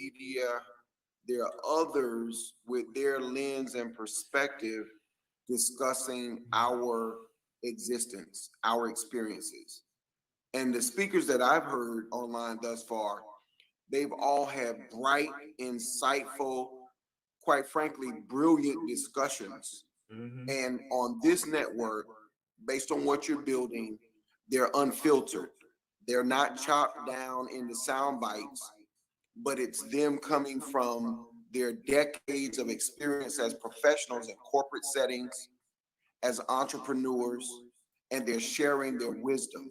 media, there are others with their lens and perspective discussing our existence, our experiences. And the speakers that I've heard online thus far, they've all had bright, insightful, quite frankly, brilliant discussions. Hmm. And on this network, based on what you're building, they're unfiltered. They're not chopped down into sound bites, but it's them coming from their decades of experience as professionals in corporate settings, as entrepreneurs, and they're sharing their wisdom.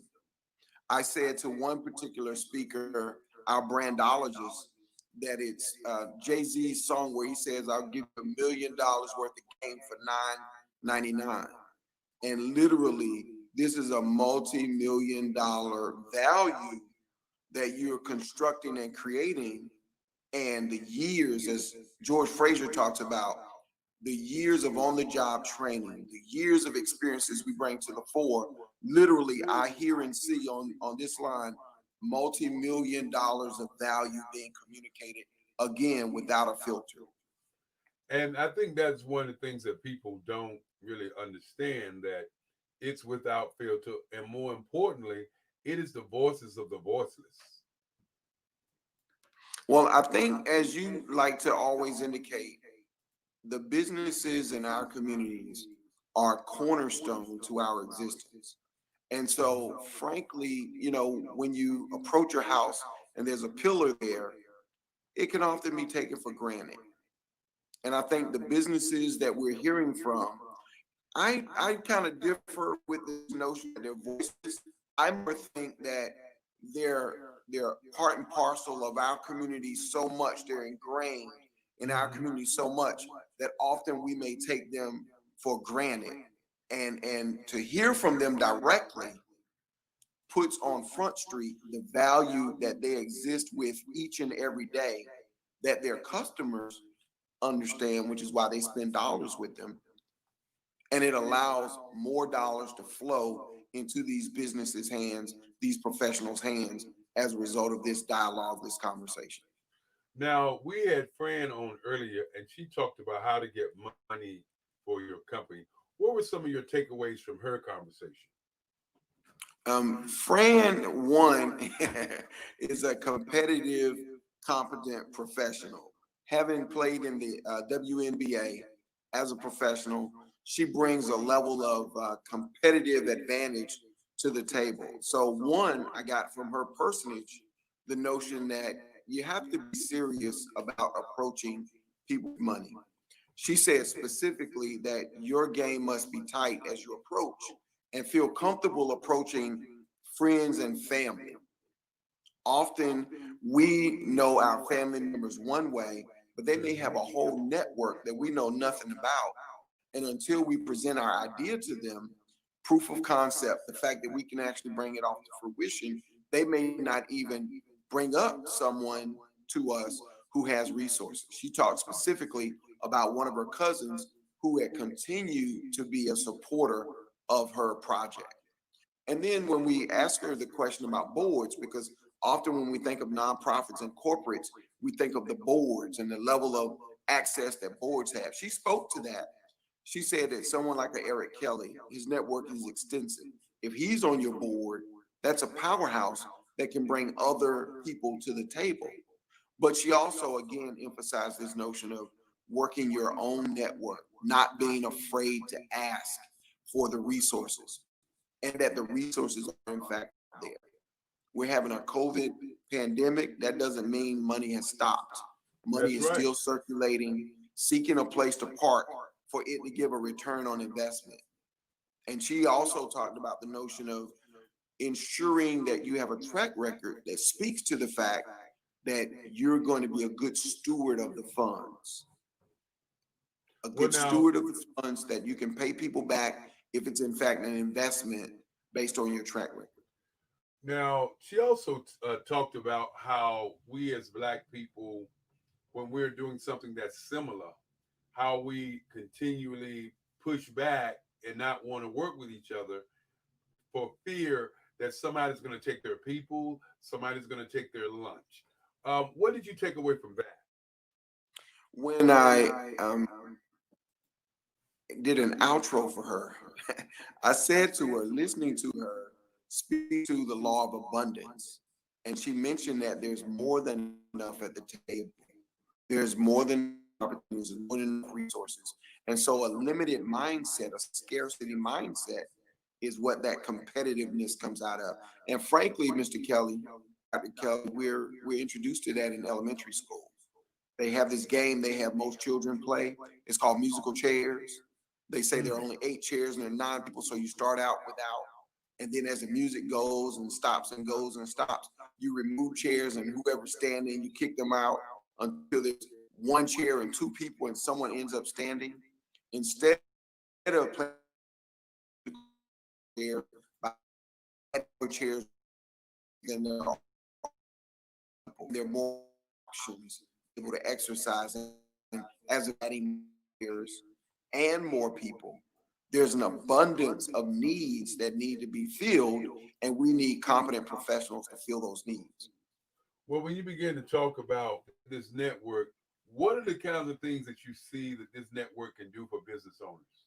I said to one particular speaker, our brandologist, that it's Jay-Z's song where he says, "I'll give you $1 million worth of game for $9.99." And literally, this is a multi-million-dollar value that you're constructing and creating. And the years, as George Fraser talks about, the years of on-the-job training, the years of experiences we bring to the fore. Literally, I hear and see on this line multi-million-dollars of value being communicated, again, without a filter. And I think that's one of the things that people don't really understand, that it's without filter, and more importantly, it is the voices of the voiceless. Well, I think, as you like to always indicate, the businesses in our communities are cornerstone to our existence. And so, frankly, when you approach your house and there's a pillar there, it can often be taken for granted. And I think the businesses that we're hearing from, I kind of differ with this notion that their voices. I more think that they're they're part and parcel of our community so much, they're ingrained in our Hmm. community so much that often we may take them for granted. And to hear from them directly puts on Front Street the value that they exist with each and every day, that their customers understand, which is why they spend dollars with them. And it allows more dollars to flow into these businesses' hands, these professionals' hands, as a result of this dialogue, this conversation. Now, we had Fran on earlier, and she talked about how to get money for your company. What were some of your takeaways from her conversation? Fran, one, is a competitive, competent professional. Having played in the WNBA as a professional, she brings a level of competitive advantage to the table. So, one, I got from her personage the notion that you have to be serious about approaching people's money. She said specifically that your game must be tight as you approach and feel comfortable approaching friends and family. Often we know our family members one way, but they may have a whole network that we know nothing about. And until we present our idea to them, proof of concept, the fact that we can actually bring it off to fruition, they may not even bring up someone to us who has resources. She talked specifically about one of her cousins who had continued to be a supporter of her project. And then when we ask her the question about boards, because often when we think of nonprofits and corporates, we think of the boards and the level of access that boards have. She spoke to that. She said that someone like a Eric Kelly, his network is extensive. If he's on your board, that's a powerhouse that can bring other people to the table. But she also, again, emphasized this notion of working your own network, not being afraid to ask for the resources, and that the resources are, in fact, there. We're having a COVID pandemic. That doesn't mean money has stopped. Money That's is right. still circulating, seeking a place to park for it to give a return on investment. And she also talked about the notion of ensuring that you have a track record that speaks to the fact that you're going to be a good steward of the funds, a Well, good now, steward of the funds, that you can pay people back if it's in fact an investment based on your track record. she also talked about how we as Black people, when we're doing something that's similar, how we continually push back and not want to work with each other for fear that somebody's going to take their people, somebody's going to take their lunch. What did you take away from that? When I did an outro for her, I said to her, listening to her speak to the law of abundance, and she mentioned that there's more than enough at the table. There's more than opportunities, more than enough resources. And so a limited mindset, a scarcity mindset, is what that competitiveness comes out of. And frankly, Mr. Kelly, Dr. Kelly, we're introduced to that in elementary school. They have this game they have most children play. It's called musical chairs. They say there are only 8 chairs and there are 9 people, so you start out without. And then as the music goes and stops and goes and stops, you remove chairs and whoever's standing, you kick them out until there's 1 chair and 2 people and someone ends up standing. Instead of playing chair by chairs, then there are more options able to exercise, and as adding chairs and more people, there's an abundance of needs that need to be filled, and we need competent professionals to fill those needs. Well, when you begin to talk about this network, what are the kinds of things that you see that this network can do for business owners?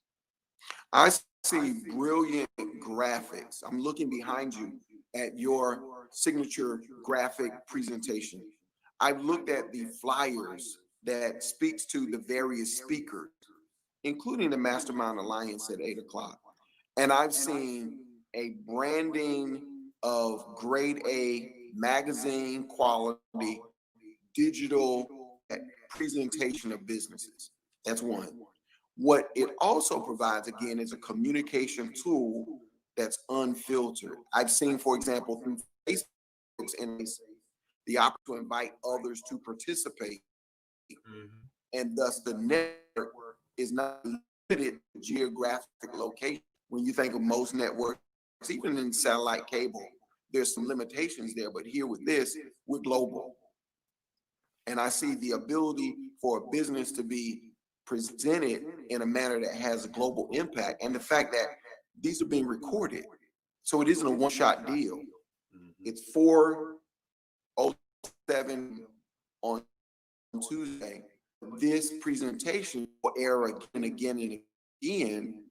I see brilliant graphics. I'm looking behind you at your signature graphic presentation. I've looked at the flyers that speaks to the various speakers, including the Mastermind Alliance at 8 o'clock. And I've seen a branding of grade A magazine quality digital presentation of businesses. That's one. What it also provides, again, is a communication tool that's unfiltered. I've seen, for example, through Facebook and the opportunity to invite others to participate, Mhm. and thus the network is not limited to geographic location. When you think of most networks, even in satellite cable, there's some limitations there, but here with this, we're global. And I see the ability for a business to be presented in a manner that has a global impact, and the fact that these are being recorded. So it isn't a one-shot deal. Mhm. It's 4:07 on Tuesday. This presentation will air again and again and again.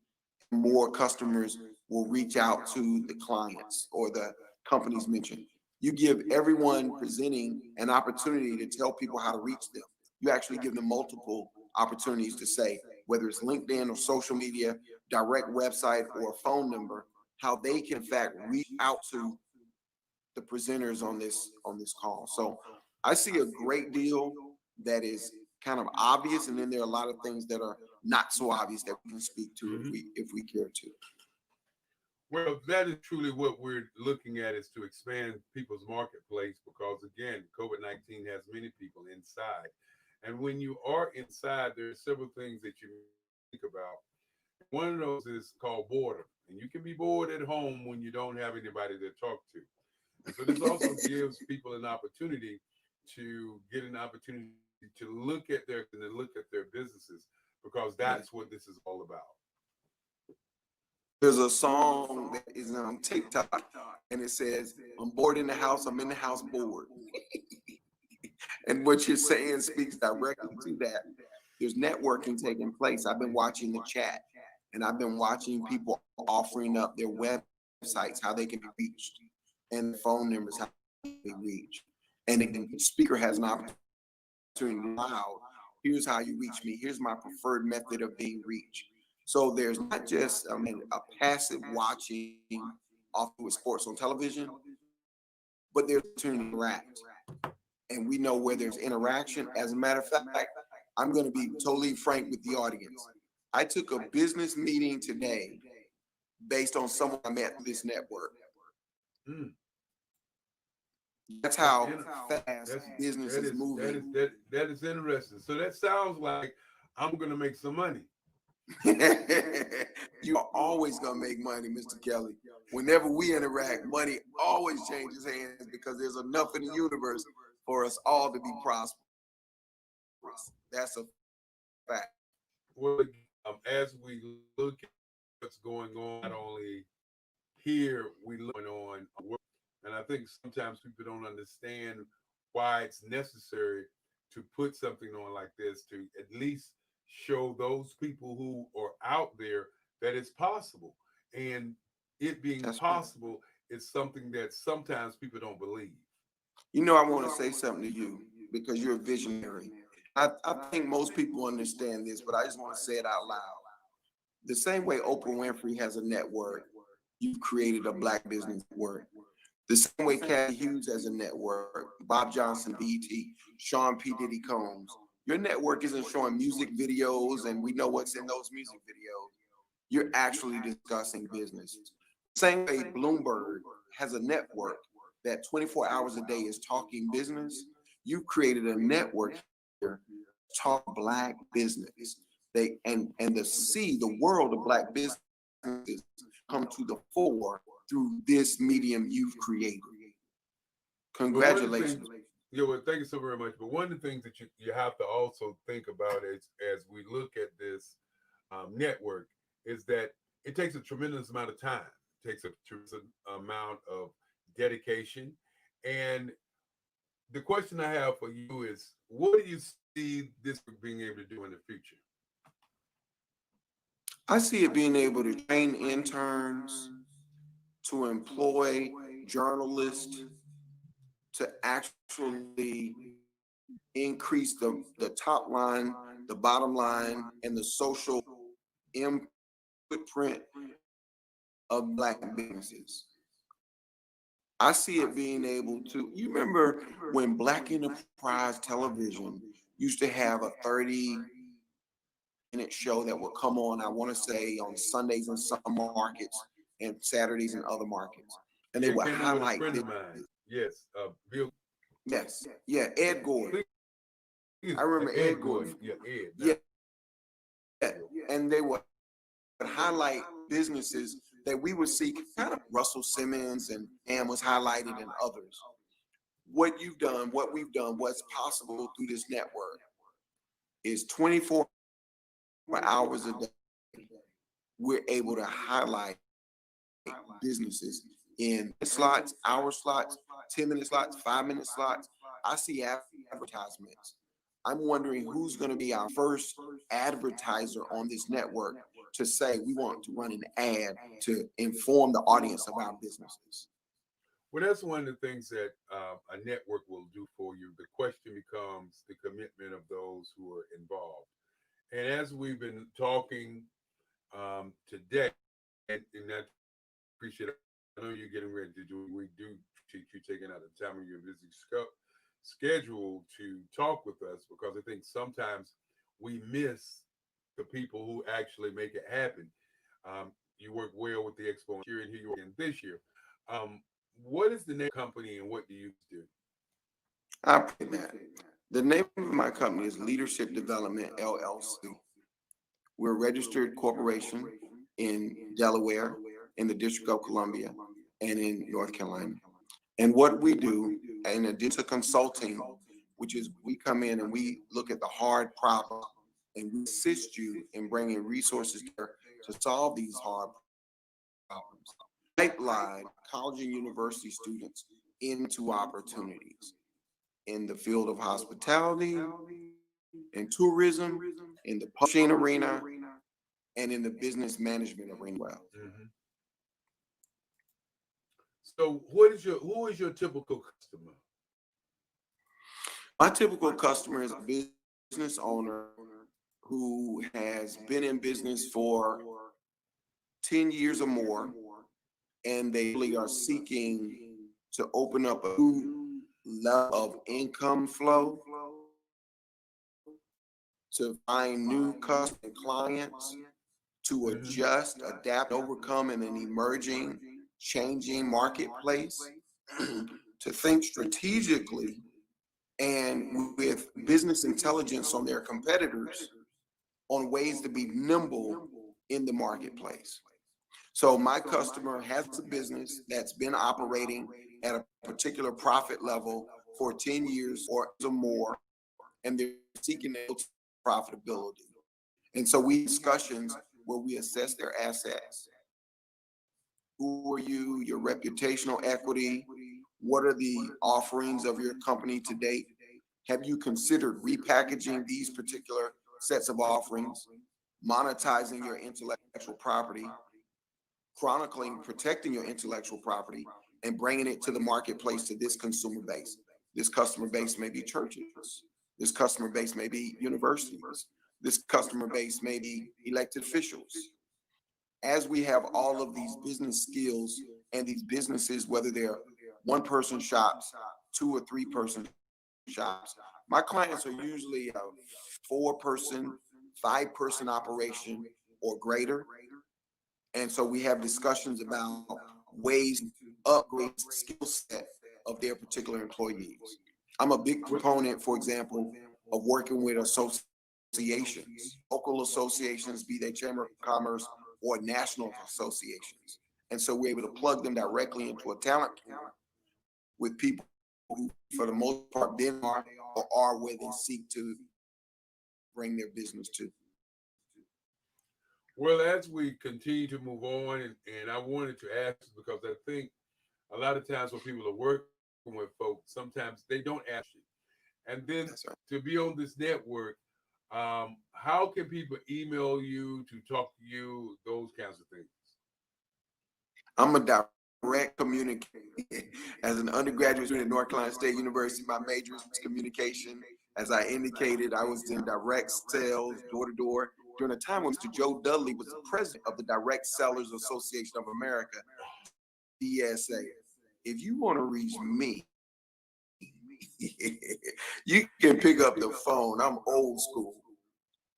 More customers will reach out to the clients or the companies mentioned. You give everyone presenting an opportunity to tell people how to reach them. You actually give them multiple opportunities to say, whether it's LinkedIn or social media, direct website, or a phone number, how they can in fact reach out to the presenters on this call. So I see a great deal that is kind of obvious, and then there are a lot of things that are not so obvious that we can speak to if Mhm. we care to. Well, that is truly what we're looking at, is to expand people's marketplace, because again, COVID-19 has many people inside. And when you are inside, there are several things that you think about. One of those is called boredom. And you can be bored at home when you don't have anybody to talk to. And so this also gives people an opportunity to get an opportunity to look at their businesses, because that's what this is all about. There's a song that is on TikTok, and it says, "I'm bored in the house. I'm in the house bored." And what you're saying speaks directly to that. There's networking taking place. I've been watching the chat, and I've been watching people offering up their websites, how they can be reached, and phone numbers, how they can be reached. And the speaker has an opportunity loud. Here's how you reach me. Here's my preferred method of being reached. So there's not just a passive watching off with sports on television, but there's opportunity to interact. And we know where there's interaction. As a matter of fact, I'm going to be totally frank with the audience. I took a business meeting today based on someone I met through this network. Mm. That's That's how in, fast that's business that is is that is moving. that is interesting. So that sounds like I'm gonna make some money. You are always gonna make money, Mr. Kelly. Whenever we interact, money always changes hands because there's enough in the universe for us all to be prosperous. That's a fact. Well, as we look at what's going on, not only here, we look on work, and I think sometimes people don't understand why it's necessary to put something on like this to at least show those people who are out there that it's possible. And it being That's right. possible is something that sometimes people don't believe. You know, I want to say something to you because you're a visionary. I think most people understand this, but I just want to say it out loud. The same way Oprah Winfrey has a network, you've created a Black business network. The same way Kathy Hughes has a network, Bob Johnson, BET, Sean P. Diddy Combs. Your network isn't showing music videos and we know what's in those music videos. You're actually discussing business. Same way Bloomberg has a network that 24 hours a day is talking business. You've created a network here to talk Black business. And to see the world of Black businesses come to the fore through this medium you've created. But one of the Congratulations. things, yeah, well, thank you so very much. But one of the things that you have to also think about as we look at this network is that it takes a tremendous amount of time. It takes a tremendous amount of dedication. And the question I have for you is, what do you see this being able to do in the future? I see it being able to train interns, to employ journalists, to actually increase the top line, the bottom line, and the social footprint of Black businesses. I see it being able to, you remember when Black Enterprise Television used to have a 30-minute show that would come on, I want to say on Sundays in some markets and Saturdays in other markets. And they Yeah, it would came on with a highlight friend this. of mine. Yes, Bill. Yes, yeah, Ed Gordon. I It's remember Ed Ed Gordon. Gordon. Yeah, Ed. Yeah, and they would highlight businesses that we would see, kind of Russell Simmons and was highlighted and others. What you've done, what we've done, what's possible through this network is 24 hours a day. We're able to highlight businesses in slots, hour slots, 10-minute slots, 5-minute slots. I see advertisements. I'm wondering who's going to be our first advertiser on this network to say we want to run an ad to inform the audience of our businesses. Well, that's one of the things that a network will do for you. The question becomes the commitment of those who are involved. And as we've been talking today, and I appreciate it. I know you're getting ready to do. We do appreciate you taking out the time of your busy schedule to talk with us because I think sometimes we miss the people who actually make it happen. You work well with the Expo here, and here you are again this year. Um, what is the name of the company and what do you do? I appreciate that. The name of my company is Leadership Development LLC. We're a registered corporation in Delaware, in the District of Columbia, and in North Carolina. And what we do, in addition to consulting, which is we come in and we look at the hard problem and we assist you in bringing resources there to solve these hard problems. Pipeline college and university students into opportunities in the field of hospitality and tourism, in the publishing arena, and in the business management arena. Well, Mhm. So, who is your typical customer? my typical customer is a business owner who has been in business for 10 years or more, and they really are seeking to open up a new level of income flow, to find new customers and clients, to Mhm. adjust, adapt, overcome in an emerging, changing marketplace, to think strategically and with business intelligence on their competitors on ways to be nimble in the marketplace. So my customer has a business that's been operating at a particular profit level for 10 years or more, and they're seeking profitability. And so we discussions where we assess their assets. Who are you, your reputational equity, What are the offerings of your company to date? Have you considered repackaging these particular sets of offerings, monetizing your intellectual property, chronicling, protecting your intellectual property, and bringing it to the marketplace to this consumer base? This customer base may be churches. This customer base may be universities. This customer base may be elected officials. As we have all of these business skills and these businesses, whether they're one person shops, 2 or 3 person shops, my clients are usually a 4 person, 5 person operation or greater. And so we have discussions about ways to upgrade the skill set of their particular employees. I'm a big proponent, for example, of working with associations, local associations, be they Chamber of Commerce or national associations. And so we're able to plug them directly into a talent pool with people who, for the most part, been or are where they seek to bring their business to. Well, as we continue to move on, and I wanted to ask because I think a lot of times when people are working with folks, sometimes they don't ask you. And then Right. to be on this network, how can people email you to talk to you, those kinds of things? I'm a direct communicator. As an undergraduate student at North Carolina State University, my major is communication. As I indicated, I was in direct sales, door to door, during a time when Mr. Joe Dudley was the president of the Direct Sellers Association of America, DSA. If you want to reach me, you can pick up the phone. I'm old school.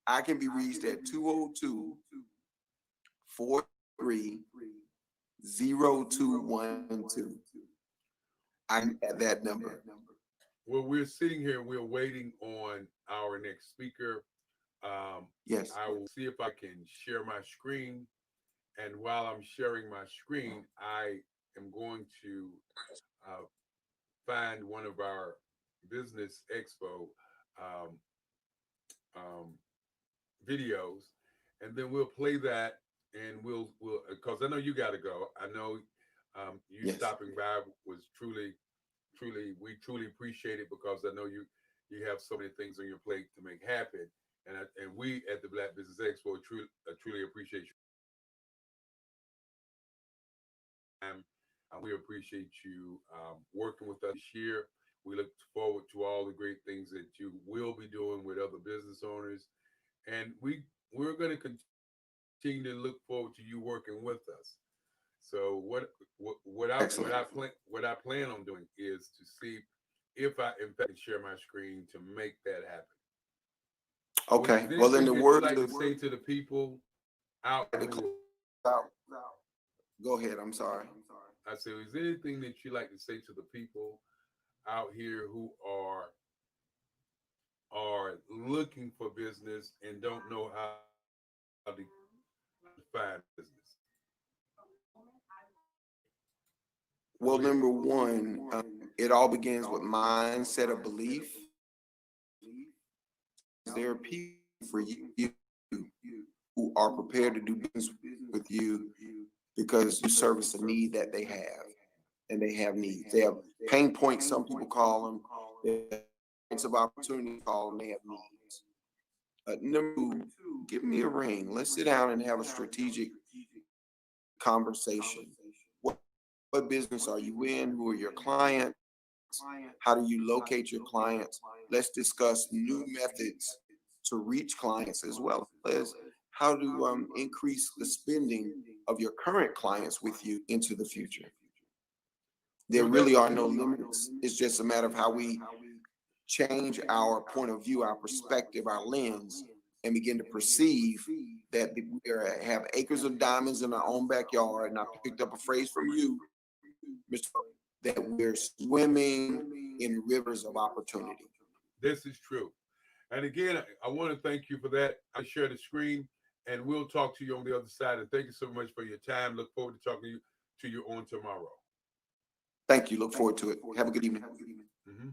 I can be reached at 202 43 0212. I'm at that number. Well, we're sitting here, we're waiting on our next speaker. Yes. I will see if I can share my screen. And while I'm sharing my screen, I am going to uh, find one of our business expo um, um, videos, and then we'll play that, and we'll because I know you got to go. I know you Yes. stopping by was we truly appreciate it because I know you have so many things on your plate to make happen, and we at the Black Business Expo truly appreciate you. We appreciate you working with us this year. We look forward to all the great things that you will be doing with other business owners, and we're going to continue to look forward to you working with us. So Excellent. what I plan on doing is to see if I in fact can share my screen to make that happen. Was Okay. there Well, in anything the that you words like to of say to the people out the who go ahead. I'm sorry. I say, is there anything that you like to say to the people out here who are looking for business and don't know how to find business? Well, number one, it all begins with mindset of belief. There are people for you who are prepared to do business with you because you service a need that they have, and they have needs. They have pain points, some people call them. They have points of opportunity, call them. They have needs. Number two, give me a ring. Let's sit down and have a strategic conversation. What business are you in? Who are your clients? How do you locate your clients? Let's discuss new methods to reach clients, as well as how to increase the spending of your current clients with you into the future. There Well, really are no limits. It's just a matter of how we change our point of view, our perspective, our lens, and begin to perceive that we have acres of diamonds in our own backyard. And I picked up a phrase from you, Mr. that we're swimming in rivers of opportunity. this is true. And again, I want to thank you for that. I share the screen, and we'll talk to you on the other side. And thank you so much for your time. Look forward to talking to you on tomorrow. Thank you. Look forward to it. Have a good evening. Mm-hmm.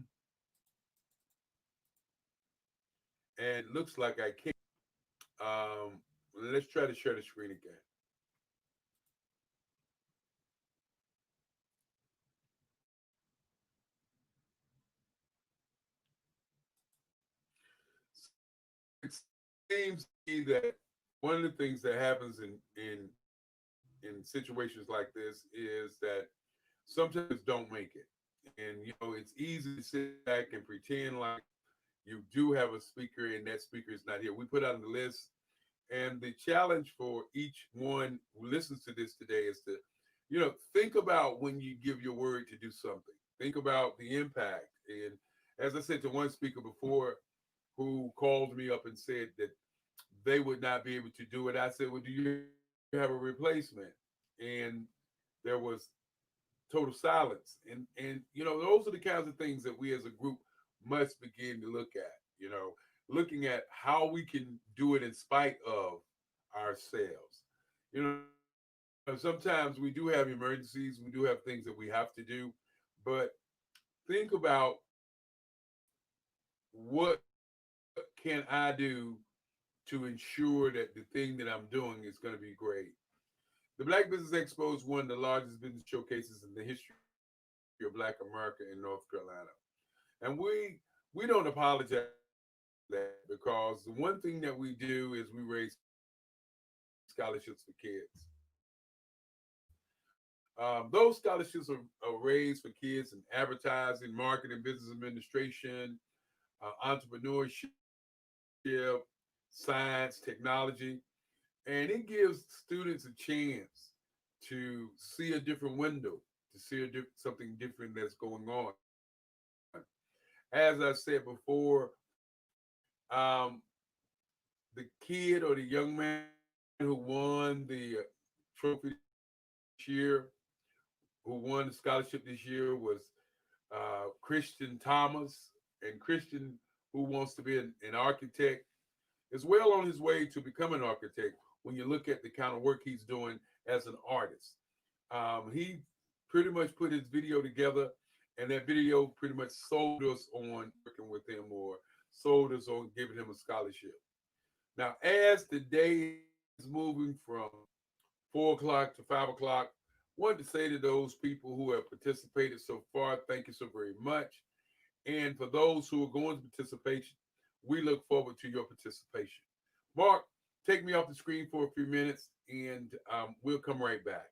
And looks like I can't. Let's try to share the screen again. seems to me that one of the things that happens in situations like this is that sometimes don't make it. And it's easy to sit back and pretend like you do have a speaker and that speaker is not here. We put out the list, and the challenge for each one who listens to this today is to, think about when you give your word to do something. Think about the impact. And as I said to one speaker before who called me up and said that they would not be able to do it, I said, well, do you have a replacement? And there was total silence. And those are the kinds of things that we as a group must begin to look at, looking at how we can do it in spite of ourselves. Sometimes we do have emergencies, we do have things that we have to do, but think about what can I do to ensure that the thing that I'm doing is going to be great. The Black Business Expo is one of the largest business showcases in the history of Black America in North Carolina. And we don't apologize for that, because the one thing that we do is we raise scholarships for kids. Those scholarships are raised for kids in advertising, marketing, business administration, entrepreneurship, science, technology, and it gives students a chance to see a different window, to see something different that's going on. As I said before, um, the kid or the young man who won the trophy this year, who won the scholarship this year, was Christian Thomas. And Christian, who wants to be an architect, is well on his way to become an architect when you look at the kind of work he's doing as an artist. He pretty much put his video together, and that video pretty much sold us on working with him, or sold us on giving him a scholarship. Now, as the day is moving from 4 o'clock to 5 o'clock, I wanted to say to those people who have participated so far, thank you so very much. And for those who are going to participation, we look forward to your participation. Mark, take me off the screen for a few minutes, and we'll come right back.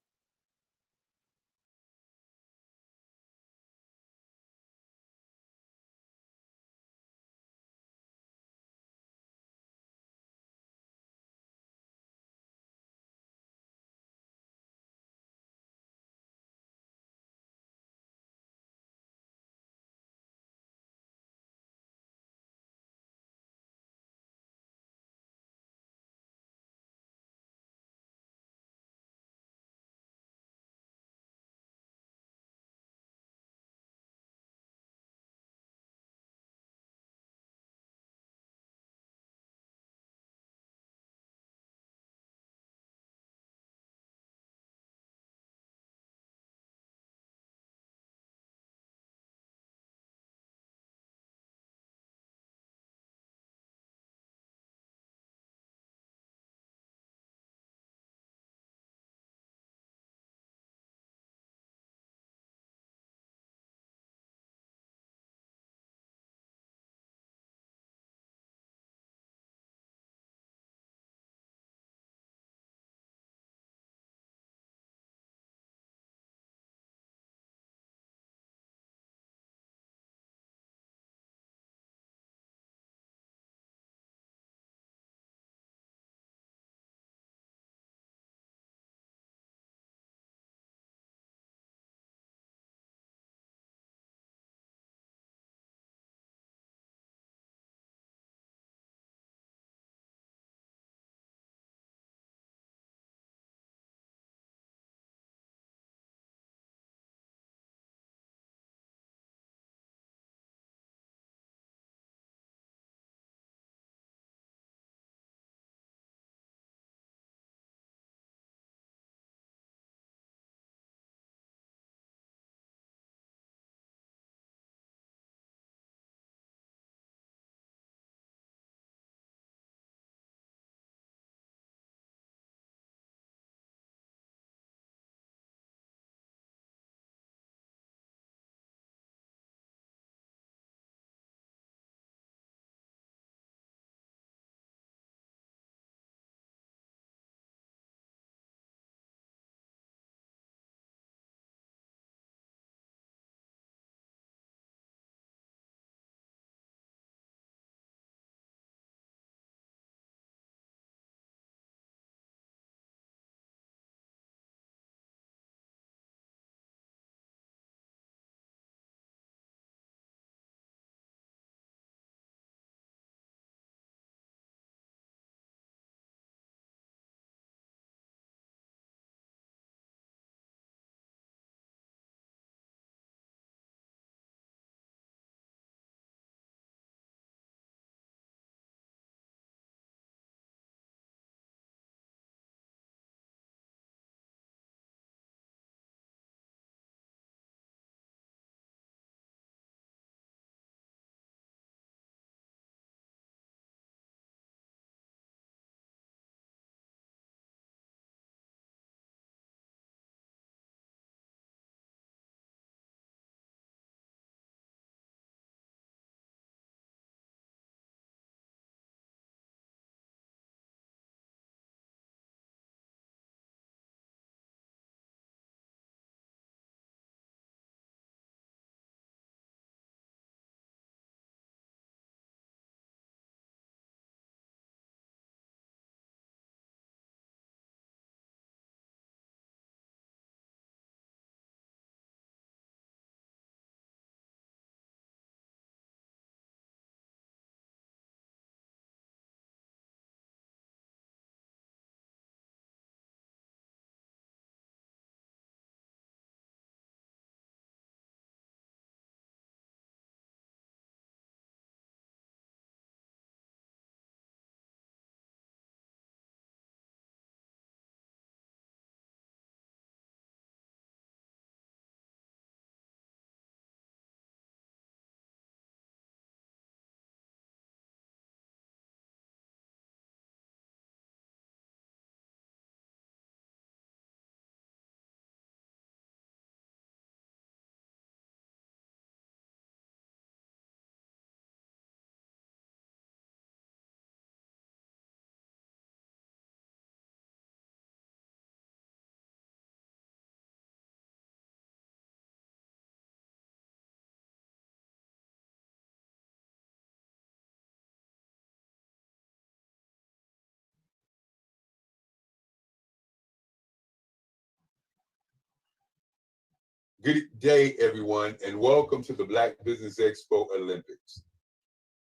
Good day, everyone, and welcome to the Black Business Expo Olympics.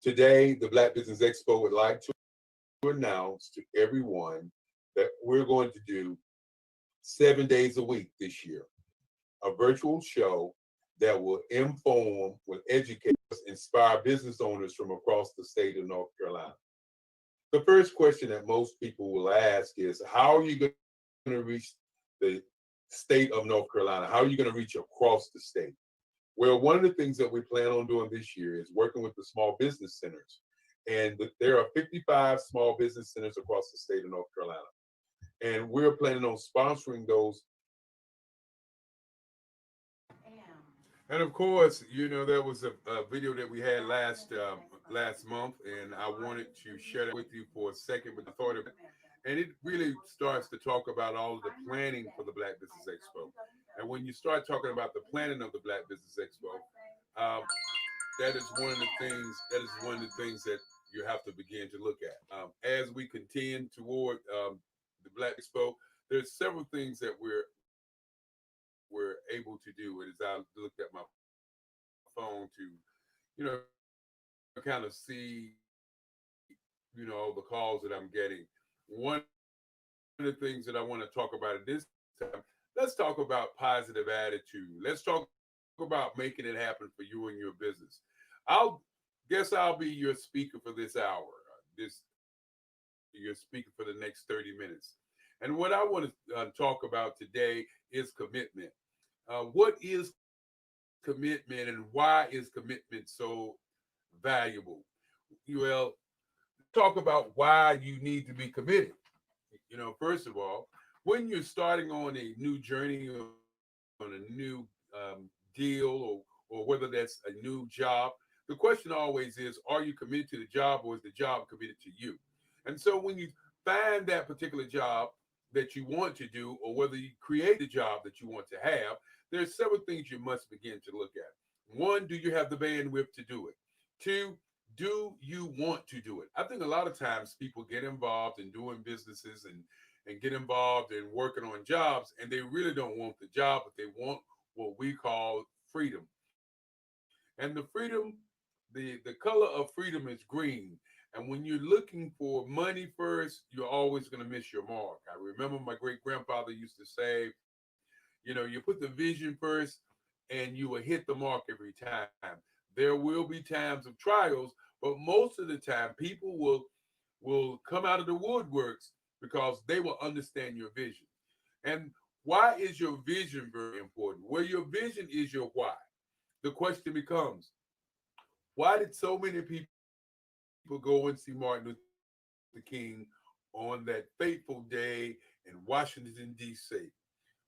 Today, the Black Business Expo would like to announce to everyone that we're going to do 7 days a week this year, a virtual show that will inform, will educate, inspire business owners from across the state of North Carolina. The first question that most people will ask is, how are you going to reach the state of North Carolina? How are you going to reach across the state? Well, one of the things that we plan on doing this year is working with the small business centers. And there are 55 small business centers across the state of North Carolina. And we're planning on sponsoring those. And of course, there was a video that we had last month, and I wanted to share that with you for a second, but I thought of it, and it really starts to talk about all of the planning for the Black Business Expo. And when you start talking about the planning of the Black Business Expo, that is one of the things. That is one of the things that you have to begin to look at as we continue toward the Black Expo. There's several things that we're able to do. And as I looked at my phone to, kind of see, all the calls that I'm getting. One of the things that I want to talk about at this time, let's talk about positive attitude. Let's talk about making it happen for you and your business. I'll be your speaker for this hour. Your speaker for the next 30 minutes. And what I want to talk about today is commitment. What is commitment and why is commitment so valuable? Well, talk about why you need to be committed. First of all, when you're starting on a new journey, on a new deal, or whether that's a new job, the question always is, are you committed to the job, or is the job committed to you? And so when you find that particular job that you want to do, or whether you create the job that you want to have, there's several things you must begin to look at. One, do you have the bandwidth to do it? Two, do you want to do it? I think a lot of times people get involved in doing businesses and get involved in working on jobs, and they really don't want the job, but they want what we call freedom. And the freedom, the color of freedom is green. And when you're looking for money first, you're always going to miss your mark. I remember my great grandfather used to say, you put the vision first and you will hit the mark every time. There will be times of trials, but most of the time people will come out of the woodworks because they will understand your vision. And why is your vision very important? Well, your vision is your why. The question becomes, why did so many people go and see Martin Luther King on that fateful day in Washington, D.C.?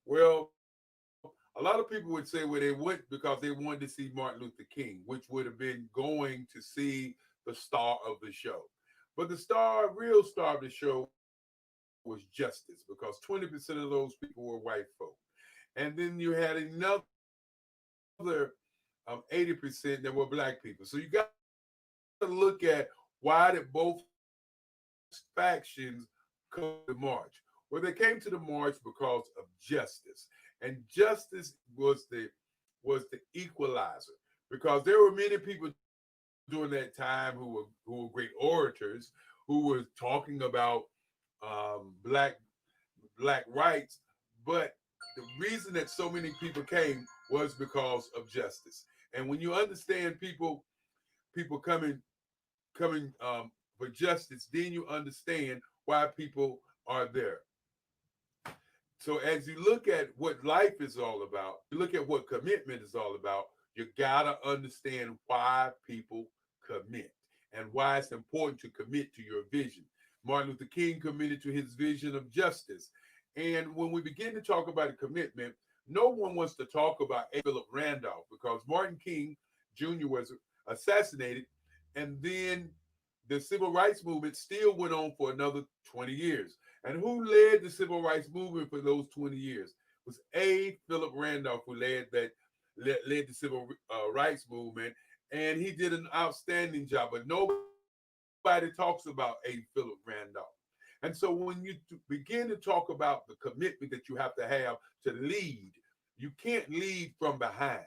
Well, a lot of people would say, well, they went because they wanted to see Martin Luther King, which would have been going to see the star of the show. But the real star of the show was justice, because 20% of those people were white folk. And then you had another 80% that were black people. So you got to look at, why did both factions come to the march? Well, they came to the march because of justice. And justice was the equalizer, because there were many people during that time who were great orators, who were talking about black rights, but the reason that so many people came was because of justice. And when you understand people coming for justice, then you understand why people are there. So as you look at what life is all about, you look at what commitment is all about, you gotta understand why people commit and why it's important to commit to your vision. Martin Luther King committed to his vision of justice. And when we begin to talk about a commitment, no one wants to talk about Philip Randolph, because Martin King Jr. was assassinated, and then the civil rights movement still went on for another 20 years. And who led the civil rights movement for those 20 years? It was A. Philip Randolph, who led the civil rights movement, and he did an outstanding job. But nobody talks about A. Philip Randolph. And so when you begin to talk about the commitment that you have to have to lead, You can't lead from behind.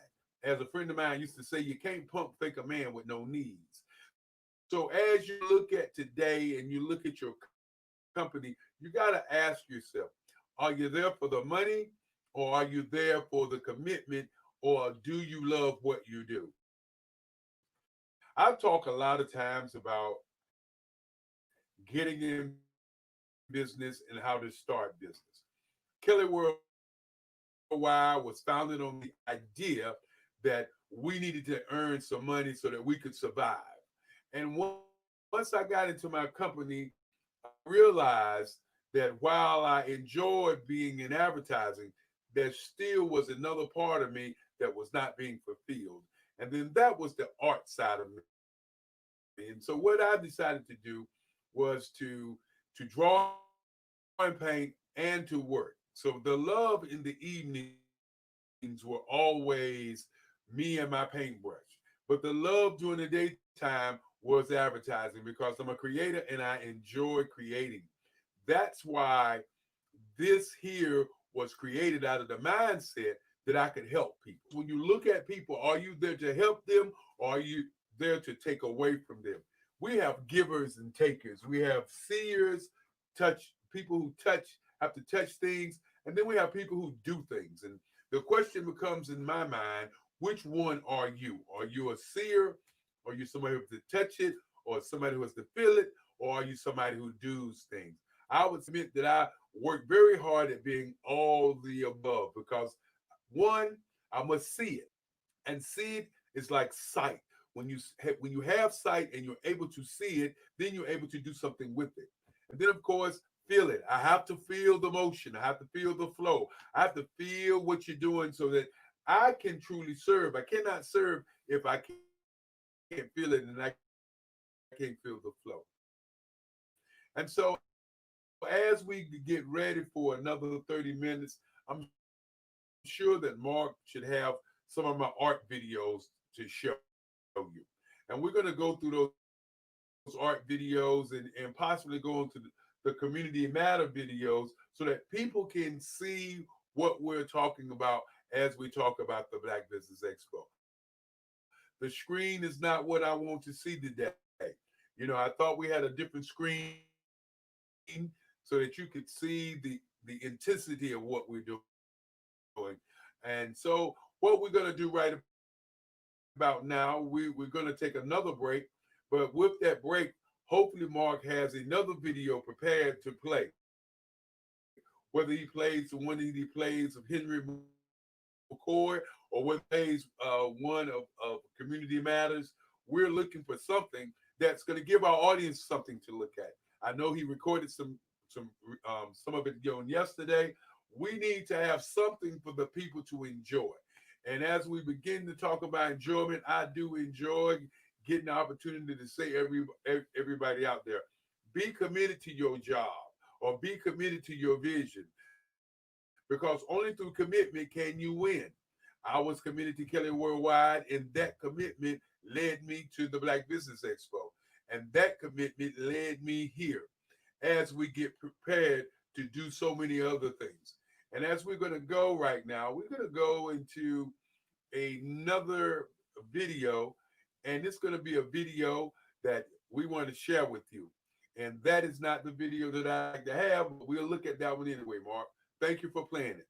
As a friend of mine used to say, you can't pump fake a man with no needs. So as you look at today and you look at your company, you got to ask yourself, are you there for the money, or are you there for the commitment, or do you love what you do? I've talked a lot of times about getting in business and how to start business. Kelly Worldwide was founded on the idea that we needed to earn some money so that we could survive. And once I got into my company, I realized that while I enjoyed being in advertising, there still was another part of me that was not being fulfilled. And then that was the art side of me. And so what I decided to do was to draw and paint and to work. So the love in the evenings were always me and my paintbrush. But the love during the daytime was advertising because I'm a creator and I enjoy creating. That's why this here was created out of the mindset that I could help people. When you look at people, are you there to help them, or are you there to take away from them? We have givers and takers. We have seers, touch people who have to touch things, and then we have people who do things. And the question becomes in my mind, which one are you? Are you a seer? Are you somebody who has to touch it, or somebody who has to feel it, or are you somebody who does things? I would submit that I work very hard at being all the above because one, I must see it, and see it is like sight. When you have sight and you're able to see it, then you're able to do something with it. And then of course, feel it. I have to feel the motion. I have to feel the flow. I have to feel what you're doing so that I can truly serve. I cannot serve if I can't feel it and I can't feel the flow. And so as we get ready for another 30 minutes, I'm sure that Mark should have some of my art videos to show you. And we're going to go through those art videos and possibly go into the community matter videos so that people can see what we're talking about as we talk about the Black Business Expo. The screen is not what I want to see today. I thought we had a different screen so that you could see the intensity of what we're doing. And so what we're going to do right about now, we're going to take another break. But with that break, hopefully Mark has another video prepared to play. Whether he plays the one that he plays of Henry McCoy, or whether he plays one of Community Matters, we're looking for something that's going to give our audience something to look at. I know he recorded some of it on yesterday. We need to have something for the people to enjoy. And as we begin to talk about enjoyment, I do enjoy getting the opportunity to say everybody out there, be committed to your job or be committed to your vision, because only through commitment can you win. I was committed to Kelly Worldwide, and that commitment led me to the Black Business Expo, and that commitment led me here as we get prepared to do so many other things. And as we're going to go right now, we're going to go into another video, and it's going to be a video that we want to share with you. And that is not the video that I like to have, but we'll look at that one anyway, Mark. Thank you for playing it.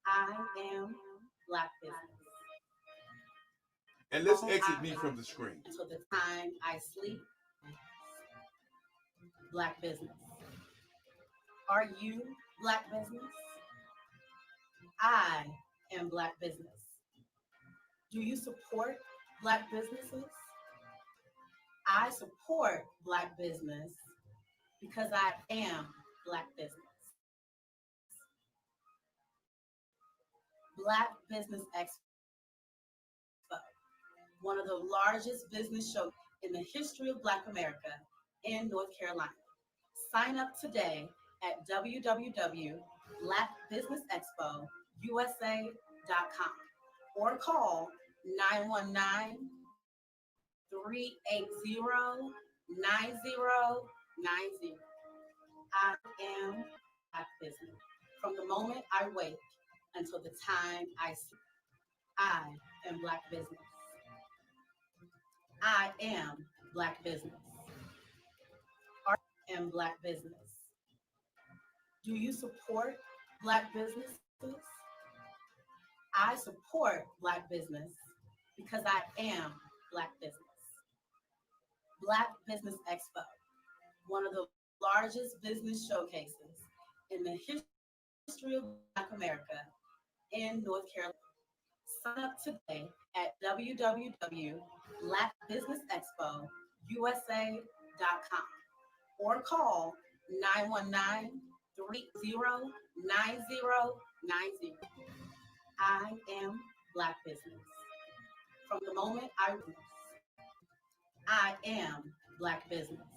I am Black business. And let's exit me from the screen. Until the time I sleep, Black business. Are you Black business? I am Black business. Do you support Black businesses? I support Black business because I am Black business. Black Business Expo, one of the largest business shows in the history of Black America in North Carolina. Sign up today at www.blackbusinessexpousa.com or call 919-380-9090. I am Black business. From the moment I wake until the time I sleep. I am Black business. I am Black business. I am Black business. Do you support Black businesses? I support Black business because I am Black business. Black Business Expo, one of the largest business showcases in the history of Black America in North Carolina. Sign up today at www.blackbusinessexpousa.com or call 919-3090-9090. I am Black business. From the moment I am Black business.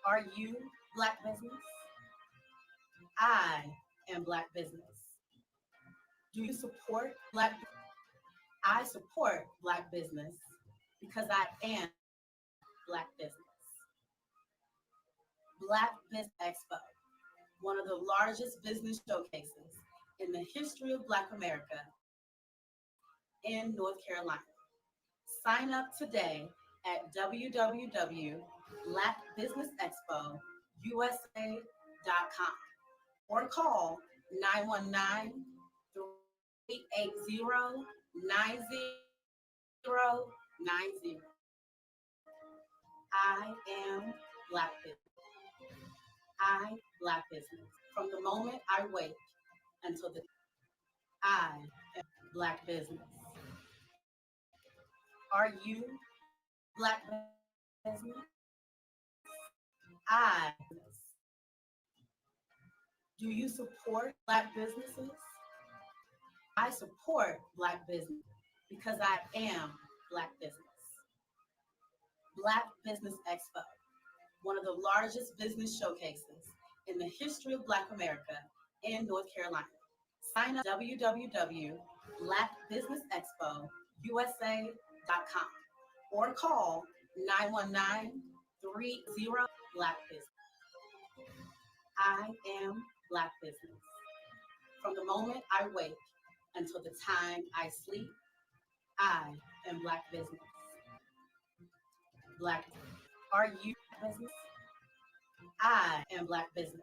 Are you Black business? I am Black business. Do you support Black? I support Black business because I am Black business. Black Business Expo, one of the largest business showcases in the history of Black America in North Carolina. Sign up today at www.blackbusinessexpousa.com or call 919-380-9090. I am Black business. I Black business. From the moment I wake until the I am Black business. Are you Black business? I. Do you support Black businesses? I support Black business because I am Black business. Black Business Expo, one of the largest business showcases in the history of Black America in North Carolina. Sign up at www.blackbusinessexpousa.com or call 919-30 Black business. I am Black business. From the moment I wake until the time I sleep, I am Black business. Black. Are you Black business? I am Black business.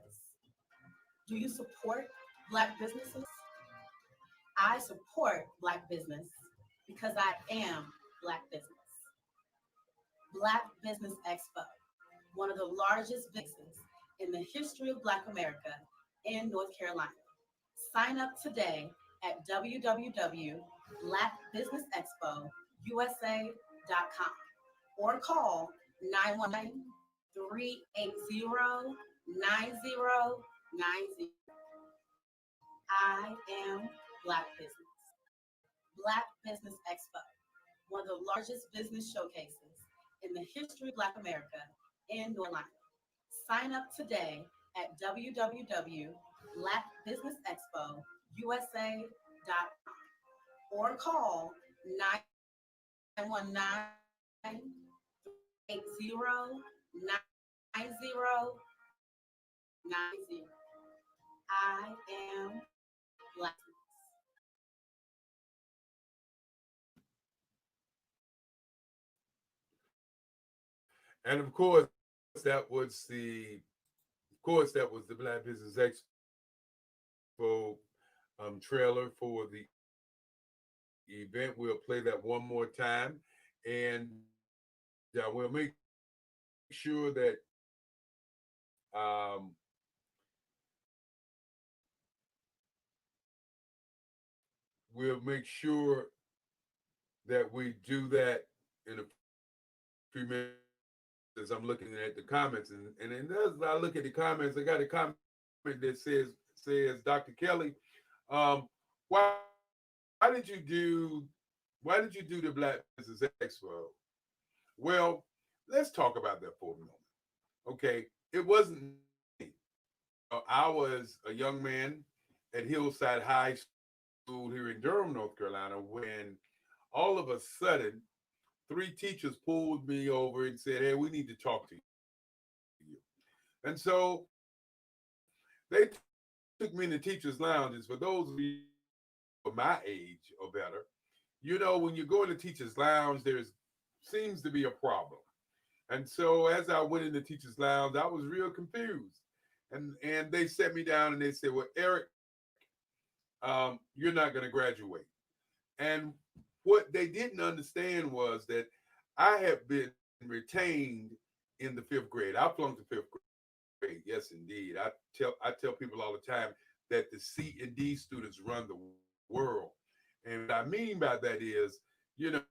Do you support Black businesses? I support Black business because I am Black business. Black Business Expo, one of the largest businesses in the history of Black America in North Carolina. Sign up today at www.blackbusinessexpousa.com or call 919-380-9090. I am Black business. Black Business Expo, one of the largest business showcases in the history of Black America in North Carolina. Sign up today at www.blackbusinessexpousa.com or call 919-380-9090. I am Black. And of course, that was the Black Business Expo trailer for the event. We'll play that one more time, and we'll make sure that we do that in a few minutes. As I'm looking at the comments, and as I look at the comments, I got a comment that says Dr. Kelly, why did you do the Black Business Expo? Well, let's talk about that for a moment. Okay, it wasn't me. I was a young man at Hillside High School here in Durham, North Carolina, when all of a sudden 3 teachers pulled me over and said, "Hey, we need to talk to you." And so they took me into teachers' lounges. For those of you my age or better, you know, when you go into teachers' lounge, there's seems to be a problem. And so as I went into teachers' lounge, I was real confused. And they set me down and they said, "Well, Eric, you're not going to graduate." And what they didn't understand was that I had been retained in the fifth grade. I flunked the fifth grade. Yes, indeed. I tell people all the time that the C and D students run the world. And what I mean by that is, you know,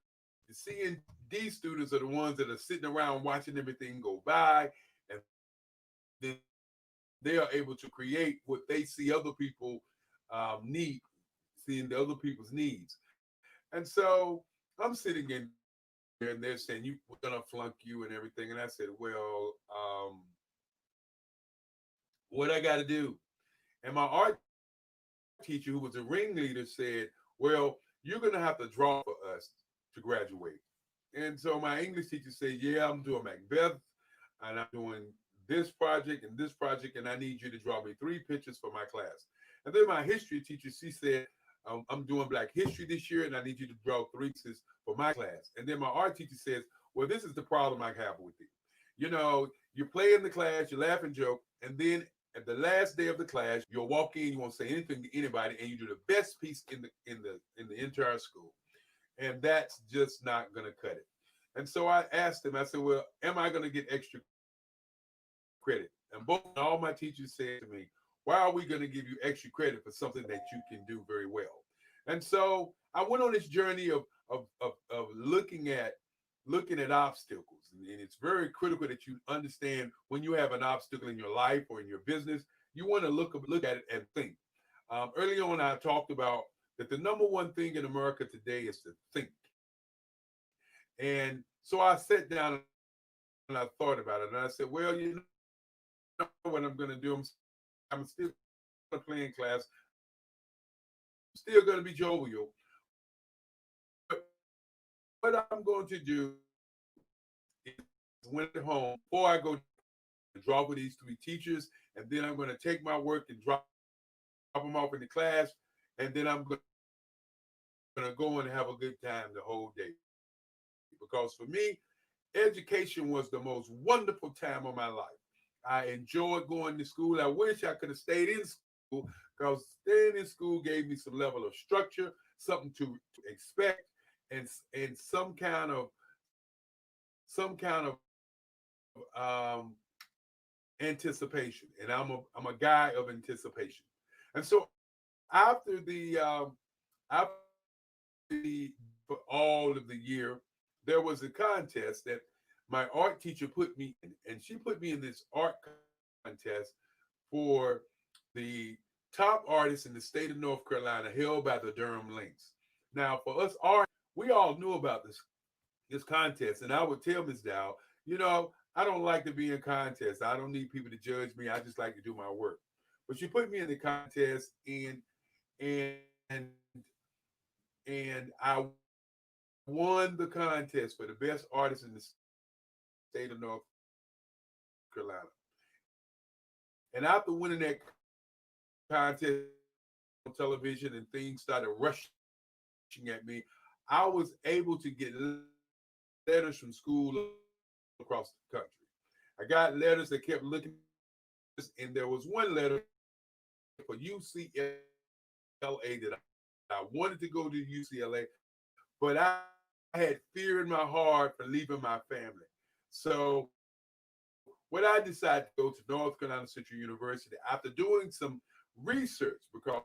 the C and D students are the ones that are sitting around watching everything go by, and then they are able to create what they see other people need, seeing the other people's needs. And so I'm sitting in there and they're saying, "You, we're gonna flunk you and everything." And I said, "Well, what I got to do?" And my art teacher, who was a ringleader, said, "Well, you're gonna have to draw for us to graduate." And so my English teacher said, "Yeah, I'm doing Macbeth, and I'm doing this project, and I need you to draw me 3 pictures for my class." And then my history teacher, she said, "I'm doing Black History this year, and I need you to draw 3 pieces for my class." And then my art teacher says, "Well, this is the problem I have with you. You know, you play in the class, you laugh and joke, and then at the last day of the class, you'll walk in, you won't say anything to anybody, and you do the best piece in the entire school. And that's just not gonna cut it." And so I asked him, I said, "Well, am I gonna get extra credit?" And both all my teachers said to me, "Why are we gonna give you extra credit for something that you can do very well?" And so I went on this journey of looking at obstacles. And it's very critical that you understand when you have an obstacle in your life or in your business, you want to look at it and think. Early on, I talked about that the number one thing in America today is to think. And so I sat down and I thought about it, and I said, "Well, you know what I'm going to do? I'm still going to play in class. I'm still going to be jovial. But what I'm going to do is when I get home, before I go draw for these 3 teachers, and then I'm going to take my work and drop them off in the class, and then I'm going to go and have a good time the whole day." Because for me, education was the most wonderful time of my life. I enjoyed going to school. I wish I could have stayed in school because staying in school gave me some level of structure, something to expect, and some kind of anticipation. And I'm a guy of anticipation. And so after the for all of the year, there was a contest that my art teacher put me in, and she put me in this art contest for the top artists in the state of North Carolina, held by the Durham Links. Now, for us artists, we all knew about this contest, and I would tell Ms. Dow, you know, I don't like to be in contests. I don't need people to judge me. I just like to do my work. But she put me in the contest, and and I won the contest for the best artist in the state of North Carolina. And after winning that contest on television and things started rushing at me, I was able to get letters from school across the country. I got letters that kept looking at my contest, and there was one letter for UCLA that I wanted to go to UCLA, but I had fear in my heart for leaving my family. So what I decided to go to North Carolina Central University after doing some research because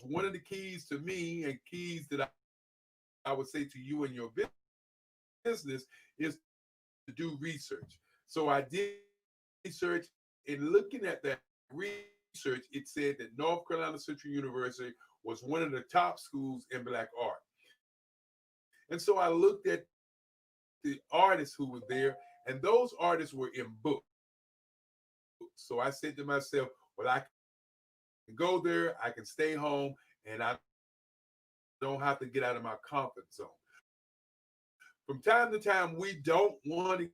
one of the keys to me and keys that I would say to you and your business is to do research. So I did research, and looking at that research, it said that North Carolina Central University was one of the top schools in Black art. And so I looked at the artists who were there, and those artists were in books. So I said to myself, well, I can go there, I can stay home, and I don't have to get out of my comfort zone. From time to time, we don't want to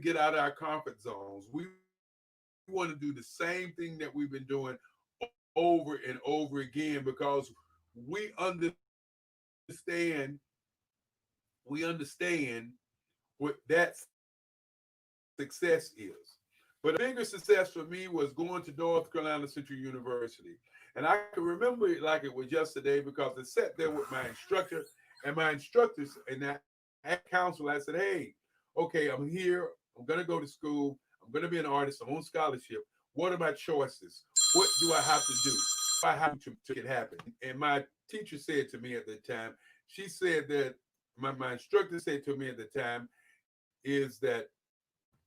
get out of our comfort zones. We want to get out of our comfort zones. We want to want to do the same thing that we've been doing over and over again because we understand what that success is. But a bigger success for me was going to North Carolina Central University. And I can remember it like it was yesterday because I sat there with my instructor and my instructors and that at council. I said, hey, okay, I'm here. I'm going to go to school. I'm going to be an artist. I'm on scholarship. What are my choices? What do I have to do? I have to make it happen. And my teacher said to me at the time, she said that my instructor said to me at the time is that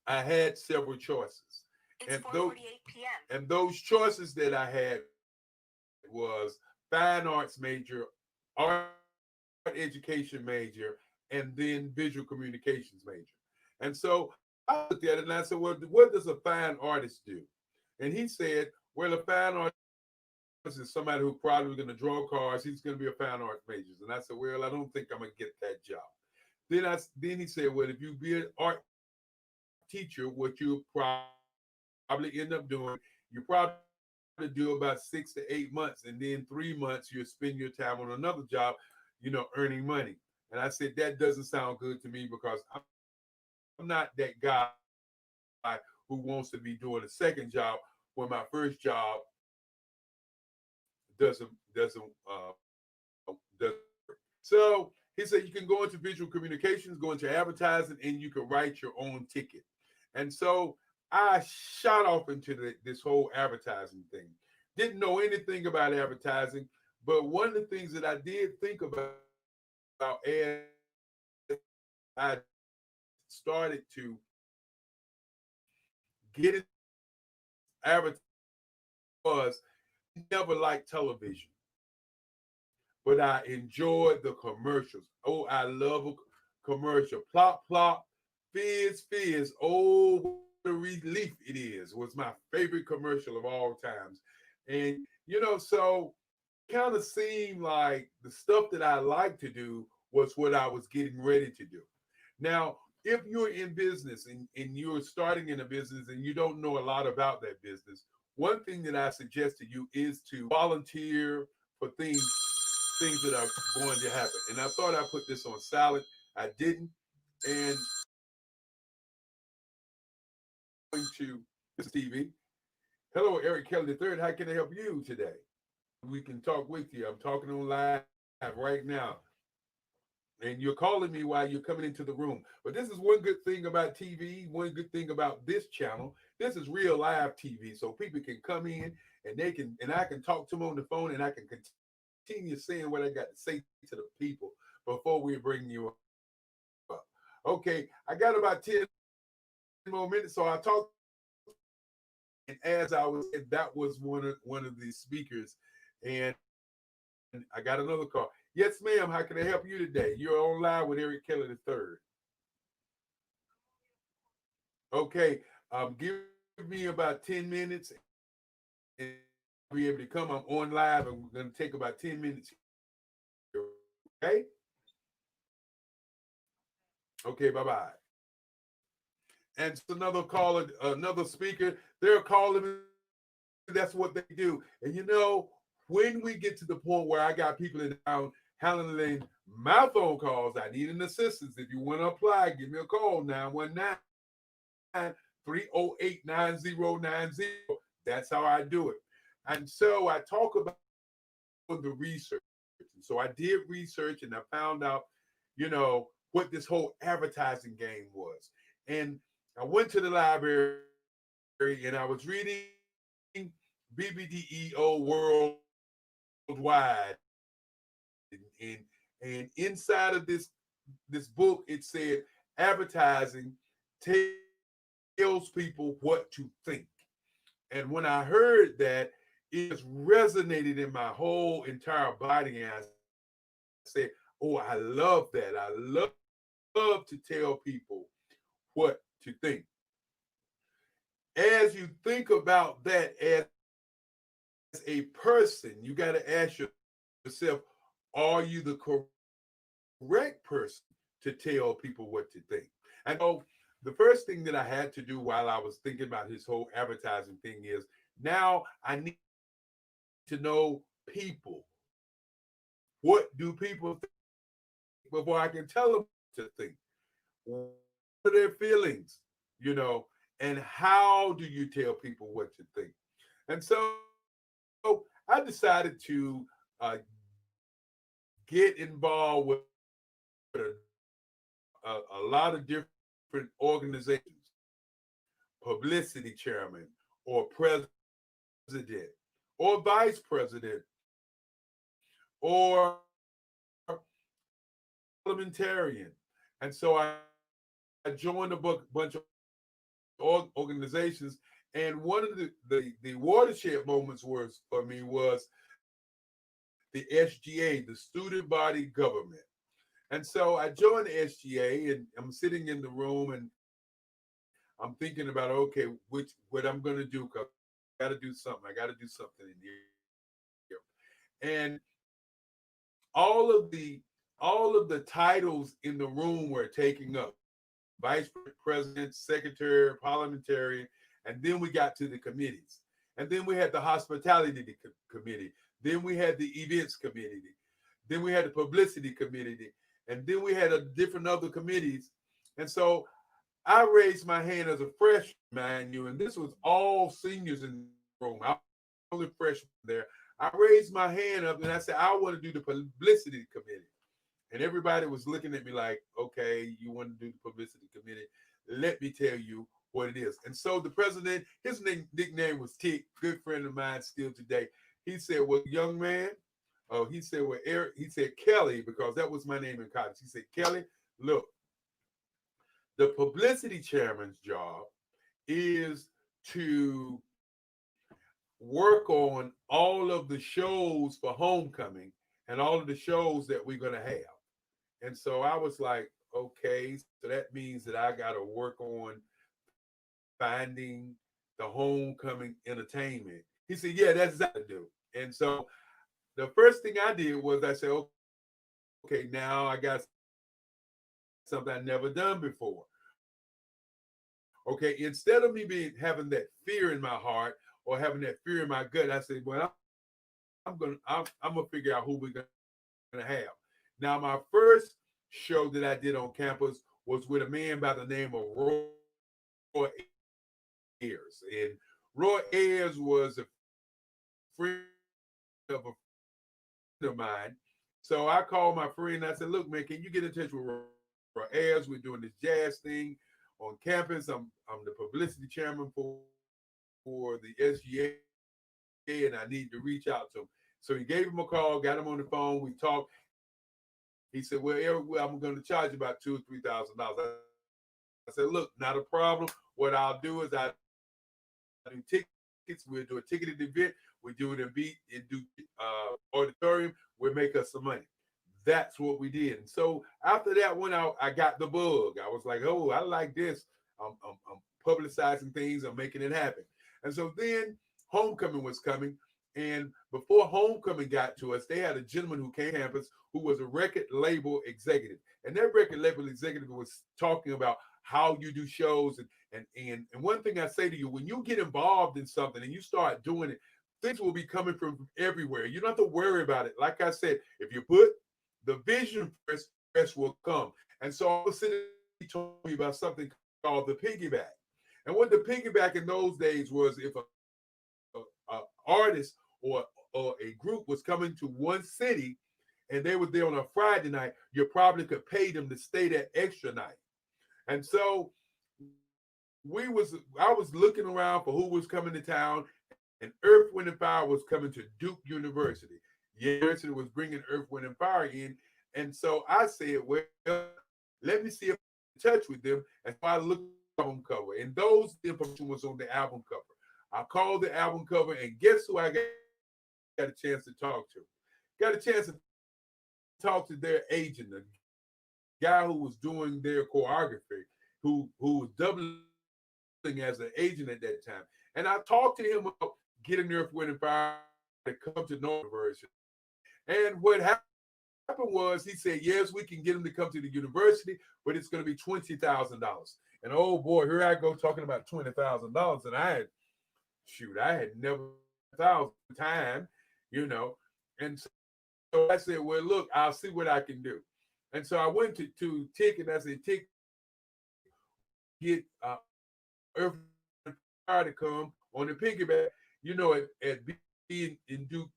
I had several choices. It's 4:48 p.m. And those choices that I had was fine arts major, art education major, and then visual communications major. And so I looked at it and I said, well, what does a fine artist do? And he said, well, a fine artist is somebody who probably going to draw cars. He's going to be a fine art major. And I said, well, I don't think I'm going to get that job. Then he said, well, if you be an art teacher, what you'll probably end up doing, you probably do about 6 to 8 months, and then 3 months you'll spend your time on another job, earning money. And I said, that doesn't sound good to me because I'm not that guy who wants to be doing a second job when my first job doesn't. So he said you can go into visual communications, go into advertising, and you can write your own ticket. And so I shot off into this whole advertising thing. Didn't know anything about advertising, but one of the things that I did think about as I started to get it advertising was never liked television, but I enjoyed the commercials. Oh, I love a commercial. Plop, plop, fizz, fizz. Oh, what a relief it is was my favorite commercial of all times. And, so kind of seemed like the stuff that I like to do was what I was getting ready to do. Now, if you're in business and you're starting in a business and you don't know a lot about that business, one thing that I suggest to you is to volunteer for things that are going to happen. And I thought I put this on silent. I didn't. And going to this TV. Hello, Eric Kelly III. How can I help you today? We can talk with you. I'm talking on live right now. And you're calling me while you're coming into the room. But this is one good thing about TV, one good thing about this channel. This is real live TV. So people can come in and I can talk to them on the phone and I can continue saying what I got to say to the people before we bring you up. Okay, I got about 10 more minutes, so I talked. And as I was, that was one of the speakers, and I got another call. Yes, ma'am. How can I help you today? You're on live with Eric Kelly III. Okay, give me about 10 minutes, and I'll be able to come. I'm on live, and we're going to take about 10 minutes. Okay. Okay. Bye bye. And it's another caller, another speaker. They're calling me. That's what they do. And when we get to the point where I got people in town handling my phone calls, I need an assistance. If you want to apply, give me a call, 919-308-9090. That's how I do it. And so I talk about the research. And so I did research and I found out, what this whole advertising game was. And I went to the library and I was reading BBDEO Worldwide. And inside of this book, it said advertising tells people what to think. And when I heard that, it just resonated in my whole entire body. And I said, oh, I love that. I love to tell people what to think. As you think about that as a person, you got to ask yourself, are you the correct person to tell people what to think? And so the first thing that I had to do while I was thinking about his whole advertising thing is now I need to know people. What do people think before I can tell them to think? What are their feelings? You know, and how do you tell people what to think? And so I decided to get involved with a lot of different organizations, publicity chairman or president or vice president or parliamentarian. And so I joined a bunch of organizations. And one of the watershed moments was for me was the SGA, the student body government. And so I joined the SGA and I'm sitting in the room and I'm thinking about, okay, what I'm going to do, because I got to do something. I got to do something in here. And all of the titles in the room were taking up vice president, secretary, parliamentarian, and then we got to the committees. And then we had the hospitality committee. Then we had the events committee. Then we had the publicity committee. And then we had different other committees. And so I raised my hand as a freshman, mind you, and this was all seniors in the room. I was the only freshman there. I raised my hand up and I said, I want to do the publicity committee. And everybody was looking at me like, okay, you want to do the publicity committee. Let me tell you what it is. And so the president, his nickname was Tick, good friend of mine still today. He said, well, young man, he said, well, Eric, he said, Kelly, because that was my name in college. He said, Kelly, look, the publicity chairman's job is to work on all of the shows for homecoming and all of the shows that we're going to have. And so I was like, okay, so that means that I got to work on finding the homecoming entertainment. He said, yeah, that's what I do. And so the first thing I did was I said, okay, now I got something I never done before. Okay, instead of me having that fear in my heart or having that fear in my gut, I said, well, I'm gonna figure out who we're gonna have. Now, my first show that I did on campus was with a man by the name of Roy Ayers, and Roy Ayers was a friend of a friend of mine. So I called my friend and I said, look, man, can you get in touch with Roy Ayers? We're doing this jazz thing on campus. I'm the publicity chairman for the SGA, and I need to reach out to him. So he gave him a call, got him on the phone. We talked. He said, well, Eric, I'm going to charge you about $2,000 or $3,000. I said, look, not a problem. What I'll do is I do tickets. We'll do a ticketed event. We do it in auditorium. We'll make us some money. That's what we did. And so after that went out, I got the bug. I was like, oh, I like this. I'm publicizing things. I'm making it happen. And so then homecoming was coming. And before homecoming got to us, they had a gentleman who came to campus who was a record label executive. And that record label executive was talking about how you do shows. And one thing I say to you, when you get involved in something and you start doing it, things will be coming from everywhere. You don't have to worry about it. Like I said, if you put the vision first, the rest will come. And so all of a sudden, he told me about something called the piggyback. And what the piggyback in those days was, if a artist or a group was coming to one city and they were there on a Friday night, you probably could pay them to stay that extra night. And so I was looking around for who was coming to town, and Earth, Wind, and Fire was coming to Duke University. University was bringing Earth, Wind, and Fire in. And so I said, well, let me see if I'm in touch with them. And so I looked at the album cover, and those information was on the album cover. I called the album cover, and guess who I got a chance to talk to? Got a chance to talk to their agent, the guy who was doing their choreography, who was doubling as an agent at that time. And I talked to him about getting Earth, Wind, and Fire to come to North University. And what happened was he said, yes, we can get him to come to the university, but it's going to be $20,000. And oh boy, here I go talking about $20,000, and I had never thousand time, you know. And so I said, well, look, I'll see what I can do. And so I went to Tick, and I said, Tick, get Earth Fire to come on the piggyback. You know, at B in Duke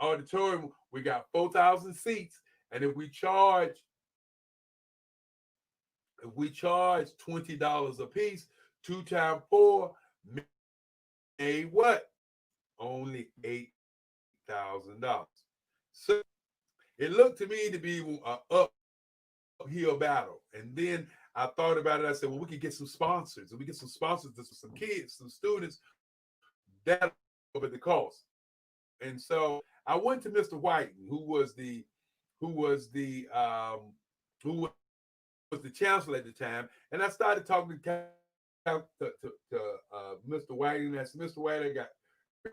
Auditorium, we got 4,000 seats, and if we charge $20 a piece, 2 times 4 made what? Only $8,000. So it looked to me to be an uphill battle. And then I thought about it. I said, well, we could get some sponsors. If we get some sponsors, some kids, some students, that'll cover the cost. And so I went to Mr. Whiten, who was the chancellor at the time, and I started talking to Mr. Whiten. I said, Mr. Whiten, I got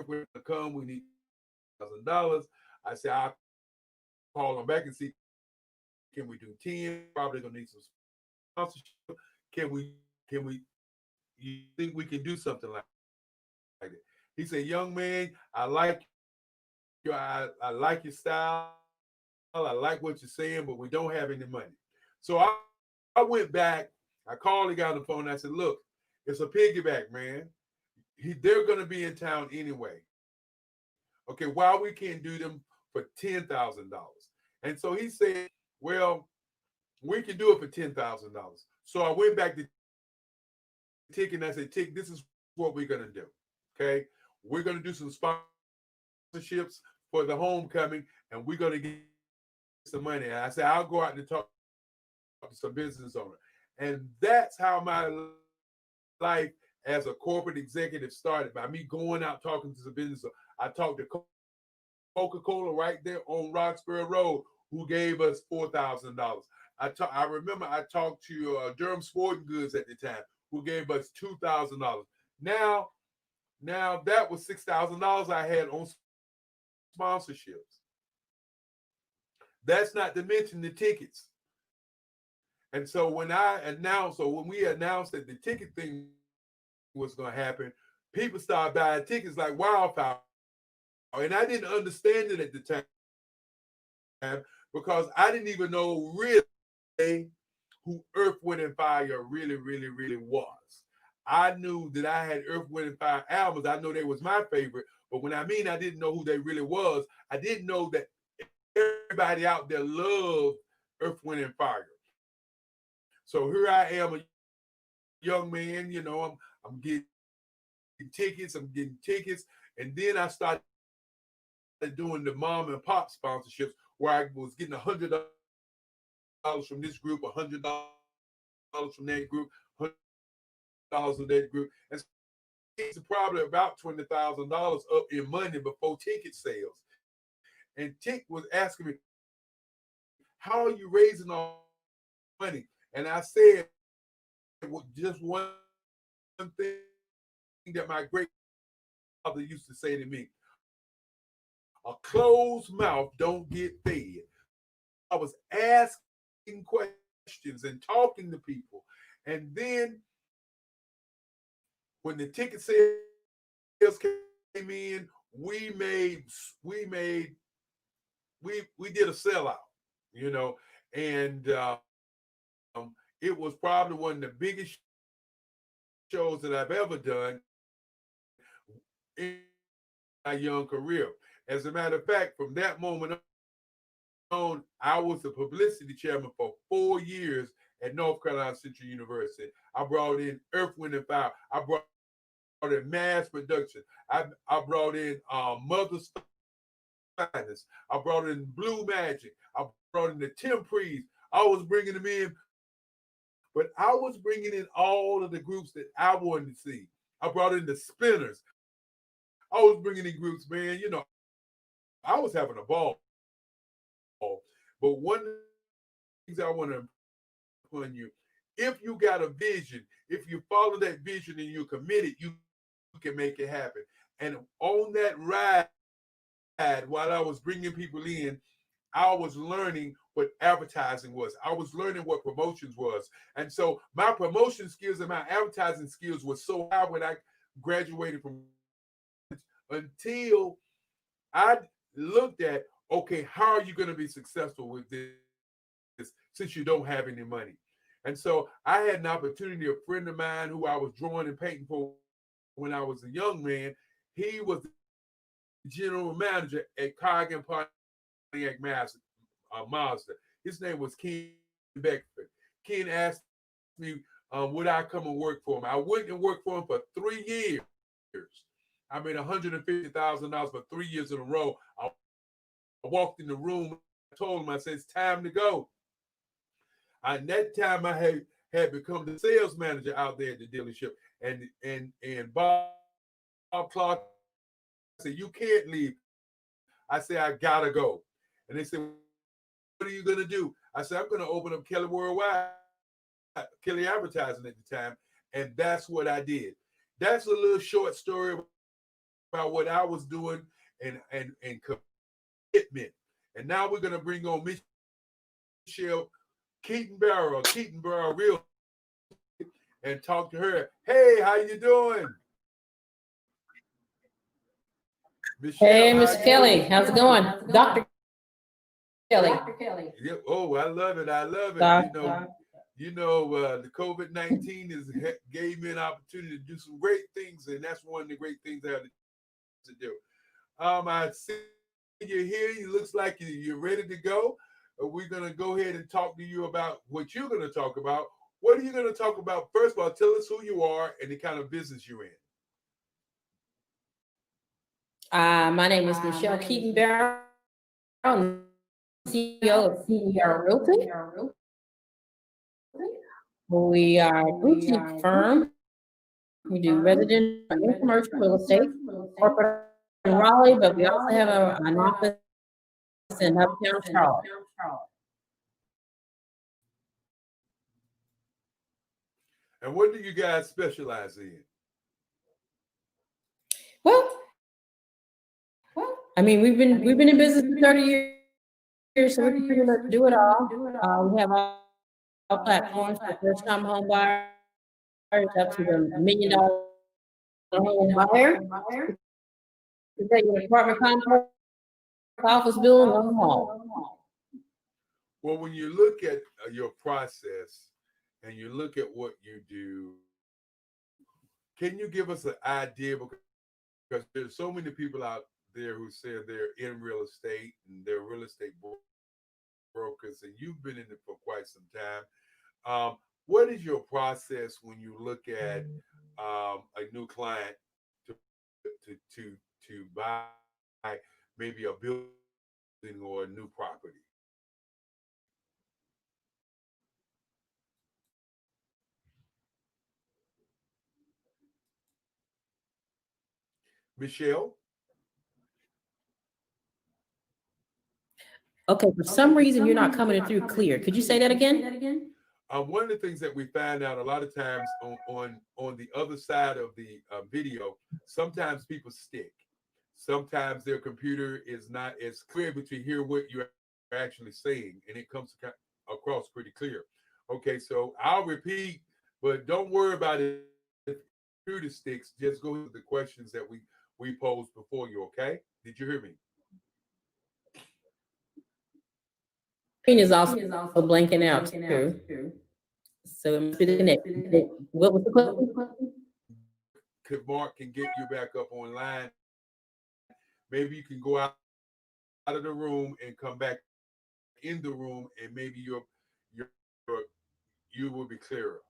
we're gonna come. We need $1,000. I said, I'll call him back and see, can we do 10? Probably gonna need some sponsorship. Can we you think we can do something like that? He said, young man, I like your style. I like what you're saying, but we don't have any money. So I went back, I called the guy on the phone, and I said, look, it's a piggyback, man. They're gonna be in town anyway. Okay, why we can't do them for $10,000? And so he said, well, we can do it for $10,000. So I went back to Tick and I said, Tick, this is what we're gonna do. Okay, we're gonna do some sponsorships for the homecoming, and we're gonna get some money. And I said, I'll go out and talk to some business owner. And that's how my life as a corporate executive started, by me going out talking to some business owners. I talked to Coca-Cola right there on Roxbury Road, who gave us $4,000. I remember I talked to Durham Sporting Goods at the time, who gave us $2,000. Now that was $6,000 I had on sponsorships. That's not to mention the tickets. And so when we announced that the ticket thing was going to happen, people started buying tickets like wildfire. And I didn't understand it at the time because I didn't even know really who Earth, Wind, and Fire really, really, really was. I knew that I had Earth, Wind, and Fire albums. I know they was my favorite. But when I mean I didn't know who they really was, I didn't know that everybody out there loved Earth, Wind, and Fire. So here I am, a young man, you know, I'm getting tickets, and then I started doing the mom and pop sponsorships where I was getting $100 from this group, $100 from that group, $100 from that group, and so it's probably about $20,000 up in money before ticket sales. And Tick was asking me, "How are you raising all money?" And I said, well, just one thing that my great father used to say to me: a closed mouth don't get fed. I was asking questions and talking to people. And then when the ticket sales came in, we did a sellout, you know, and it was probably one of the biggest shows that I've ever done in my young career. As a matter of fact, from that moment on, I was the publicity chairman for 4 years at North Carolina Central University. I brought in Earth, Wind, and Fire. I brought in mass production. I brought in Mother's Finest. I brought in Blue Magic. I brought in the Temprees. I was bringing them in, but I was bringing in all of the groups that I wanted to see. I brought in the Spinners. I was bringing in groups, man. You know, I was having a ball. But one of the things I want to upon you, if you got a vision, if you follow that vision and you're committed, you can make it happen. And on that ride, while I was bringing people in, I was learning what advertising was. I was learning what promotions was. And so my promotion skills and my advertising skills were so high when I graduated from until I looked at, okay, how are you going to be successful with this since you don't have any money? And so I had an opportunity, a friend of mine who I was drawing and painting for when I was a young man, he was the general manager at Cargan Pontiac Mazda. His name was Ken Beckford. Ken asked me, would I come and work for him? I went and worked for him for 3 years. I made $150,000 for 3 years in a row. I walked in the room, I told him, I said, it's time to go. And that time I had become the sales manager out there at the dealership. And Bob Clark said, you can't leave. I said, I gotta go. And they said, what are you gonna do? I said, I'm gonna open up Kelly Worldwide, Kelly Advertising at the time. And that's what I did. That's a little short story about what I was doing and commitment. And now we're gonna bring on Michelle Keaton-Barrow Real, and talk to her. Hey, how you doing? Michelle, hey, Miss Kelly, how's it going? Dr. Kelly. Yeah, oh, I love it. I love it. The COVID-19 gave me an opportunity to do some great things, and that's one of the great things I have to do. I see you here. It looks like you're ready to go. We're going to go ahead and talk to you about what you're going to talk about. What are you going to talk about? First of all, tell us who you are and the kind of business you're in. My name is Michelle Keaton-Barrow, CEO of Reair Realty. We are a boutique firm. We do residential and commercial real estate, corporate in Raleigh, but we also have an office in Uptown Charlotte. And what do you guys specialize in? Well, I mean, we've been in business for 30 years, so we can pretty much do it all. We have all platforms for first-time home buyers up to the $1 million home buyer. We take an apartment complex, office building, or mall. Well, when you look at your process and you look at what you do, can you give us an idea? Because there's so many people out there who say they're in real estate and they're real estate brokers, and you've been in it for quite some time. What is your process when you look at a new client to buy maybe a building or a new property? Michelle? Okay, for some reason you're not coming through clear. Could you say that again? One of the things that we find out a lot of times on the other side of the video, sometimes people stick. Sometimes their computer is not as clear, but you hear what you're actually saying, and it comes across pretty clear. Okay, so I'll repeat, but don't worry about it. If the computer sticks, just go with the questions that we posed before you, okay? Did you hear me? Screen is also blanking out too. So it must be the connection. What was the question? Mark can get you back up online. Maybe you can go out of the room and come back in the room, and maybe you will be clearer.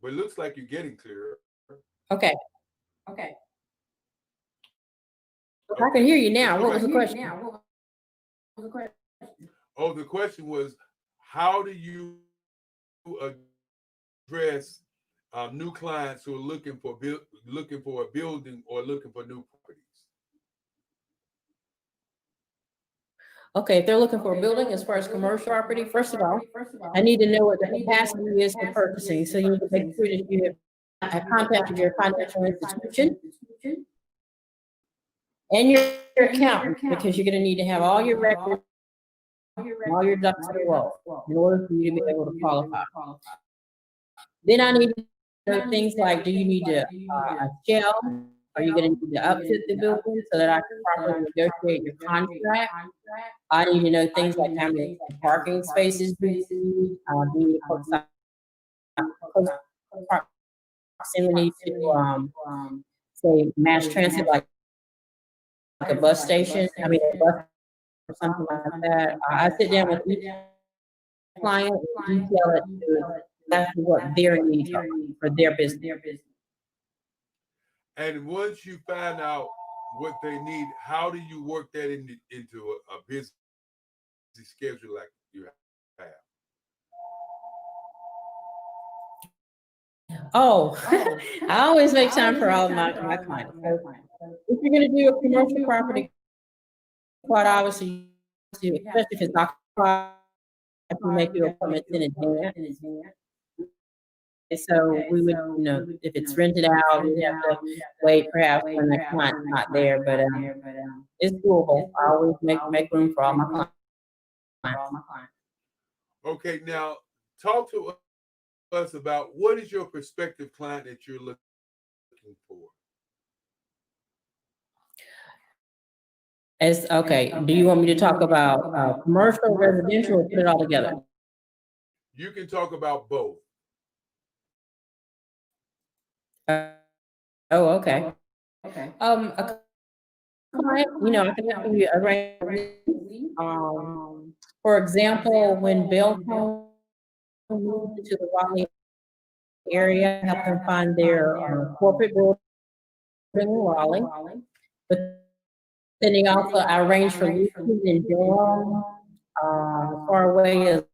But it looks like you're getting clearer. Okay. I can hear you now. What was the question? Oh, the question was, how do you address new clients who are looking for a building or looking for new properties? Okay, if they're looking for a building as far as commercial property, first of all, I need to know what the capacity is for purchasing. So you need to make sure that you have contacted your financial institution and your accountant, because you're going to need to have all your records all your ducks in a row in order for you to be able to qualify. Then I need to know things like, do you need a shell? Are you gonna need to upfit the building so that I can properly negotiate your contract? I need to know things like how many parking spaces do you need? Do you need close proximity to, say, mass transit, like a bus station, I mean, a bus or something like that. I sit down with each client and detail it to exactly what their needs are for their business. And once you find out what they need, how do you work that into a busy schedule like you have? Oh, I always make time for all of my clients. So if you're gonna do a commercial property, quite obviously, especially if it's occupied, you make your appointments in advance. And so we would, if it's rented out, we have to wait perhaps when the client's not there, but it's doable. I always make room for all my clients. Okay, now talk to us about what is your prospective client that you're looking for? Do you want me to talk about commercial, residential, or put it all together? You can talk about both. Okay. A client, I can help you arrange. For example, when Bill moved to the Raleigh area, help them find their corporate building in Raleigh. But then they also arranged for leases in Durham, as far away as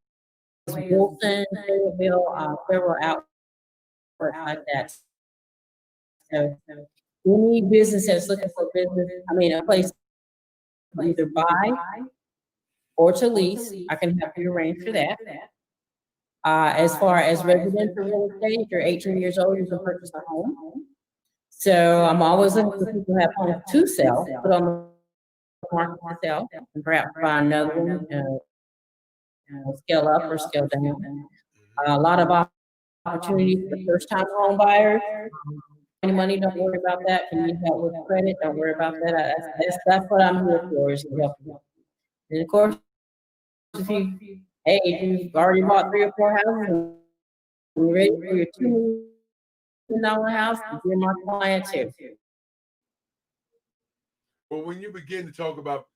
Wilson, Fayetteville, several outlets like that. So any business that's looking for a place to either buy or to lease, I can help you arrange for that. As far as residential real estate, you're 18 years old, you can purchase a home. So I'm always looking for people who have homes to sell, put on the market to sell, and perhaps find another one, scale up or scale down. A lot of opportunities for first-time home buyers. Any money, don't worry about that. Can you help with credit? Don't worry about that. That's what I'm here for, is to help you. And of course, if you've already bought 3 or 4 houses and you're ready for your $2 million house, you're my client too. Well, when you begin to talk about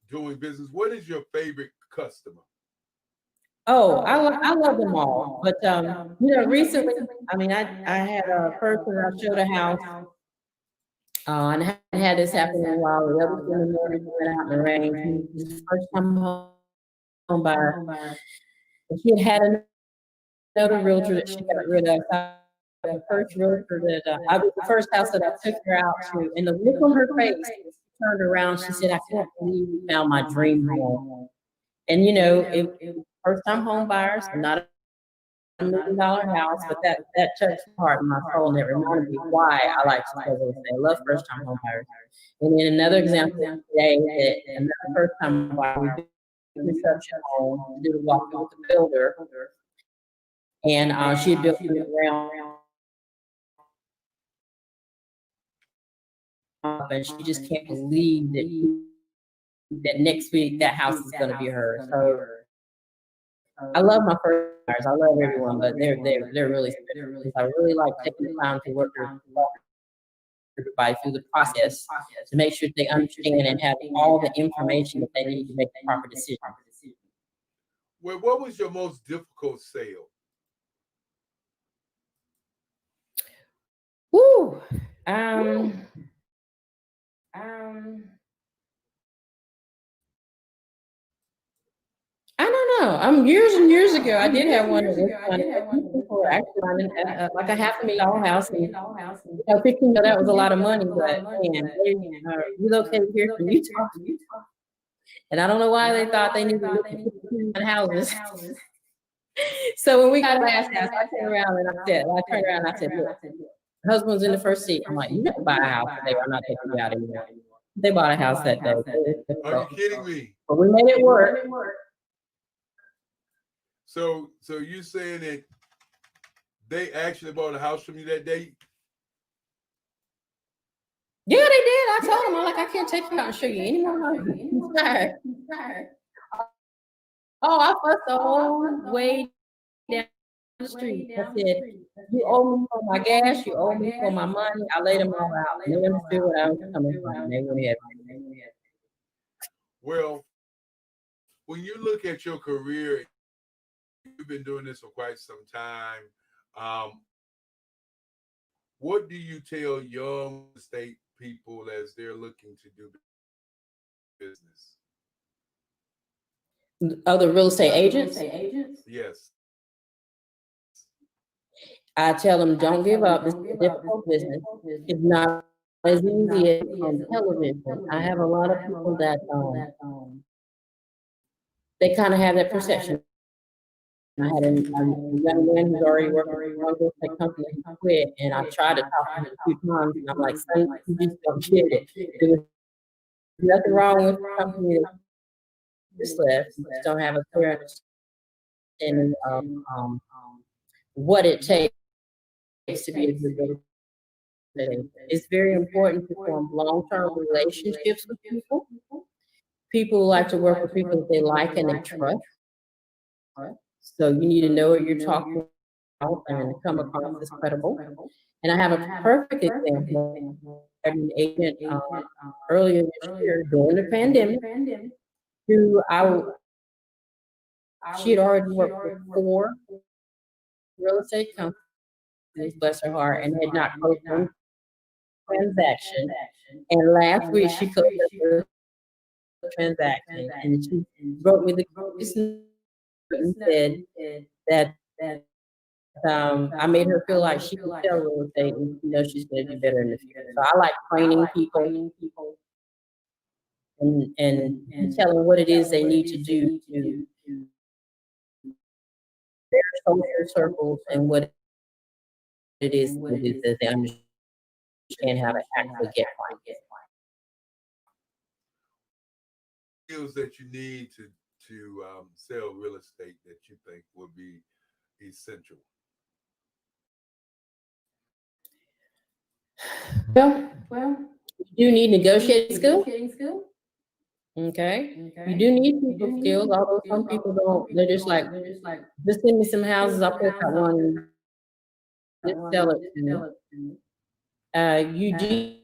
doing business, what is your favorite customer? Oh, I love them all, but recently, I had a person I showed a house, and I hadn't had this happen in a while. The other thing, the mortgage went out in the rain. He was first time home buyer. And she had another realtor that she got rid of. The first realtor that I was the first house that I took her out to, and the look on her face, she turned around. She said, "I can't believe we found my dream home." And it first time home buyers, not $1 million house, but that touched the heart and my soul, and it reminded me why I like to say this. I love first time home buyers. And then another example today that another first time buyer, we did a construction home, did a walk with the builder, and she had built it around, and she just can't believe that next week that house is going to be hers. So I love my first buyers. I love everyone, but they're really special. I really like taking the time to walk everybody through the process to make sure they understand and have all the information that they need to make the proper decision. Well, what was your most difficult sale? Woo. I don't know. Years and years ago, I did have one that was kind of people were actually running like a $500,000 house, and that was a lot of money. But man, they relocated here from Utah, and I don't know why they thought they needed to look at houses. So when we got the last house, I turned around and I said, "Look, the husband's in the first seat." I'm like, "You got to buy a house today. I'm not taking you out anymore." They bought a house that day. Are you kidding me? But we made it work. So you saying that they actually bought a house from you that day? Yeah, they did. I told them, I'm like, I can't take you out and show you any more houses. I'm tired. Oh, I fussed the whole way down the street. I said, you owe me for my gas, you owe me for my money. I laid them all out. And they understood what I was coming from. And they went ahead. Well, when you look at your career, you've been doing this for quite some time. What do you tell young state people as they're looking to do business? Other real estate agents? Yes. I tell them, don't give up. This is a difficult business. It's not as easy as on television. I have a lot of people that they kind of have that perception. I had a young man who's already working for one real estate company. He quit, and I tried to talk to him a few times, and I'm like, son, you just don't get it. There was nothing wrong with the company that just left. You just don't have a clear understanding of what it takes to be a good real estate agent. It's very important to form long-term relationships with people. People like to work with people that they like and they trust. So you need to know what you're talking about and come across as credible. And I have a perfect example. I had an agent earlier this year during the pandemic who she had already worked for 4 real estate companies, bless her heart, and had not closed one transaction. And last week she closed her first transaction, and she wrote me the and said that I made her feel like she could sell real estate and she's going to do better in the future. So I like training people and telling what it is they need to do to their social circles and what it is that they understand how to actually get clients. Skills that you need to sell real estate that you think would be essential? Well, you do need negotiating skills. Okay. You do need people skills, although some people don't. They're just like, just send me some houses. I'll pick out one. Just sell it to me. You do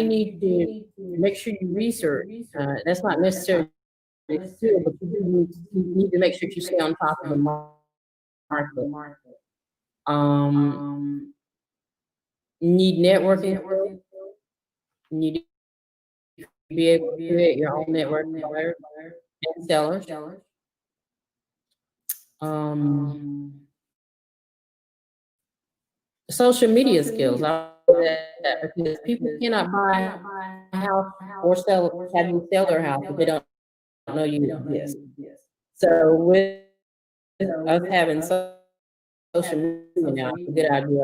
need to make sure you research. That's not necessarily skill, but you need to make sure you stay on top of the market. You need networking skills. You need to be able to create your own network of buyers and sellers. Social media skills. Because people cannot buy a house or have you sell their house if they don't know you exist. So with us having social media now, it's a good idea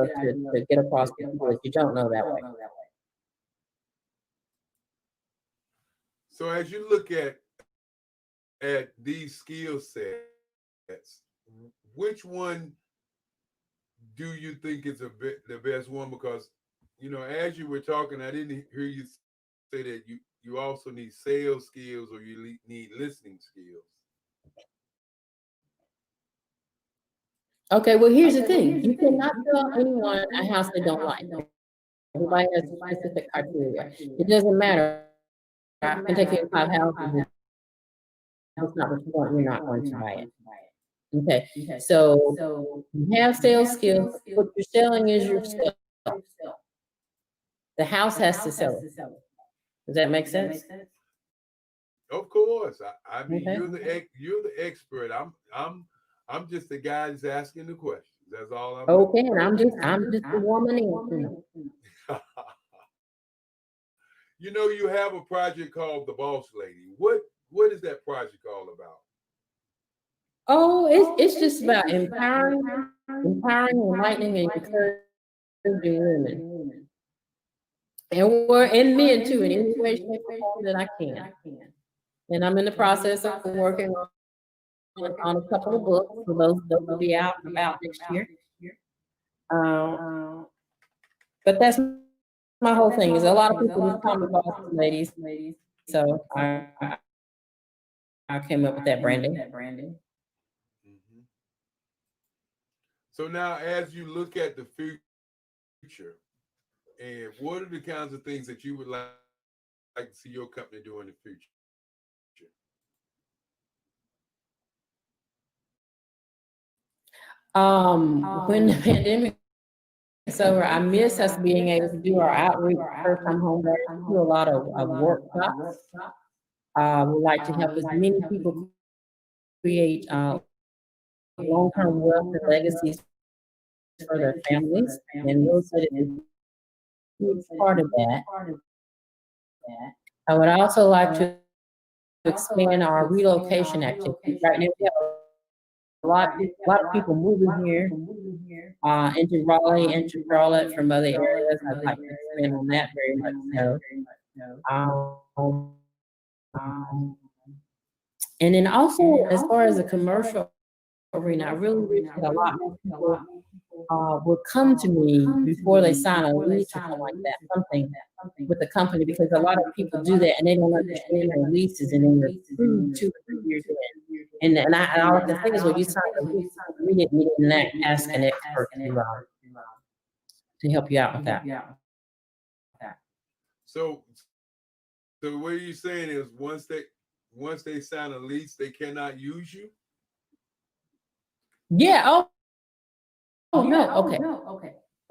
to get across to people that you don't know that way. So as you look at these skill sets, which one do you think is the best one? Because as you were talking, I didn't hear you say that you also need sales skills or you need listening skills. Okay, well, here's the thing. You cannot sell anyone a house they don't like. Everybody has a specific criteria. It doesn't matter. I can take you to 5 houses. That's not what you want. You're not going to buy it. Okay, so you have sales skills. What you're selling is yourself. The house has to sell it. Does that make sense? Of course. I mean, Okay. you're the expert. I'm just the guy that's asking the questions. That's all I'm Okay, and I'm just a woman answering. You have a project called The Boss Lady. What is that project all about? Oh, it's just about empowering, enlightening, and encouraging women. And men too, in any way, shape, or form that I can. And I'm in the process of working on a couple of books, so those will be out and about next year. But that's my whole thing, is a lot of people just call me boss ladies, so I came up with that branding. Mhm. So now, as you look at the future, and what are the kinds of things that you would like to see your company do in the future? When the pandemic is over, I miss us being able to do our outreach first time home buyers. We do a lot of workshops. We like to help as many people create long-term wealth and legacies for their families, and real estate is a huge part of that. I would also like to expand our relocation activities. Right now, we have a lot of people moving here into Raleigh, into Charlotte from other areas. I'd like to expand on that very much so. And then also, as far as the commercial arena, I really wish that a lot more people would come to me before they sign a lease or something like that, something with the company, because a lot of people do that and they don't understand their leases, and then they're through 2 or 3 years in. And all I can say is, when you sign a lease, read it and then ask an expert to help you out with that. So what you're saying is, once they sign a lease, they cannot use you? Yeah. Oh no. Okay.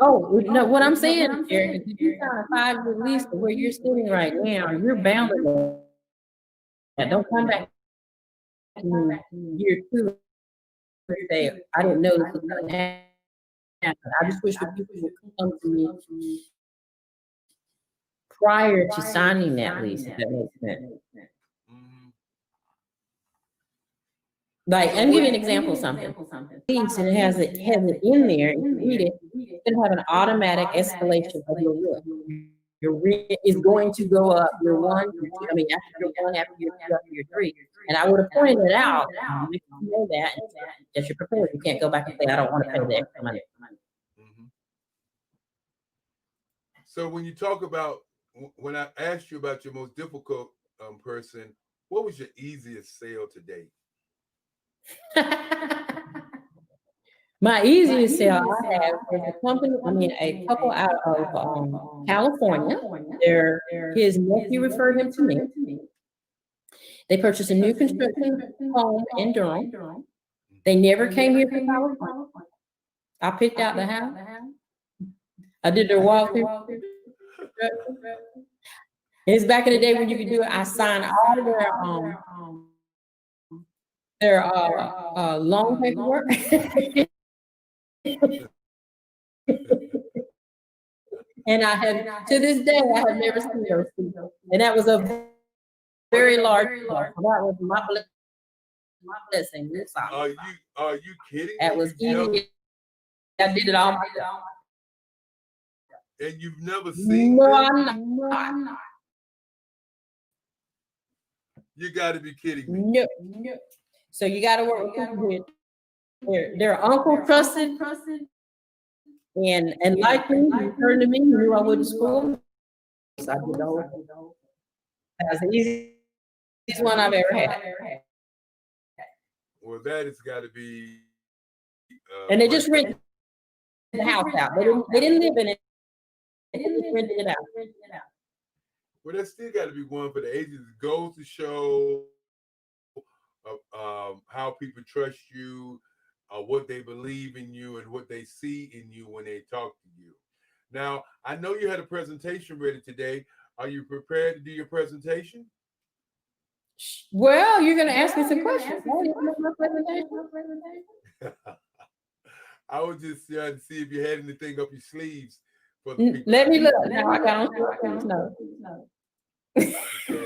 Oh no. What I'm saying, Eric, is if you sign a 5-year lease to where you're sitting right now, you're bound to that. Don't come back to year 2 and say, I didn't know this was going to happen. I just wish that people would come to me prior to signing that lease, if that makes sense. Mhm. Like, I'm giving an example of something. Lease, and it has it in there, and you read it, it's gonna have an automatic escalation of your rent. Your rent is going to go up year 1, year 2, I mean, after year 1, after year 2, after year 3. And I would have pointed it out, make you know that, and that you're prepared. You can't go back and say, I don't want to pay the extra money. Mhm. So when you talk about, when I asked you about your most difficult person, what was your easiest sale to date? My easiest sale I have was a company, I mean, a couple out of California. His nephew referred him to me. They purchased a new construction home in Durham. They never came here to California. I picked out the house. I did their walkthrough. It's back in the day when you could do it. I signed all their loan paperwork. And I have, to this day, I have never seen those people. And that was a very large deal. So that was my blessing. Are you kidding That me? was easy. I did it all myself. And you've never seen No, them? I'm not. You got to be kidding me. No. So you got to work with people who their uncle trusted, and likely he turned to me, he knew I went to school. So I did the whole thing. That was the easiest one I've ever had. Well, that has got to be. And they just rented the house out. They didn't live in it. They just rented it out. Well, that's still got to be one for the agents. It goes to show how people trust you, what they believe in you, and what they see in you when they talk to you. Now, I know you had a presentation ready today. Are you prepared to do your presentation? Well, you're going to ask me some questions. I was just trying to see if you had anything up your sleeves for the people. Let me look. Now I got on. Okay.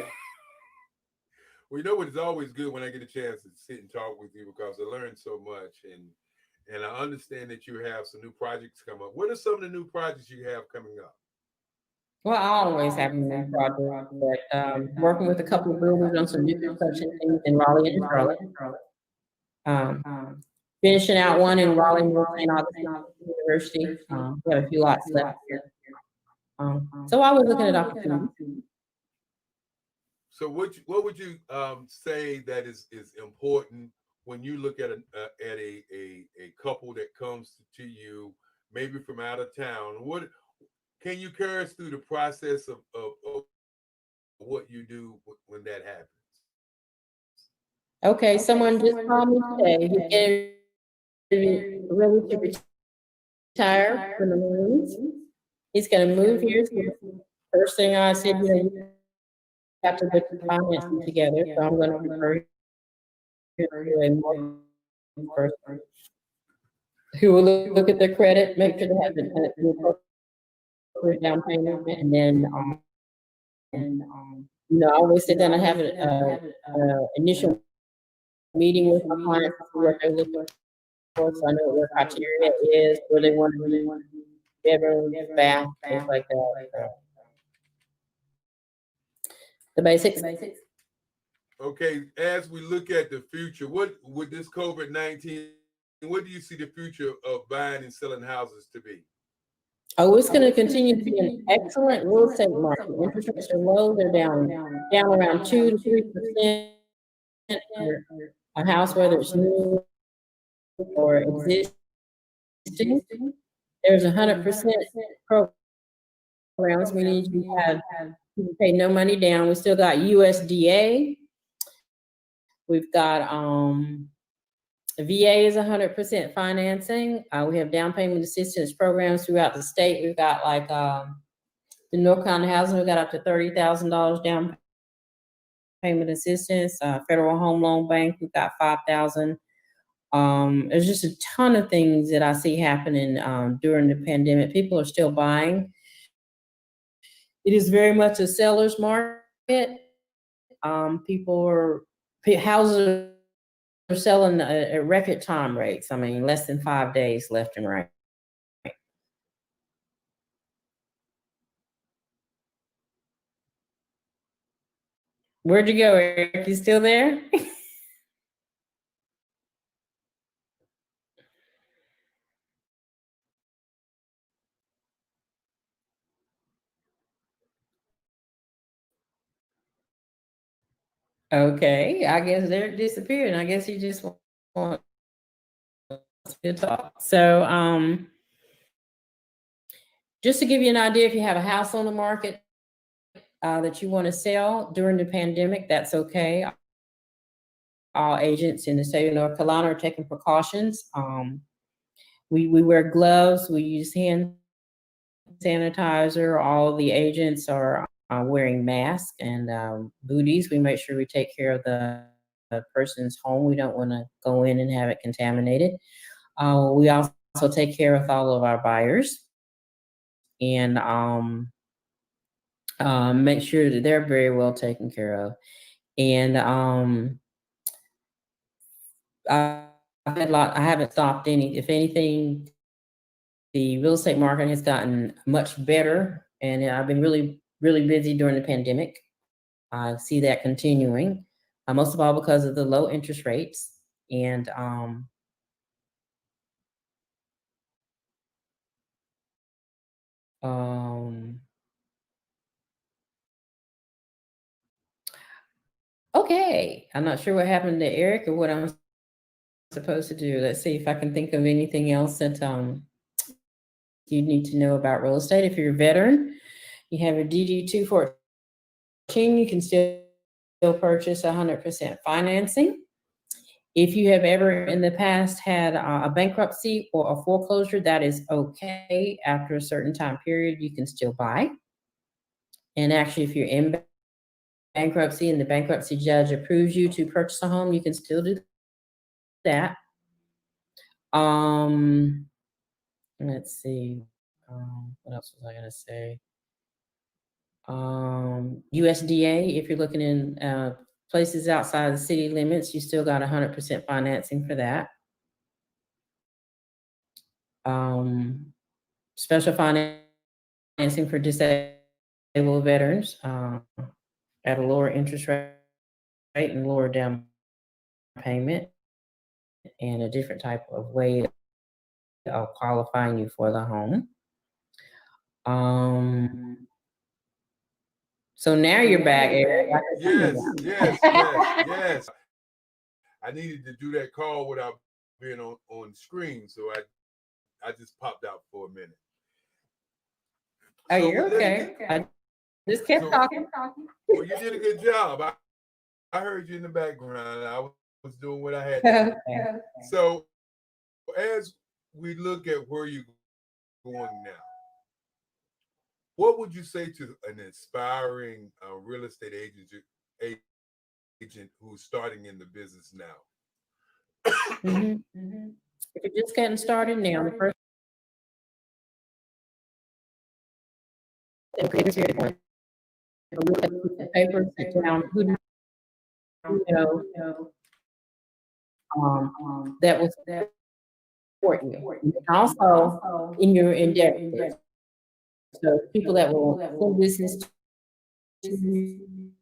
Well, you know what? It's always good when I get a chance to sit and talk with you, because I learn so much, and I understand that you have some new projects come up. What are some of the new projects you have coming up? Well, I always have new projects, but working with a couple of builders on some new construction things in Raleigh and Charlotte. finishing out one in Raleigh, North St. Augustine University. We have a few lots left here. So I was looking at opportunities. So what would you say that is important when you look at a couple that comes to you maybe from out of town? What can you carry us through the process of what you do when that happens? Okay, someone just called me today. He's getting ready to retire from the Marines. He's going to move here. So the first thing I said, you know, you have to put the financing together. So I'm going to refer him to a mortgage person who will look at their credit, make sure they have the appropriate down payment, and then you know, I always sit down and have an initial meeting with my clients to see what they're looking for, so I know what their criteria is, where they want to be, bedroom, bath, things like that. So, the basics. Okay, as we look at the future, what with this COVID-19, what do you see the future of buying and selling houses to be? Oh, it's going to continue to be an excellent real estate market. Interest rates are low; they're down around 2 to 3% for a house, whether it's new or existing. There's 100% programs, meaning you pay no money down. We still got USDA. We've got VA is 100% financing. We have down payment assistance programs throughout the state. We've got like the North Carolina Housing. We got up to $30,000 down payment assistance. Federal Home Loan Bank. We've got 5,000. There's just a ton of things that I see happening during the pandemic. People are still buying. It is very much a seller's market. Houses are selling at record time rates. I mean, less than 5 days left and right. Where'd you go, Eric? You still there? Okay, I guess they're disappearing. I guess you just want to talk. So, just to give you an idea, if you have a house on the market that you want to sell during the pandemic, that's okay. All agents in the state of North Carolina are taking precautions. We wear gloves. We use hand sanitizer. All the agents are wearing masks and booties. We make sure we take care of the person's home. We don't want to go in and have it contaminated. We also take care of all of our buyers and make sure that they're very well taken care of. And I haven't stopped any. If anything, the real estate market has gotten much better, and I've been really, really busy during the pandemic. I see that continuing, most of all because of the low interest rates. And okay, I'm not sure what happened to Eric or what I'm supposed to do. Let's see if I can think of anything else that you need to know about real estate. If you're a veteran, you have a DD 214, you can still purchase 100% financing. If you have ever in the past had a bankruptcy or a foreclosure, that is okay. After a certain time period, you can still buy. And actually, if you're in bankruptcy and the bankruptcy judge approves you to purchase a home, you can still do that. Let's see. What else was I gonna say? USDA, if you're looking in places outside the city limits, you still got 100% financing for that. Special financing for disabled veterans at a lower interest rate and lower down payment. and a different type of way of qualifying you for the home. So now you're back, Eric. Yes. I needed to do that call without being on screen, so I just popped out for a minute. Oh, you're okay. I just kept talking. Well, you did a good job. I heard you in the background. I was doing what I had to do. So as we look at where you're going now, what would you say to an aspiring real estate agent who's starting in the business now? If you're just getting started now, the first look at the paper, sit down, who do you know that will support you. And also in your endeavors. So people that will send business to you,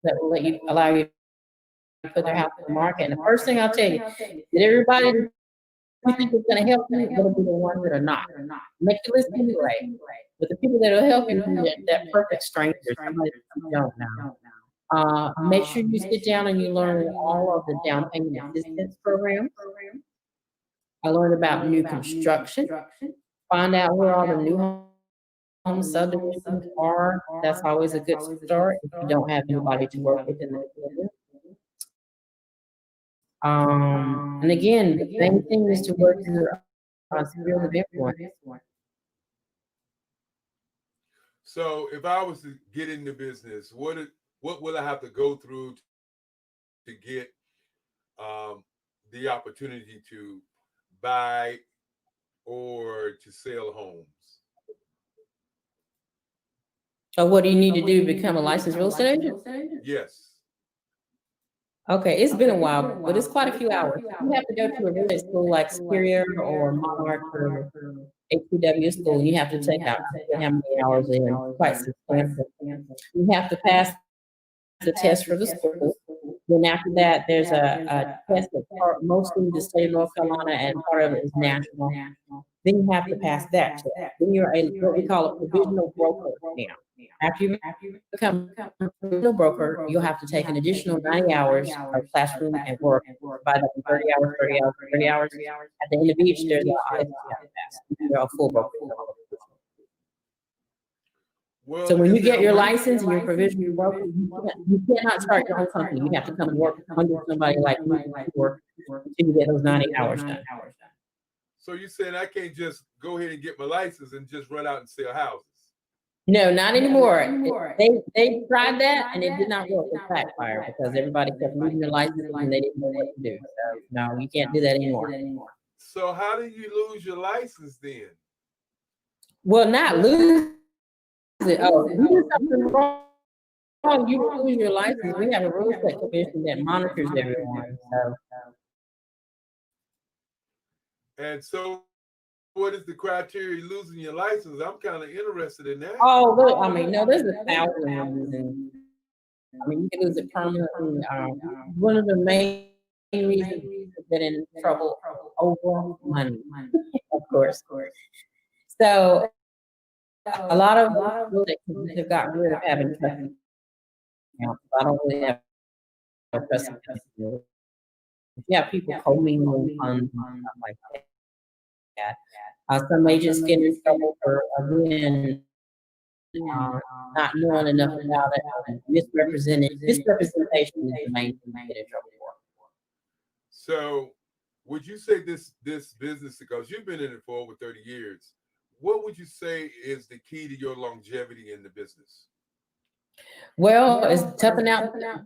that will allow you to put their house on the market. And the first thing I'll tell you, that everybody you think is going to help you is going to be the ones that are not. Make your list anyway. But the people that will help you, that perfect stranger, somebody that you don't know. Make sure you sit down and you learn all of the down payment assistance programs. I learned about new construction. Find out where all the new home subdivisions are. That's always a good start if you don't have anybody to work with in the area. And again, the main thing is to work your spheres of influence. So if I was to get into business, what will I have to go through to get the opportunity to buy or to sell homes? So what do you need to do to become a licensed real estate agent? Yes. Okay, it's been a while, but it's quite a few hours. You have to go to a real estate school like Superior or Monarch or HPW school. You have to take out how many hours in, quite substantial. You have to pass the test for the school. Then after that, there's a test that's mostly the state of North Carolina and part of it is national. Then you have to pass that test. Then you're what we call a provisional broker now. After you become a provisional broker, you'll have to take an additional 90 hours of classroom and work, divided up in 30 hours, 30 hours, 30 hours. At the end of each, there's a test you have to pass. You're a full broker. Well, so when you get your license and your provisional broker, you cannot start your own company. You have to come and work under somebody like me until you get those 90 hours done. So you saying I can't just go ahead and get my license and just run out and sell houses? No, not anymore. They tried that and it did not work. It backfired because everybody kept losing their license and they didn't know what to do. So no, you can't do that anymore. So how do you lose your license then? Well, not lose it. Oh, you do something wrong, you lose your license. We have a real estate commission that monitors everyone. And so what is the criteria losing your license? I'm kind of interested in that. Oh, look, I mean, no, there's 1,000 reasons. I mean, you can lose it permanently. One of the main reasons to get in trouble over money, of course. So a lot of have got rid of having trust accounts. I don't really have a trust account. Yeah, people co-mingling funds and stuff like that. Some agents get in trouble for again not knowing enough about it. Misrepresentation is the main thing to get in trouble for. So, would you say this business, because you've been in it for over 30 years, what would you say is the key to your longevity in the business? Well, it's toughing out the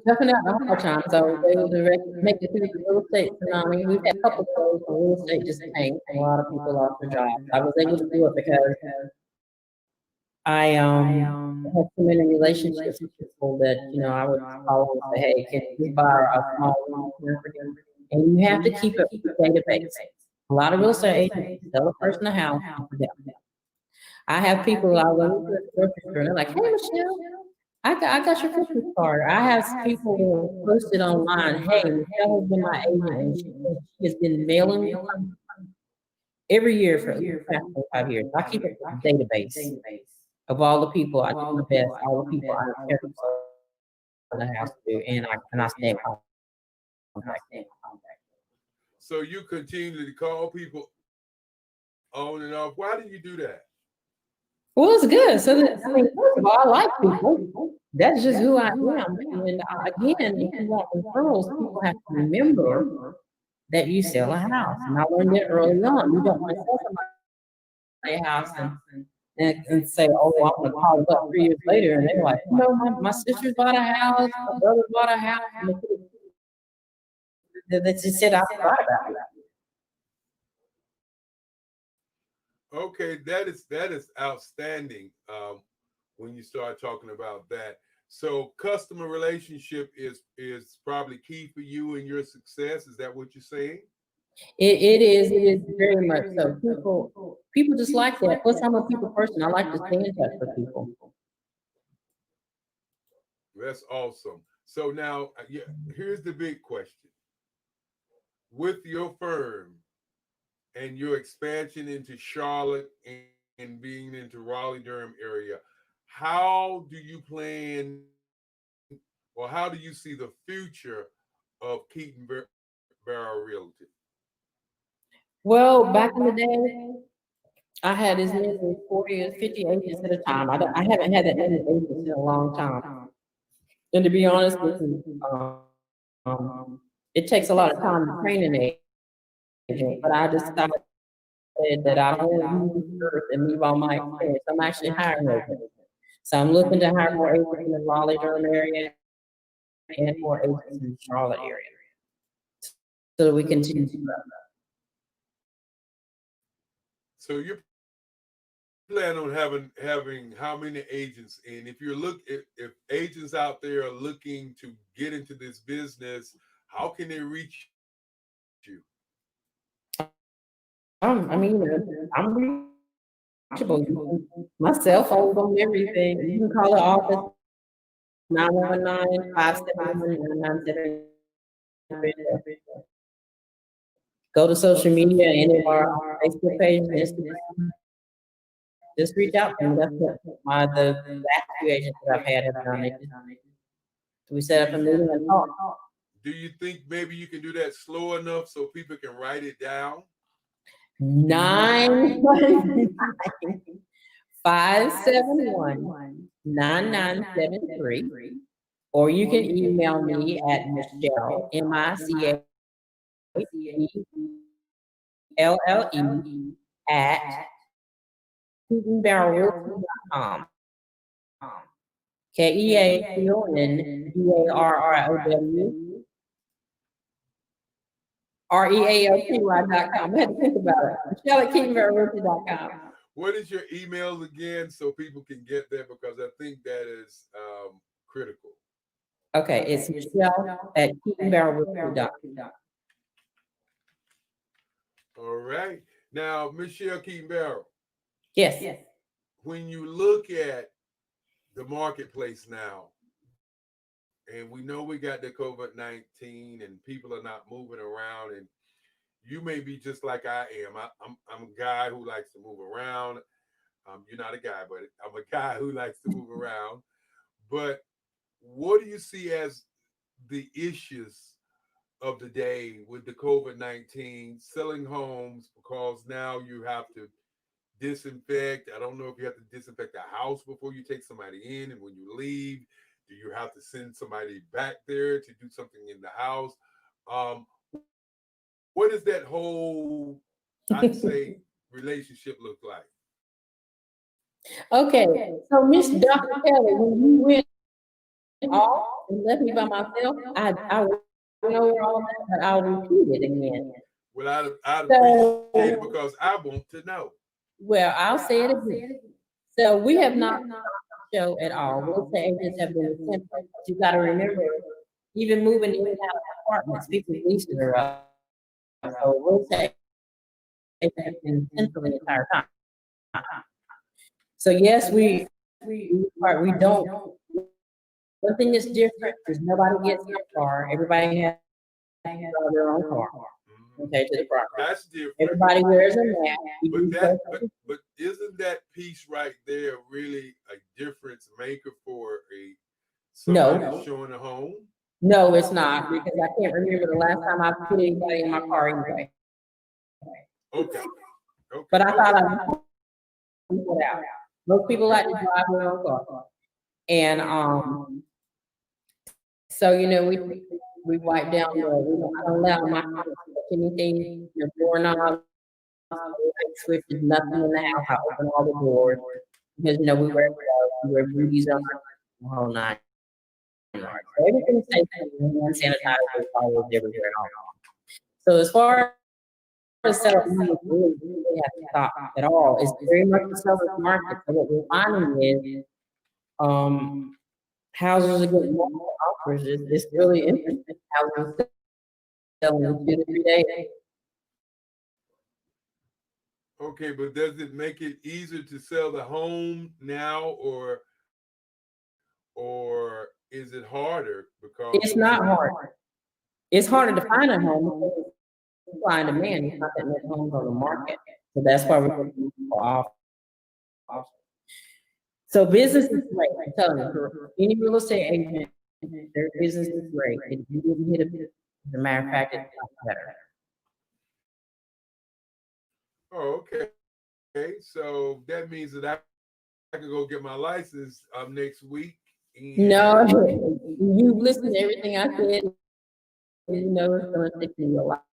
hard times. So they will make it through the real estate tsunami. We've had a couple of days where real estate just tanked. A lot of people lost their jobs. I was able to do it because I had so many relationships with people that, I would call and say, hey, can you buy a small loan for them? And you have to keep up with the database. A lot of real estate agents sell a person a house and forget them. I have people I go to the grocery store and they're like, hey, Michelle, I got your Christmas card. I have people who posted online, hey, Michelle has been my agent and she has been mailing me every year for the past 5 years. I keep a database of all the people I do my best, all the people I care for the house to do, and I stay in contact. So you continue to call people on and off. Why do you do that? Well, it's good. So that, I mean, first of all, I like people. That's just who I am. And again, if you want referrals, people have to remember that you sell a house. And I learned that early on. You don't want to sell somebody a house and say, oh, I'm going to call them up 3 years later. And they're like, no, my sister bought a house, my brother bought a house. And they just said, I forgot about it. Okay, that is outstanding. When you start talking about that, so customer relationship is probably key for you and your success. Is that what you're saying? It is very much so. People just like that. Plus, I'm a people person. I like to stay in touch with people. That's awesome. So now, here's the big question: with your firm and your expansion into Charlotte and being into Raleigh-Durham area, how do you plan, or how do you see the future of Keaton Barrow Realty? Well, back in the day, I had as many as 40 or 50 agents at a time. I haven't had that many agents in a long time. And to be honest with you, it takes a lot of time to train an agent, but I decided that I don't want to use the earth and leave all my experience. I'm actually hiring agents. So I'm looking to hire more agents in the Raleigh-Durham area and more agents in the Charlotte area so that we continue to grow. So you plan on having how many agents? And if if agents out there are looking to get into this business, how can they reach you? I mean, I'm reachable. My cell phone's on everything. You can call the office 919-571-9973. Go to social media, any of our Facebook pages, Instagram. Just reach out to me. That's what the last few agents that I've had have done. We set up a meeting and talk. Do you think maybe you can do that slow enough so people can write it down? 919-571-9973. Or you can email me at Michelle, MICHELLE at KeatonBarrow.com. KeatonBarrow.com. I had to think about it. Michelle at KeatonBarrow.com. What is your email again so people can get there? Because I think that is critical. Okay, it's Michelle at KeatonBarrow.com. All right. Now, Michelle Keaton Barrow. Yes. When you look at the marketplace now, and we know we got the COVID-19 and people are not moving around, and you may be just like I am. I'm a guy who likes to move around. You're not a guy, but I'm a guy who likes to move around. But what do you see as the issues of the day with the COVID-19, selling homes, because now you have to disinfect? I don't know if you have to disinfect the house before you take somebody in, and when you leave, do you have to send somebody back there to do something in the house? What does that whole, I'd say, relationship look like? Okay, so Miss Dr. Kelly, when you went off and left me by myself, I went over all that, but I'll repeat it again. Well, I'd appreciate it because I want to know. Well, I'll say it again. So we have not stopped the show at all. Real estate agents have been essential. But you got to remember, even moving in and out of apartments, people's leases are up. So real estate agents have been essential the entire time. So yes, we don't one thing that's different is nobody gets in a car. Everybody has their own car. Okay, to the property. That's different. Everybody wears a mask. But isn't that piece right there really a difference maker for somebody showing a home? No, it's not, because I can't remember the last time I put anybody in my car anyway. Okay. But I thought I would put it out. Most people like to drive their own car. And so we wipe down I don't allow my car to touch anything, doorknobs, switches, nothing in the house. I open all the doors because we wear gloves, we wear booties on the whole nine yards. So everything's safe and sanitizer always everywhere. So as far as selling, we really have to stop at all. It's very much a seller's market. So what we're finding is houses are getting multiple offers. It's really interesting. Houses selling in 2 to 3 days. Okay, but does it make it easier to sell the home now, or is it harder? Because it's not hard. It's harder to find a home. Supply and demand. It's not that many homes on the market, so that's why we're going to offer. So business is great. I'm telling you, any real estate agent, their business is great. If you didn't hit a, as a matter of fact, it's better. Oh, okay. So that means that I can go get my license next week. No, you listen to everything I said. It's going to take you a lot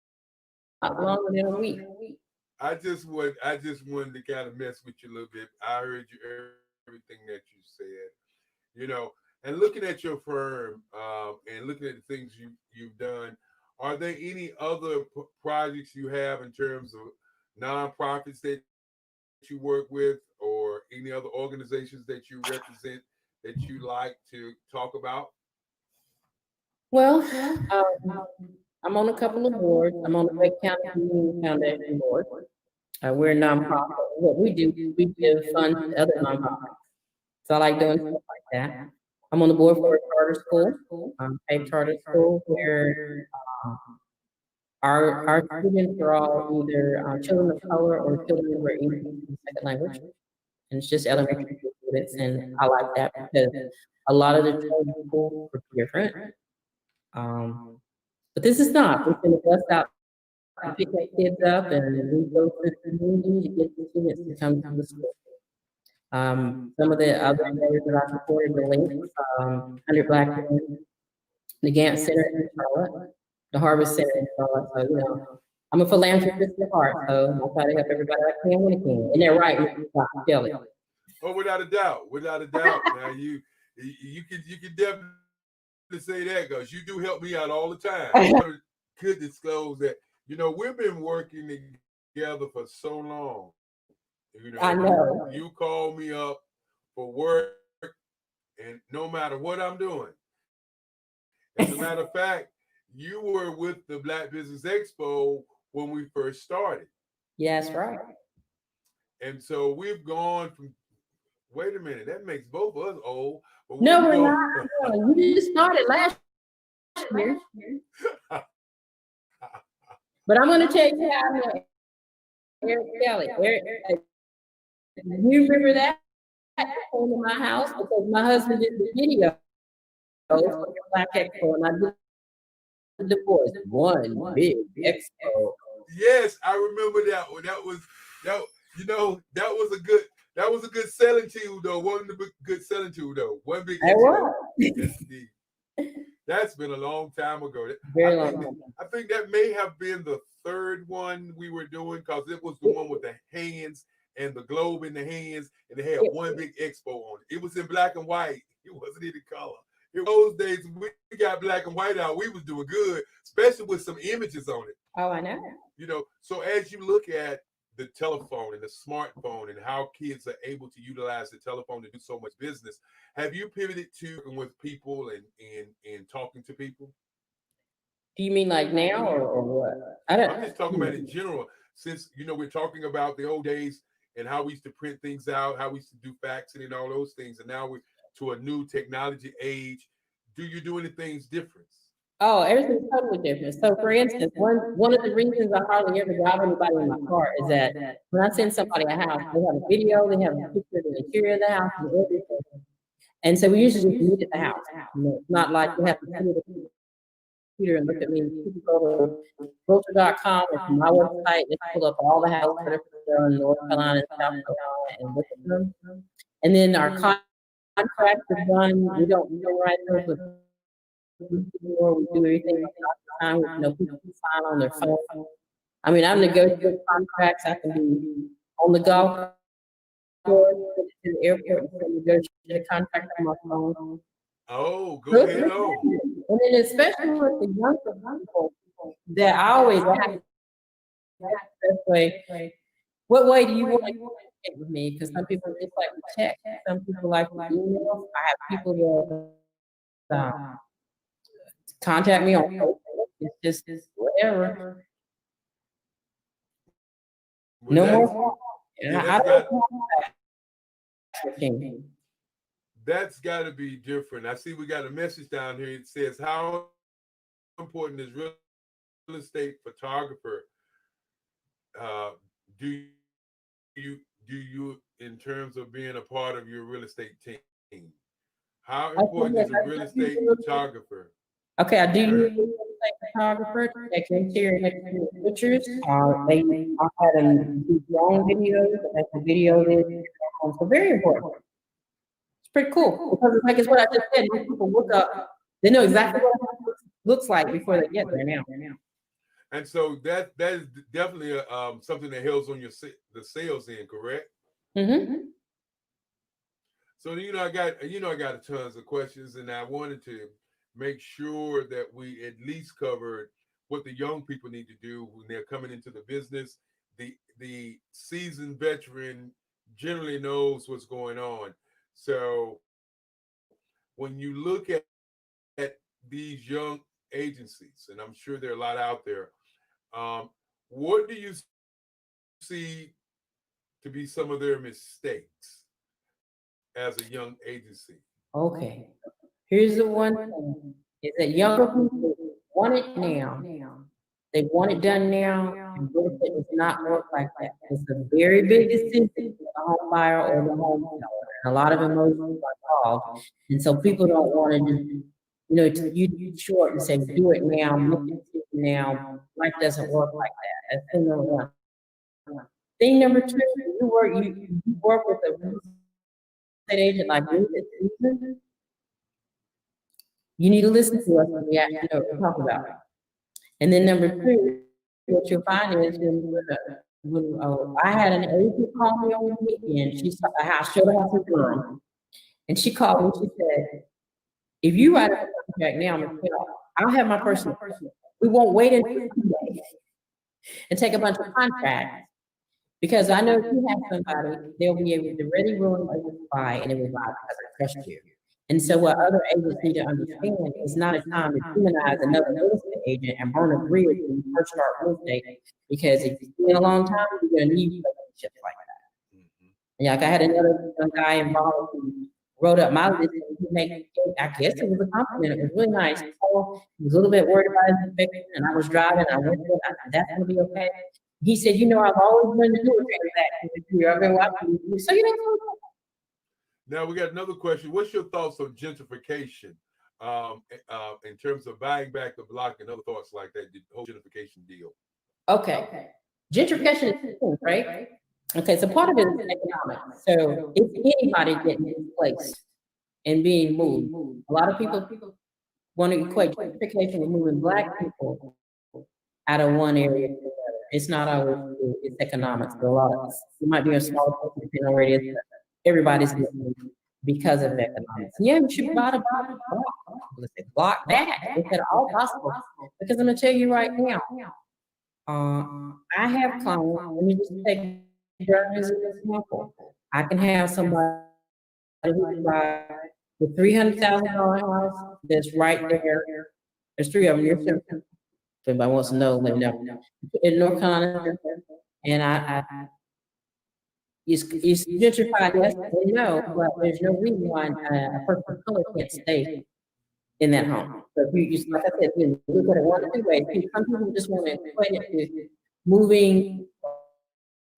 longer than a week. I just wanted to kind of mess with you a little bit. I heard you everything that you said, and looking at your firm and looking at the things you've done. Are there any other projects you have in terms of nonprofits that you work with, or any other organizations that you represent that you like to talk about? Well, I'm on a couple of boards. I'm on the Wake County Community Foundation board. We're a nonprofit. What we do, we give funds to other nonprofits. So I like doing stuff like that. I'm on the board for a charter school, a charter school where our students are all either children of color or children who are English as a second language. And it's just elementary students, and I like that because a lot of the charter schools are different. But this is not. We're going to bust out and pick our kids up, and we go to the community to get the students to come to the school. Some of the other areas that I supported the links, 100 Black Women, the Gant Center in Charlotte, the Harvest Center in Charlotte. So, I'm a philanthropist at heart, so I try to help everybody I can when I can. And they're right, Kelly. Oh, without a doubt. Now you can definitely say that, because you do help me out all the time. I could disclose that, we've been working together for so long. I know. You call me up for work, and no matter what I'm doing. As a matter of fact, you were with the Black Business Expo when we first started. Yes, right. And so we've gone from, wait a minute, that makes both of us old. But no, we're not. No, you just started last year. But I'm going to tell you how I met Eric Kelly. You remember that? He came to my house because my husband did the video for the Black Expo, and I did the voice. One big expo. Yes, I remember that one. That was a good selling tool though. One good selling tool though. One big expo. Yes, indeed. That's been a long time ago. Very long time. I think that may have been the third one we were doing, because it was the one with the hands and the globe in the hands, and they had one big expo on it. It was in black and white. It wasn't in color. In those days, we got black and white out. We was doing good, especially with some images on it. Oh, I know. So as you look at the telephone and the smartphone and how kids are able to utilize the telephone to do so much business, have you pivoted to working with people and talking to people? Do you mean like now or what? I'm just talking about in general, since we're talking about the old days and how we used to print things out, how we used to do faxing and all those things, and now we're to a new technology age. do you do anything different? Oh, everything's totally different. So for instance, one of the reasons I hardly ever drive anybody in my car is that when I send somebody a house, they have a video, they have a picture of the interior of the house and everything. And so we usually just meet at the house. You know, it's not like you have to sit at the computer and look at me. You can go to realtor.com or to my website and pull up all the houses that are for sale in North Carolina and South Carolina and look at them. And then our contract is done. We don't write those with we do everything time. You know, people can sign on their phone. I mean, I'm negotiating contracts. I can be on the golf course, to the airport, and negotiate a contract on my phone. Oh, go ahead. Oh, And then especially with the younger people, that I always ask this way, what way do you want to communicate with me? Because some people just like to text, some people like to email. I have people that contact me on Facebook. It's just whatever. well, No that's, more. yeah, I don't know. that's got to be different. I see we got a message down here. It says, how important is real estate photographer? Do you in terms of being a part of your real estate team? How important is a real estate photographer? Okay, I do use a photographer to take interior and exterior pictures. I had them do long videos, like the video so very important. It's pretty cool because it's like it's what I just said. When people look up, they know exactly what it looks like before they get there now. And so that is definitely something that helps on the sales end, correct? Mm-hmm. So I got tons of questions, and I wanted to make sure that we at least covered what the young people need to do when they're coming into the business. The seasoned veteran generally knows what's going on. So when you look at these young agencies, and I'm sure there are a lot out there, what do you see to be some of their mistakes as a young agency? Okay. Here's the one thing is that younger people want it now. They want it done now, and real estate does not work like that. It's a very big decision for the home buyer or the home seller. And a lot of emotions are involved. And so people don't want to just, you short and say, do it now, make it now. Life doesn't work like that. That's thing number one. Thing number two, you work with a real estate agent like me that's seasoned. You need to listen to us when we actually know what we're talking about. And then number two, what you'll find is when I had an agent call me on the weekend, she saw a house, showed a house in Durham, and she called me, she said, if you write a contract now, Michelle, I'll have my person. We won't wait until 2 days and take a bunch of contracts. Because I know if you have somebody, they'll be able to ready, willing, able to buy, and it will buy because I trust you. And so what other agents need to understand is not a time to demonize another real estate agent and burn a bridge when you first start real estate. Because if it's been a long time, you're gonna need relationships like that. And like I had another young guy involved who wrote up my list and he made, I guess it was a compliment. It was really nice. So he was a little bit worried about his infection, and I was driving, I went there, I said, that's gonna be okay. He said, I've always wanted to do a transaction with you. I've been watching you. So Now we got another question. What's your thoughts on gentrification in terms of buying back the block and other thoughts like that, the whole gentrification deal? Okay. Gentrification is cool, right? Okay, so part of it is economic. So if anybody getting displaced and being moved, a lot of people want to equate gentrification with moving Black people out of one area to another. It's not always true. It's economics. So a lot of us, you might be a small person already. Everybody's getting because of economics. Yeah, you should buy the block that if at all possible. Because I'm gonna tell you right now, I have clients. Let me just take Durham as an example. I can have somebody who can buy the $300,000 house that's right there. There's three of them. You're if anybody wants to know, let me know. In North Carolina, and it's gentrified, yes, no, but there's no reason why a person of color can't stay in that home. So if you like I said, you look at it one of two ways. Some people just want to equate it to moving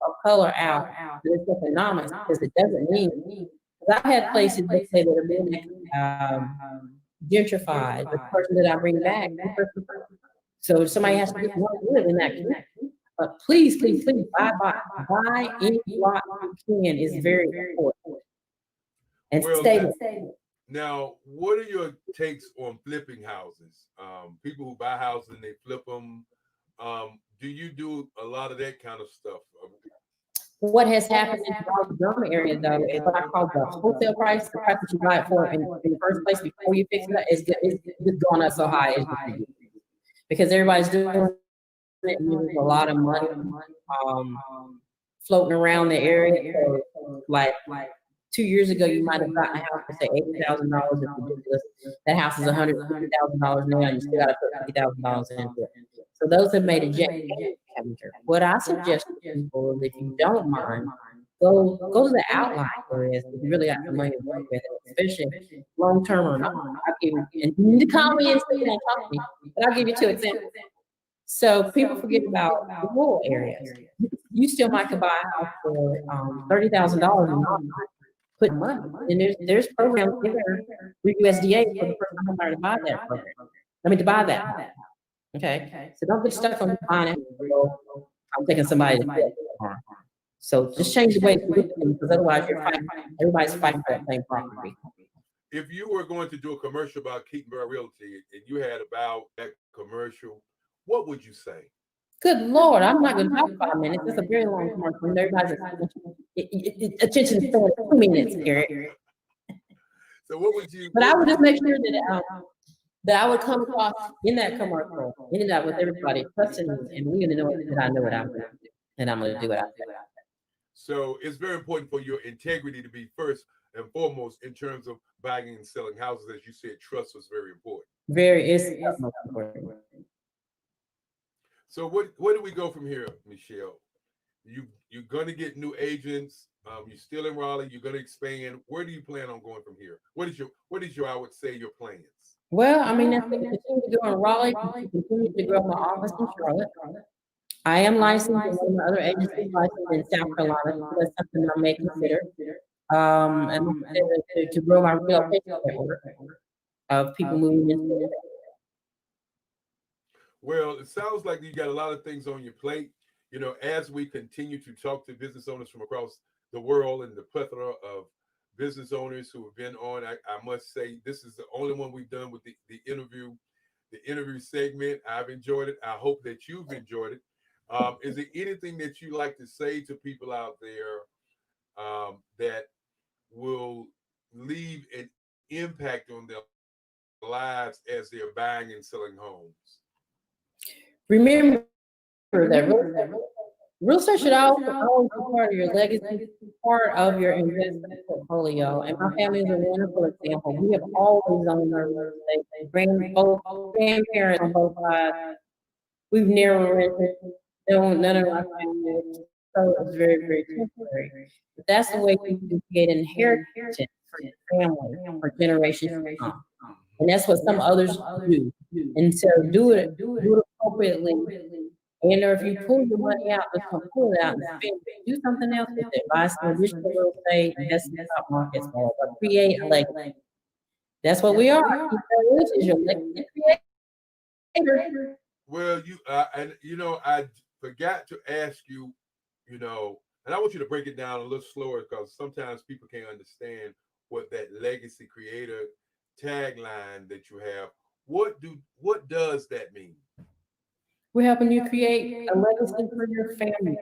a color out, but it's economics because it doesn't mean. Because I've had places that say that are being gentrified. The person that I bring back, so somebody has to want to live in that community. But please, please, please, buy any lot you can is very important. And Well, stay. now, what are your takes on flipping houses? People who buy houses and they flip them. Do you do a lot of that kind of stuff? What has happened in the Alabama area, though, is what I call the wholesale price, the price that you buy it for in the first place before you fix it, is going up so high because everybody's doing it. And there's a lot of money floating around the area. So, like 2 years ago, you might have gotten a house for say $80,000. It's ridiculous. That house is $150,000 now, and you still got to put $50,000 into it. So those have made a change. What I suggest to people is, if you don't mind, go to the outlying areas if you really got the money to work with, especially long term or not. I'll give you, and you need to call me and say don't talk to me, but I'll give you 2 examples. So people forget about the rural areas. You still might could buy a house for $30,000 and not put money. And there's programs there through USDA for the first time buyer to buy that program. To buy that. Okay. So don't get stuck on buying it. I'm taking somebody to flip it. So just change the way you look at them, because otherwise everybody's fighting for that same property. If you were going to do a commercial about Keatonburg Realty and you had about that commercial, what would you say? Good Lord, I'm not going to talk 5 minutes. It's a very long commercial. And everybody's attention is for 2 minutes, Eric. So what would you? But I would just make sure that I would come across in that commercial, in that with everybody trusting me, and we know that I know what I'm going to do, and I'm going to do what I do. So it's very important for your integrity to be first and foremost in terms of buying and selling houses. As you said, trust was very important. It's most important. So where do we go from here, Michelle? You're going to get new agents. You're still in Raleigh. You're going to expand. Where do you plan on going from here? What is your I would say your plans? Well, I mean, that's continue to go in Raleigh, continue to grow my office in Charlotte. I am licensed in one of my other agencies licensed in South Carolina. So that's something I may consider. And to grow my relocation network of people moving into it. Well, it sounds like you got a lot of things on your plate. You know, as we continue to talk to business owners from across the world and the plethora of business owners who have been on, I must say this is the only one we've done with the interview segment. I've enjoyed it. I hope that you've enjoyed it. Is there anything that you like to say to people out there that will leave an impact on their lives as they're buying and selling homes? Remember that real estate should always be part of your legacy, part of your investment portfolio. And my family is a wonderful example. We have always owned our real estate. Both grandparents on both sides. We've never rented. None of our family. So it's very, very temporary. But that's the way you can get inheritance for your family for generations to come. And that's what some others do. And so do it appropriately. And if you pull your money out, just come pull it out and spend it. Do something else with it. Buy some additional real estate, invest in the stock markets, or create a legacy. That's what we are. This is your legacy creator. Well, I forgot to ask you, and I want you to break it down a little slower because sometimes people can't understand what that legacy creator tagline that you have. What does that mean? We're helping you create a legacy for your family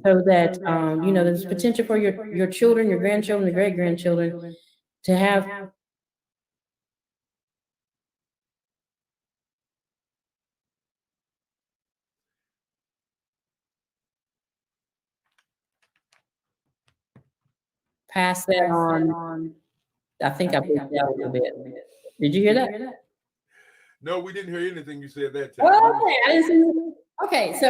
so that there's potential for your children, your grandchildren, your great grandchildren to have pass that on. I think I put that a little bit. Did you hear that? No, we didn't hear anything you said that time. Oh, okay, I didn't see. Okay, so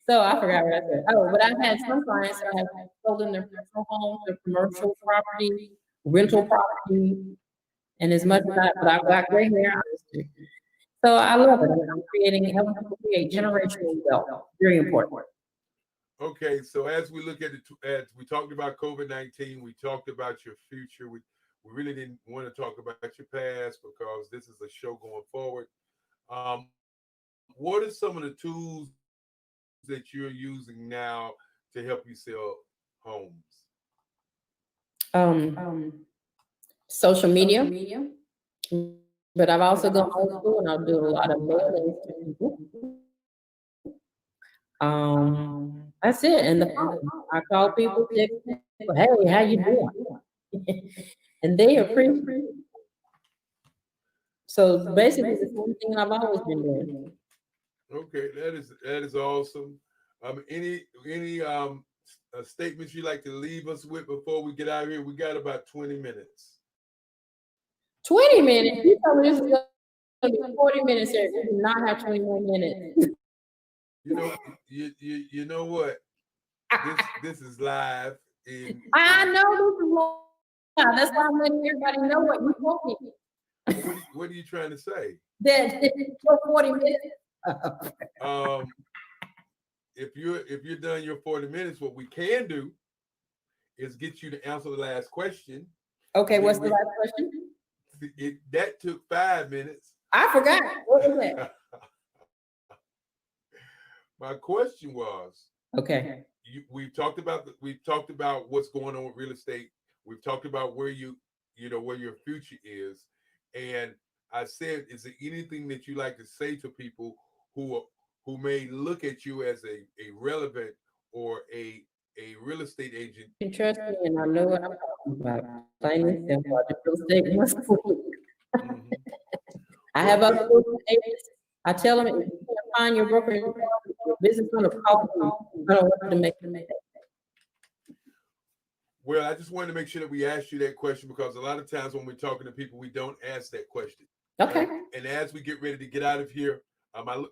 so I forgot what I said. Oh, but I've had some clients that have sold in their personal homes, their commercial property, rental property, And as much as I've got gray hair, honestly. So I love it. I'm helping people create generational wealth. Very important. Okay, so as we look at as we talked about COVID-19, we talked about your future. We really didn't want to talk about your past because this is a show going forward. What are some of the tools that you're using now to help you sell homes? Social media, but I've also gone old school and I'll do a lot of mailings to people. That's it. And the phone. I call people, text people, hey, how you doing? And they appreciate it. So basically the same thing I've always been doing. Okay, that is awesome. Any statements you like to leave us with before we get out of here? We got about 20 minutes. 20 minutes? You told me this is going to be 40 minutes here. We do not have 20 more minutes. You know what? This is live. I know this is live. That's why I'm letting everybody know what you told me. What are you trying to say? That for 40 minutes. If you're done your 40 minutes, what we can do is get you to answer the last question. Okay, what's the last question? That took 5 minutes. I forgot. What was that? My question was, okay. We've talked about what's going on with real estate. We've talked about where where your future is, and I said, is there anything that you like to say to people who may look at you as a relevant or a real estate agent? You can trust me, and I know what I'm talking about. Plain and simple. I do real estate once a week. I have other agents. I tell them, if you can't find your broker, your business is going to call you. I don't want to make them make that. Well, I just wanted to make sure that we asked you that question because a lot of times when we're talking to people, we don't ask that question. Okay. And as we get ready to get out of here,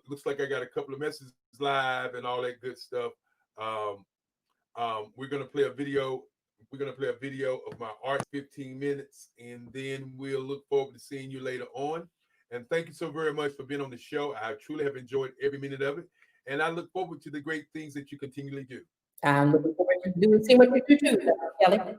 looks like I got a couple of messages live and all that good stuff. We're gonna play a video. We're gonna play a video of my art, 15 minutes, and then we'll look forward to seeing you later on. And thank you so very much for being on the show. I truly have enjoyed every minute of it, and I look forward to the great things that you continually do. I'm looking forward to see what you do, Kelly.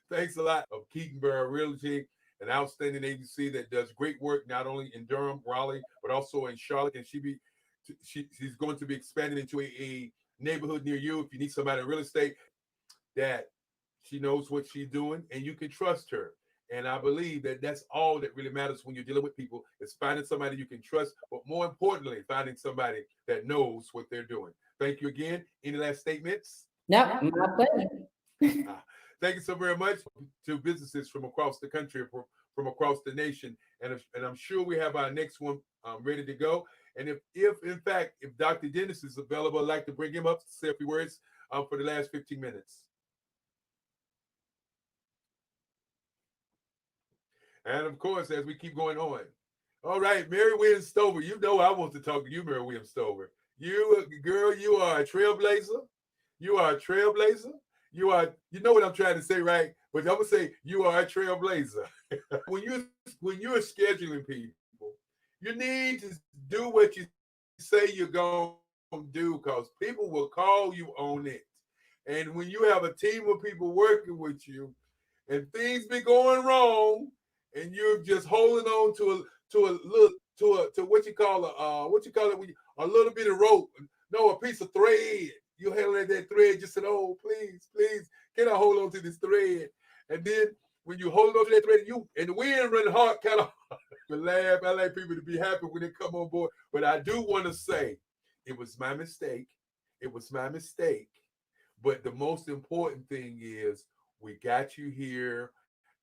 Thanks a lot of Keatonborough Realty, an outstanding agency that does great work not only in Durham, Raleigh, but also in Charlotte. And she's going to be expanding into a neighborhood near you. If you need somebody in real estate, that she knows what she's doing, and you can trust her. And I believe that that's all that really matters when you're dealing with people, is finding somebody you can trust, but more importantly, finding somebody that knows what they're doing. Thank you again. Any last statements? No, my pleasure. Thank you so very much to businesses from across the country, from across the nation. And I'm sure we have our next one ready to go. And if in fact, if Dr. Dennis is available, I'd like to bring him up to say a few words for the last 15 minutes. And of course, as we keep going on. All right, Mary Williams Stover, you know I want to talk to you, Mary Williams Stover. You, girl, you are a trailblazer. You are a trailblazer. You know what I'm trying to say, right? But I'm gonna say you are a trailblazer. when you're scheduling people, you need to do what you say you're gonna do, because people will call you on it. And when you have a team of people working with you, and things be going wrong, and you're just holding on to what you call a little bit of rope, no, a piece of thread. You handle that thread, just said, oh, please, can I hold on to this thread? And then when you hold on to that thread, and the wind running hard, kind of laugh. I like people to be happy when they come on board. But I do want to say, it was my mistake. It was my mistake. But the most important thing is we got you here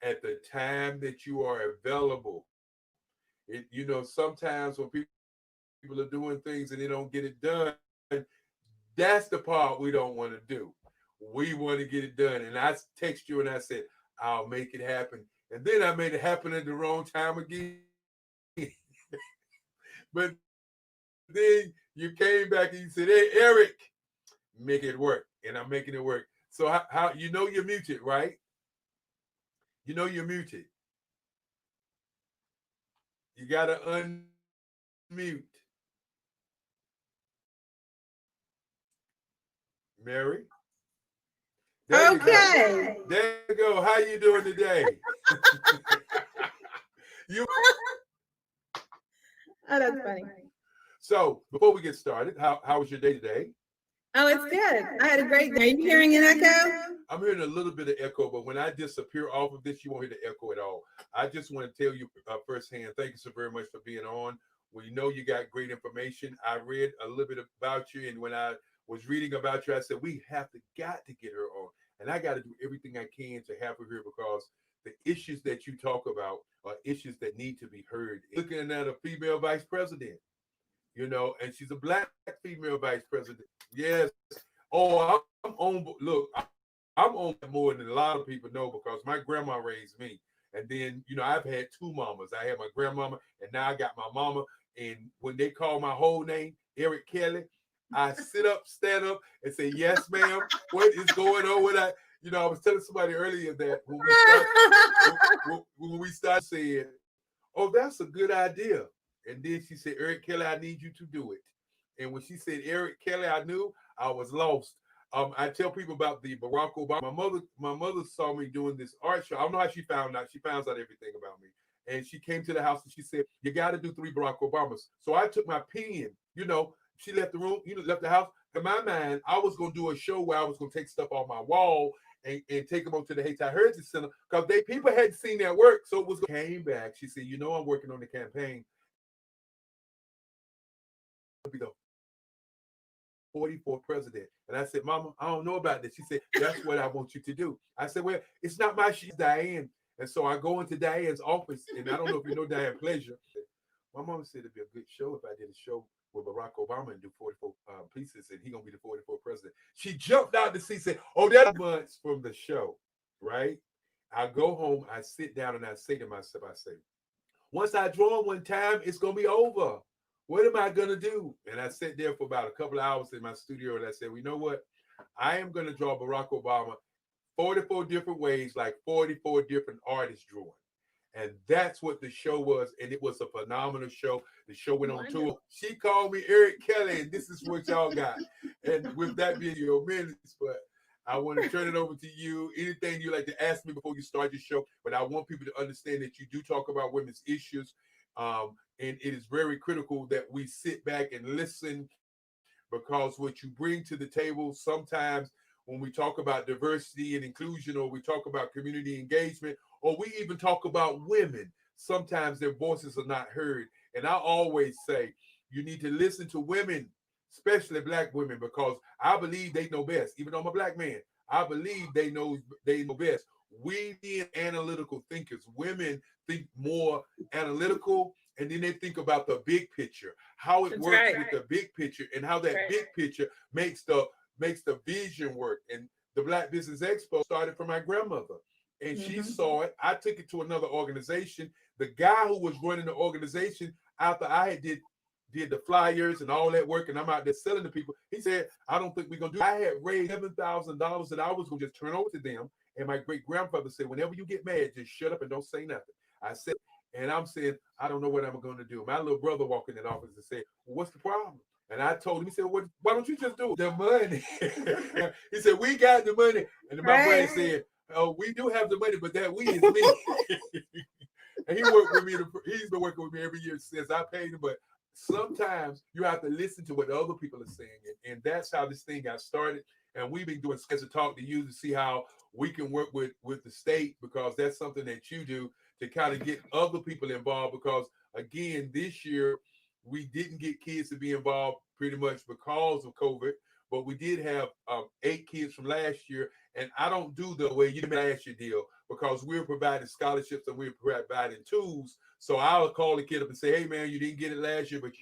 at the time that you are available. Sometimes when people are doing things and they don't get it done, that's the part we don't want to do. We want to get it done. And I text you and I said, I'll make it happen. And then I made it happen at the wrong time again. But then you came back and you said, hey, Eric, make it work. And I'm making it work. So how you're muted, right? You're muted. You gotta unmute. Mary. There you go. Okay. There you go. How you doing today? You. Oh, that's funny. So before we get started, how was your day today? Oh, it's good. I had a great day. Are you hearing an echo? I'm hearing a little bit of echo, but when I disappear off of this, you won't hear the echo at all. I just want to tell you firsthand, thank you so very much for being on. We know you got great information. I read a little bit about you, and when I was reading about you, I said, we got to get her on. And I got to do everything I can to have her here because the issues that you talk about are issues that need to be heard. Looking at a female vice president, and she's a black female vice president. Yes. Oh, I'm on. Look, I'm on more than a lot of people know because my grandma raised me. And then, I've had two mamas. I had my grandmama, and now I got my mama. And when they call my whole name, Eric Kelly, I sit up, stand up, and say, yes, ma'am. What is going on with that? I was telling somebody earlier that when we started saying, oh, that's a good idea. And then she said, Eric Kelly, I need you to do it. And when she said Eric Kelly, I knew I was lost. I tell people about the Barack Obama. My mother saw me doing this art show. I don't know how she found out. She finds out everything about me. And she came to the house and she said, you got to do 3 Barack Obamas. So I took my pen, she left the room, left the house. In my mind, I was going to do a show where I was going to take stuff off my wall and take them over to the Haiti Heritage Center because people hadn't seen that work. So it was came back. She said, I'm working on the campaign. I'll be the 44th president. And I said, Mama, I don't know about this. She said, that's what I want you to do. I said, well, it's not my she's Diane. And so I go into Diane's office, and I don't know if you know Diane Pleasure. My mama said it'd be a good show if I did a show with Barack Obama and do 44 pieces, and he gonna be the 44th president. She jumped out the seat, said, oh, that's months from the show, right? I go home, I sit down, and I say to myself, once I draw one time, it's gonna be over. What am I going to do? And I sat there for about a couple of hours in my studio, and I said, well, you know what? I am going to draw Barack Obama 44 different ways, like 44 different artists drawing. And that's what the show was. And it was a phenomenal show. The show went on tour. She called me Eric Kelly, and this is what y'all got. And with that being your minutes, but I want to turn it over to you. Anything you like to ask me before you start your show, but I want people to understand that you do talk about women's issues. And it is very critical that we sit back and listen because what you bring to the table sometimes when we talk about diversity and inclusion, or we talk about community engagement, or we even talk about women, sometimes their voices are not heard. And I always say you need to listen to women, especially black women, because I believe they know best. Even though I'm a black man, I believe they know best. We being analytical thinkers, women think more analytical, and then they think about the big picture, how it works with the big picture, and how that big picture makes the vision work. And the Black Business Expo started from my grandmother, and she saw it. I took it to another organization. The guy who was running the organization, after I had did the flyers and all that work, and I'm out there selling to people, he said, I don't think we're going to do it. I had raised $7,000 that I was going to just turn over to them. And my great-grandfather said, whenever you get mad, just shut up and don't say nothing. I said, and I'm saying, I don't know what I'm going to do. My little brother walked in that office and said, well, what's the problem? And I told him, he said, well, why don't you just do it? The money. He said, we got the money. And my brain said, oh, we do have the money, but that we is me. And he worked with me. He's been working with me every year since I paid him. But sometimes you have to listen to what other people are saying. And that's how this thing got started. And we've been doing sketch to talk to you to see how we can work with the state, because that's something that you do to kind of get other people involved. Because again, this year, we didn't get kids to be involved pretty much because of COVID, but we did have 8 kids from last year. And I don't do the way you last year deal, because we're providing scholarships and we're providing tools. So I'll call the kid up and say, hey, man, you didn't get it last year, but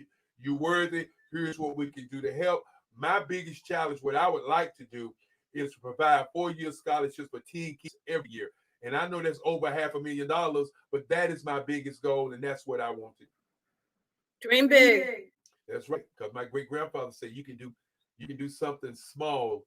you're worthy. Here's what we can do to help. My biggest challenge, what I would like to do, is to provide 4-year scholarships for 10 kids every year. And I know that's over $500,000, but that is my biggest goal, and that's what I want to do. Dream big. That's right, because my great-grandfather said you can do something small,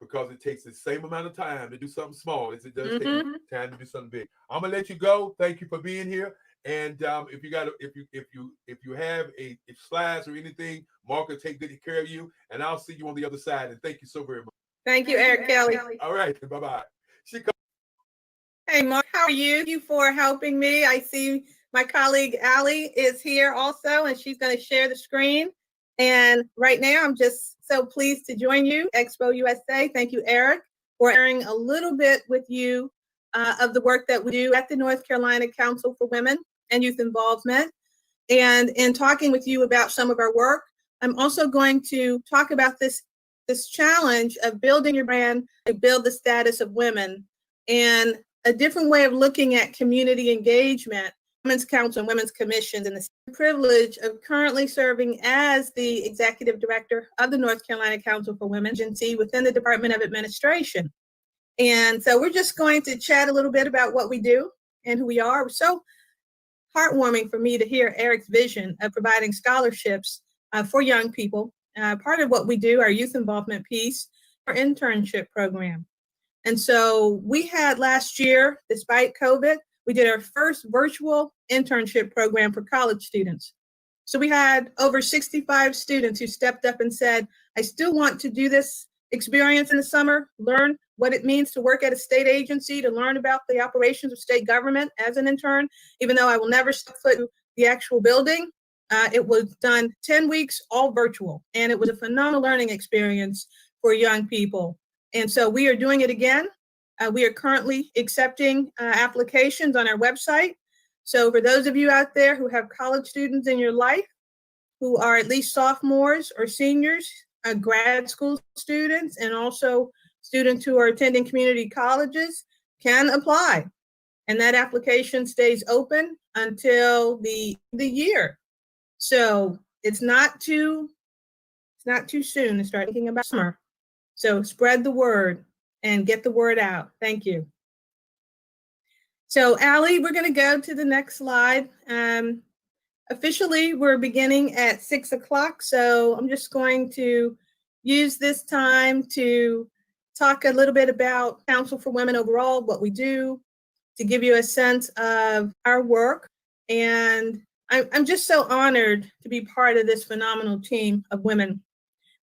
because it takes the same amount of time to do something small as it does take time to do something big. I'm going to let you go. Thank you for being here. And if you got if you have a slides or anything, Mark will take good care of you, and I'll see you on the other side. And thank you so very much. Thank you, Eric Kelly. All right, bye bye. Hey, Mark, how are you? Thank you for helping me. I see my colleague Allie is here also, and she's going to share the screen. And right now, I'm just so pleased to join you, Expo USA. Thank you, Eric, for sharing a little bit with you of the work that we do at the North Carolina Council for Women and Youth Involvement. And in talking with you about some of our work, I'm also going to talk about this challenge of building your brand to build the status of women, and a different way of looking at community engagement, Women's Council and Women's Commissions, and the privilege of currently serving as the Executive Director of the North Carolina Council for Women agency within the Department of Administration. And so we're just going to chat a little bit about what we do and who we are. It was so heartwarming for me to hear Eric's vision of providing scholarships for young people. Part of what we do, our youth involvement piece, our internship program. And so we had last year, despite COVID, we did our first virtual internship program for college students. So we had over 65 students who stepped up and said, I still want to do this experience in the summer, learn what it means to work at a state agency, to learn about the operations of state government as an intern, even though I will never step foot in the actual building. It was done 10 weeks, all virtual, and it was a phenomenal learning experience for young people. And so we are doing it again. We are currently accepting applications on our website. So for those of you out there who have college students in your life, who are at least sophomores or seniors, grad school students, and also students who are attending community colleges, can apply. And that application stays open until the year. So it's not too soon to start thinking about summer. So spread the word and get the word out. Thank you. So Allie, we're going to go to the next slide. Officially, we're beginning at 6 o'clock. So I'm just going to use this time to talk a little bit about Council for Women overall, what we do, to give you a sense of our work. And I'm just so honored to be part of this phenomenal team of women.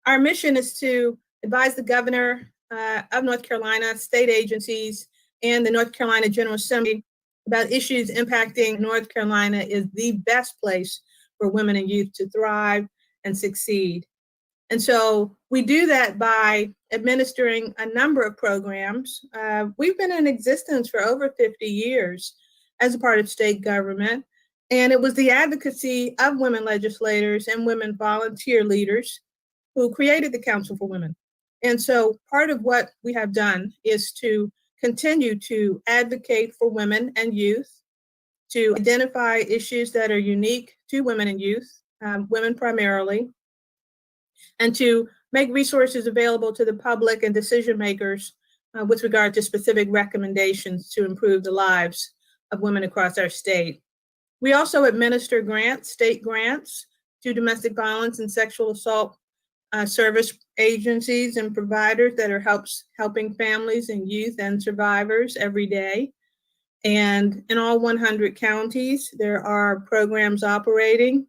Our mission is to advise the governor of North Carolina, state agencies, and the North Carolina General Assembly about issues impacting North Carolina is the best place for women and youth to thrive and succeed. And so we do that by administering a number of programs. We've been in existence for over 50 years as a part of state government. And it was the advocacy of women legislators and women volunteer leaders who created the Council for Women. And so part of what we have done is to continue to advocate for women and youth, to identify issues that are unique to women and youth, women primarily, and to make resources available to the public and decision makers with regard to specific recommendations to improve the lives of women across our state. We also administer grants, state grants, to domestic violence and sexual assault service agencies and providers that are helping families and youth and survivors every day. And in all 100 counties, there are programs operating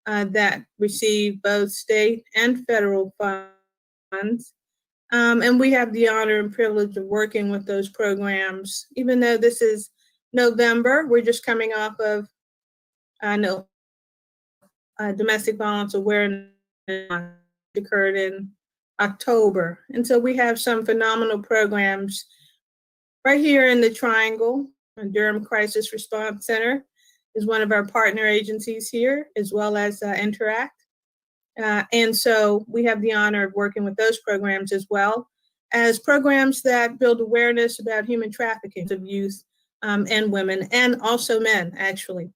that receive both state and federal funds. And we have the honor and privilege of working with those programs. Even though this is November, we're just coming off of domestic violence awareness occurred in October. And so we have some phenomenal programs right here in the Triangle. Durham Crisis Response Center is one of our partner agencies here, as well as Interact. And so we have the honor of working with those programs as well as programs that build awareness about human trafficking of youth and women, and also men, actually.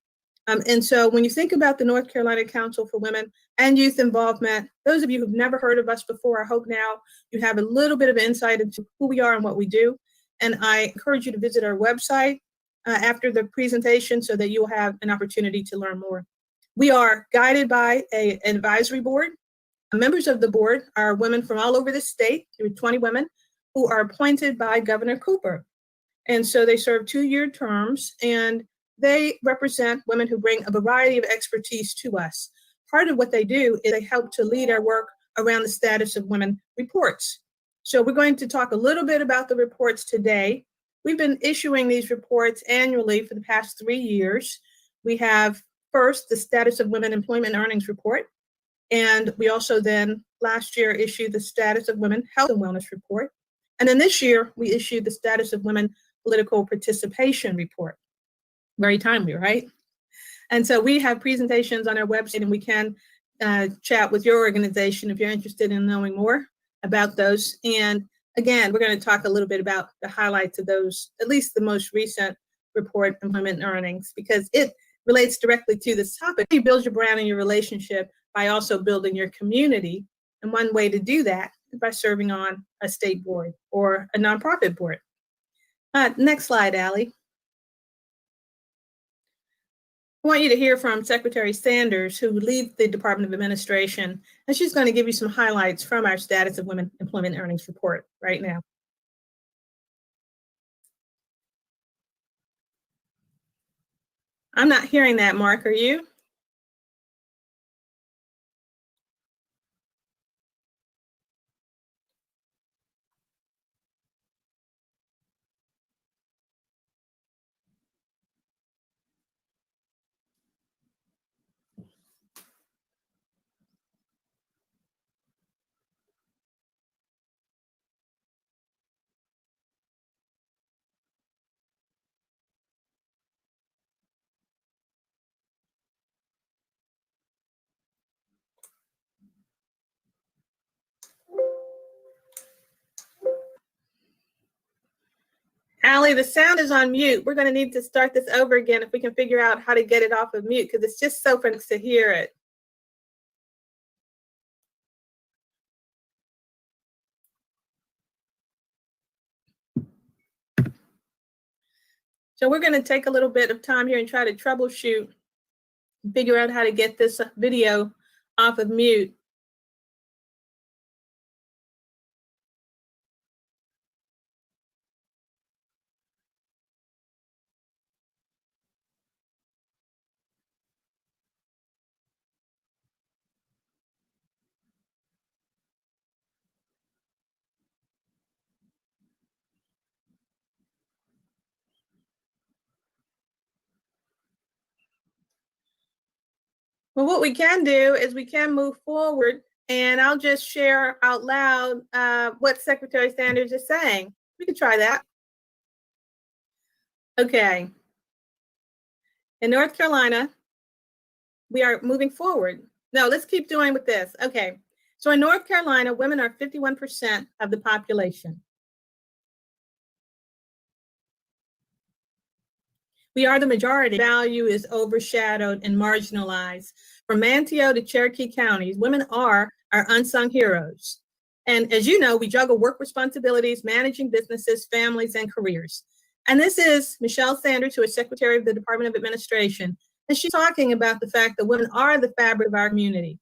And so when you think about the North Carolina Council for Women and Youth Involvement, those of you who've never heard of us before, I hope now you have a little bit of insight into who we are and what we do. And I encourage you to visit our website after the presentation so that you'll have an opportunity to learn more. We are guided by an advisory board. Members of the board are women from all over the state. There are 20 women who are appointed by Governor Cooper. And so they serve 2-year terms. And they represent women who bring a variety of expertise to us. Part of what they do is they help to lead our work around the status of women reports. So we're going to talk a little bit about the reports today. We've been issuing these reports annually for the past 3 years. We have first the Status of Women Employment and Earnings Report, and we also then last year issued the Status of Women Health and Wellness Report. And then this year we issued the Status of Women Political Participation Report. Very timely, right? And so we have presentations on our website, and we can chat with your organization if you're interested in knowing more about those. And again, we're going to talk a little bit about the highlights of those, at least the most recent report, Employment and Earnings, because it relates directly to this topic. You build your brand and your relationship by also building your community. And one way to do that is by serving on a state board or a nonprofit board. Next slide, Allie. I want you to hear from Secretary Sanders, who leads the Department of Administration, and she's going to give you some highlights from our Status of Women Employment and Earnings Report right now. I'm not hearing that, Mark, are you? Allie, the sound is on mute. We're going to need to start this over again if we can figure out how to get it off of mute, because it's just so fun to hear it. So we're going to take a little bit of time here and try to troubleshoot, figure out how to get this video off of mute. Well, what we can do is we can move forward, and I'll just share out loud what Secretary Sanders is saying. We can try that. Okay. In North Carolina, we are moving forward. No, let's keep doing with this. Okay. So in North Carolina, women are 51% of the population. We are the majority. Value is overshadowed and marginalized. From Manteo to Cherokee counties, women are our unsung heroes. And as you know, we juggle work responsibilities, managing businesses, families, and careers. And this is Michelle Sanders, who is Secretary of the Department of Administration. And she's talking about the fact that women are the fabric of our community.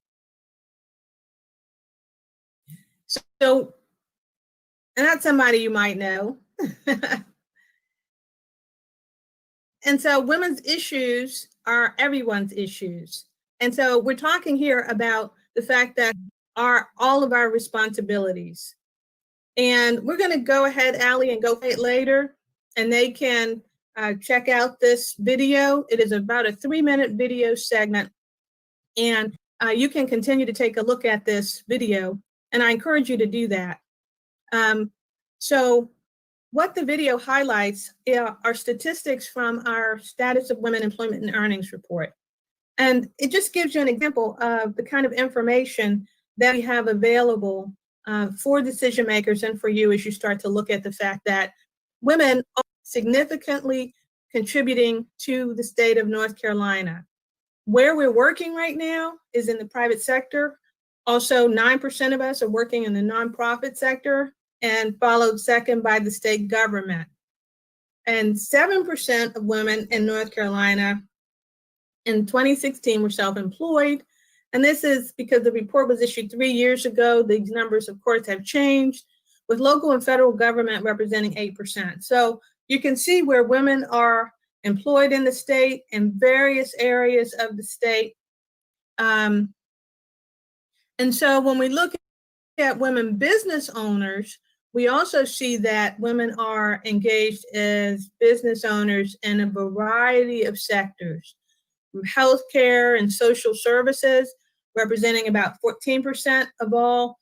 So, and that's somebody you might know. And so women's issues are everyone's issues. And so we're talking here about the fact that all of our responsibilities. And we're going to go ahead, Allie, and go it later, and they can check out this video. It is about a 3-minute video segment, and you can continue to take a look at this video, and I encourage you to do that. So what the video highlights are statistics from our Status of Women Employment and Earnings Report. And it just gives you an example of the kind of information that we have available for decision makers and for you as you start to look at the fact that women are significantly contributing to the state of North Carolina. Where we're working right now is in the private sector. Also, 9% of us are working in the nonprofit sector, and followed second by the state government. And 7% of women in North Carolina in 2016 were self-employed. And this is because the report was issued 3 years ago. These numbers, of course, have changed, with local and federal government representing 8%. So you can see where women are employed in the state in various areas of the state. And so when we look at women business owners, we also see that women are engaged as business owners in a variety of sectors, from healthcare and social services, representing about 14% of all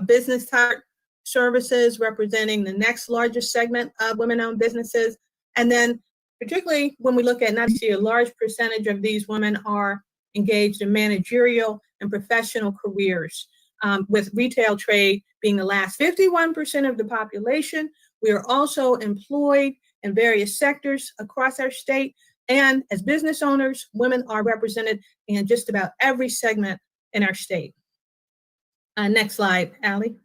business type services, representing the next largest segment of women-owned businesses. And then particularly when we look at, not see a large percentage of these women are engaged in managerial and professional careers, with retail trade being the last. 51% of the population. We are also employed in various sectors across our state. And as business owners, women are represented in just about every segment in our state. Next slide, Allie.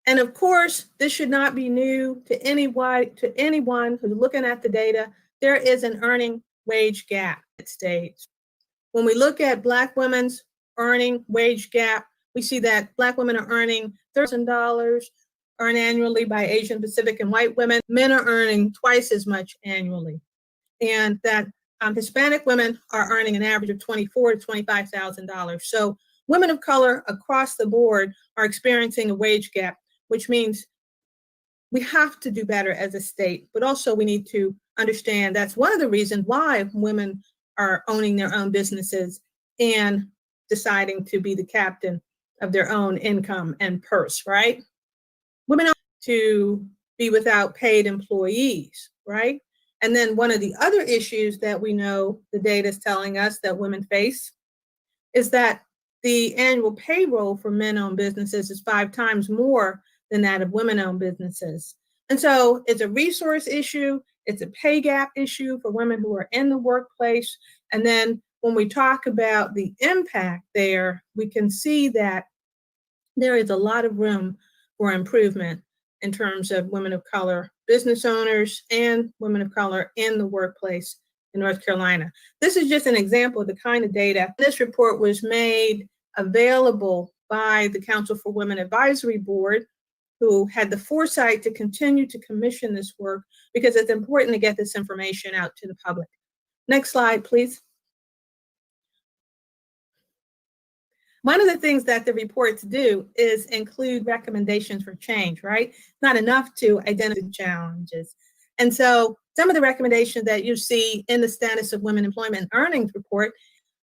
And of course, this should not be new to anyone who's looking at the data. There is an earning wage gap at states. When we look at Black women's earning wage gap, we see that Black women are earning $1,000 earned annually by Asian Pacific and white women. Men are earning twice as much annually. And that Hispanic women are earning an average of $24,000 to $25,000. So women of color across the board are experiencing a wage gap, which means we have to do better as a state, but also we need to understand that's one of the reasons why women are owning their own businesses and deciding to be the captain of their own income and purse, right? Women are to be without paid employees, right? And then one of the other issues that we know the data is telling us that women face is that the annual payroll for men-owned businesses is 5 times more than that of women-owned businesses. And so it's a resource issue, it's a pay gap issue for women who are in the workplace. And then when we talk about the impact there, we can see that there is a lot of room for improvement in terms of women of color business owners and women of color in the workplace in North Carolina. This is just an example of the kind of data. This report was made available by the Council for Women Advisory Board, who had the foresight to continue to commission this work because it's important to get this information out to the public. Next slide, please. One of the things that the reports do is include recommendations for change, right? Not enough to identify challenges. And so some of the recommendations that you see in the Status of Women Employment and Earnings report,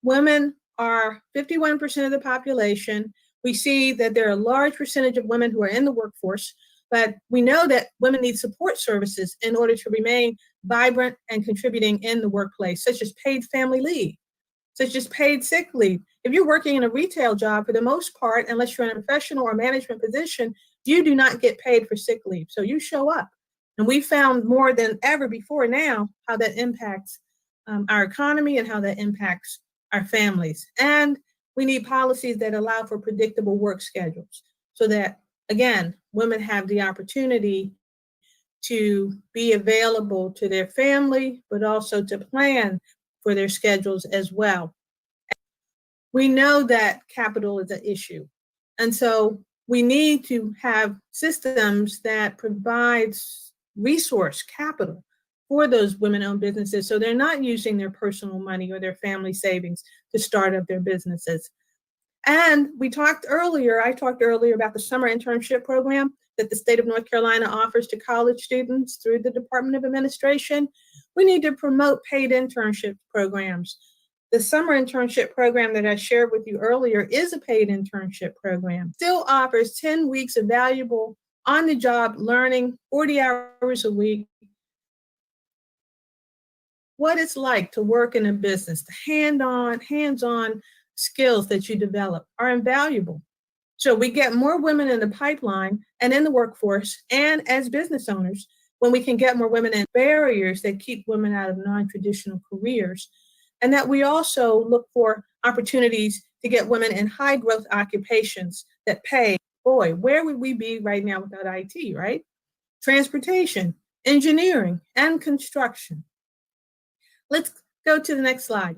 women are 51% of the population. We see that there are a large percentage of women who are in the workforce, but we know that women need support services in order to remain vibrant and contributing in the workplace, such as paid family leave, such as paid sick leave. If you're working in a retail job, for the most part, unless you're in a professional or management position, you do not get paid for sick leave. So you show up. And we found more than ever before now how that impacts our economy and how that impacts our families. And we need policies that allow for predictable work schedules so that, again, women have the opportunity to be available to their family, but also to plan for their schedules as well. We know that capital is an issue. And so we need to have systems that provides resource capital for those women-owned businesses so they're not using their personal money or their family savings to start up their businesses. And I talked earlier about the summer internship program that the state of North Carolina offers to college students through the Department of Administration. We need to promote paid internship programs. The summer internship program that I shared with you earlier is a paid internship program. Still offers 10 weeks of valuable on-the-job learning, 40 hours a week. What it's like to work in a business, the hands-on skills that you develop are invaluable. So we get more women in the pipeline and in the workforce and as business owners when we can get more women in barriers that keep women out of non-traditional careers. And that we also look for opportunities to get women in high growth occupations that pay. Boy, where would we be right now without IT, right? Transportation, engineering, and construction. Let's go to the next slide.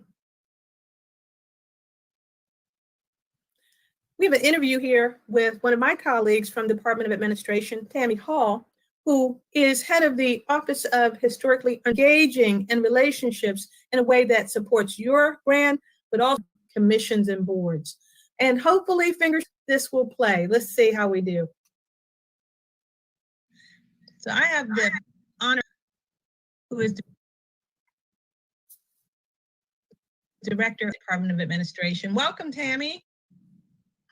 We have an interview here with one of my colleagues from the Department of Administration, Tammy Hall, who is head of the Office of Historically Engaging in Relationships in a way that supports your brand, but also commissions and boards. And hopefully, fingers, this will play. Let's see how we do. So I have the honor, who is the Director of the Department of Administration. Welcome, Tammy.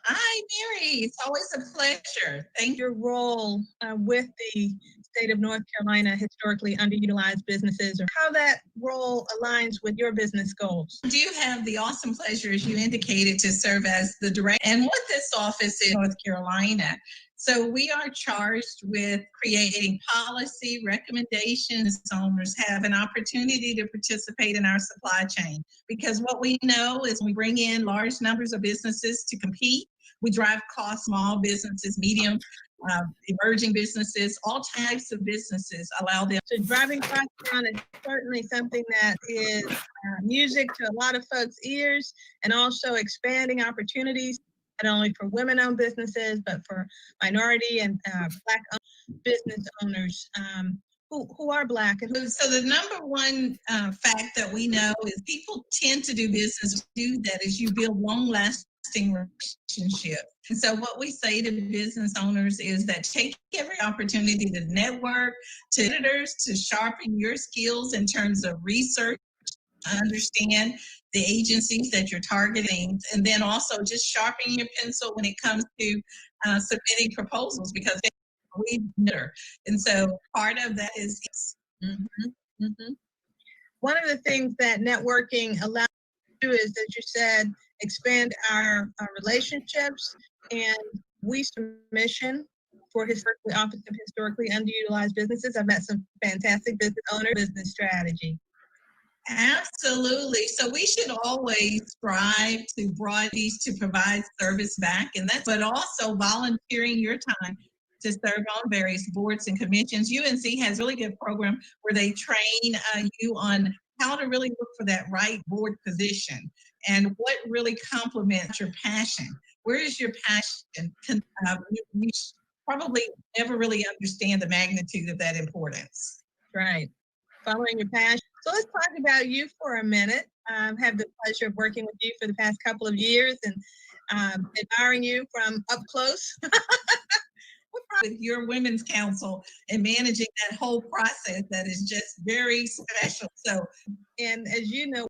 Hi, Mary. It's always a pleasure. Thank you. Your role with the state of North Carolina historically underutilized businesses, or how that role aligns with your business goals. I do have the awesome pleasure, as you indicated, to serve as the director and what this office in North Carolina. So we are charged with creating policy recommendations. Owners have an opportunity to participate in our supply chain, because what we know is we bring in large numbers of businesses to compete. We drive costs, small businesses, medium, emerging businesses, all types of businesses allow them. So driving costs down is certainly something that is music to a lot of folks' ears, and also expanding opportunities, not only for women-owned businesses, but for minority and Black-owned business owners who are Black. And So the number one fact that we know is people tend to do business. Do that is you build long-lasting relationships. And so what we say to business owners is that take every opportunity to network, to editors, to sharpen your skills in terms of research, understand the agencies that you're targeting, and then also just sharpen your pencil when it comes to submitting proposals, because we know. And so part of that is one of the things that networking allows you to do is, as you said, expand our relationships, and we submission for historically Office of Historically Underutilized Businesses. I've met some fantastic business owners, business strategy. Absolutely. So we should always strive to broaden these to provide service back, and that's, but also volunteering your time to serve on various boards and commissions. UNC has a really good program where they train you on how to really look for that right board position and what really complements your passion. Where is your passion? You probably never really understand the magnitude of that importance. Right. Following your passion. So let's talk about you for a minute. I've had the pleasure of working with you for the past couple of years and admiring you from up close. With your Women's Council and managing that whole process, that is just very special. So, and as you know,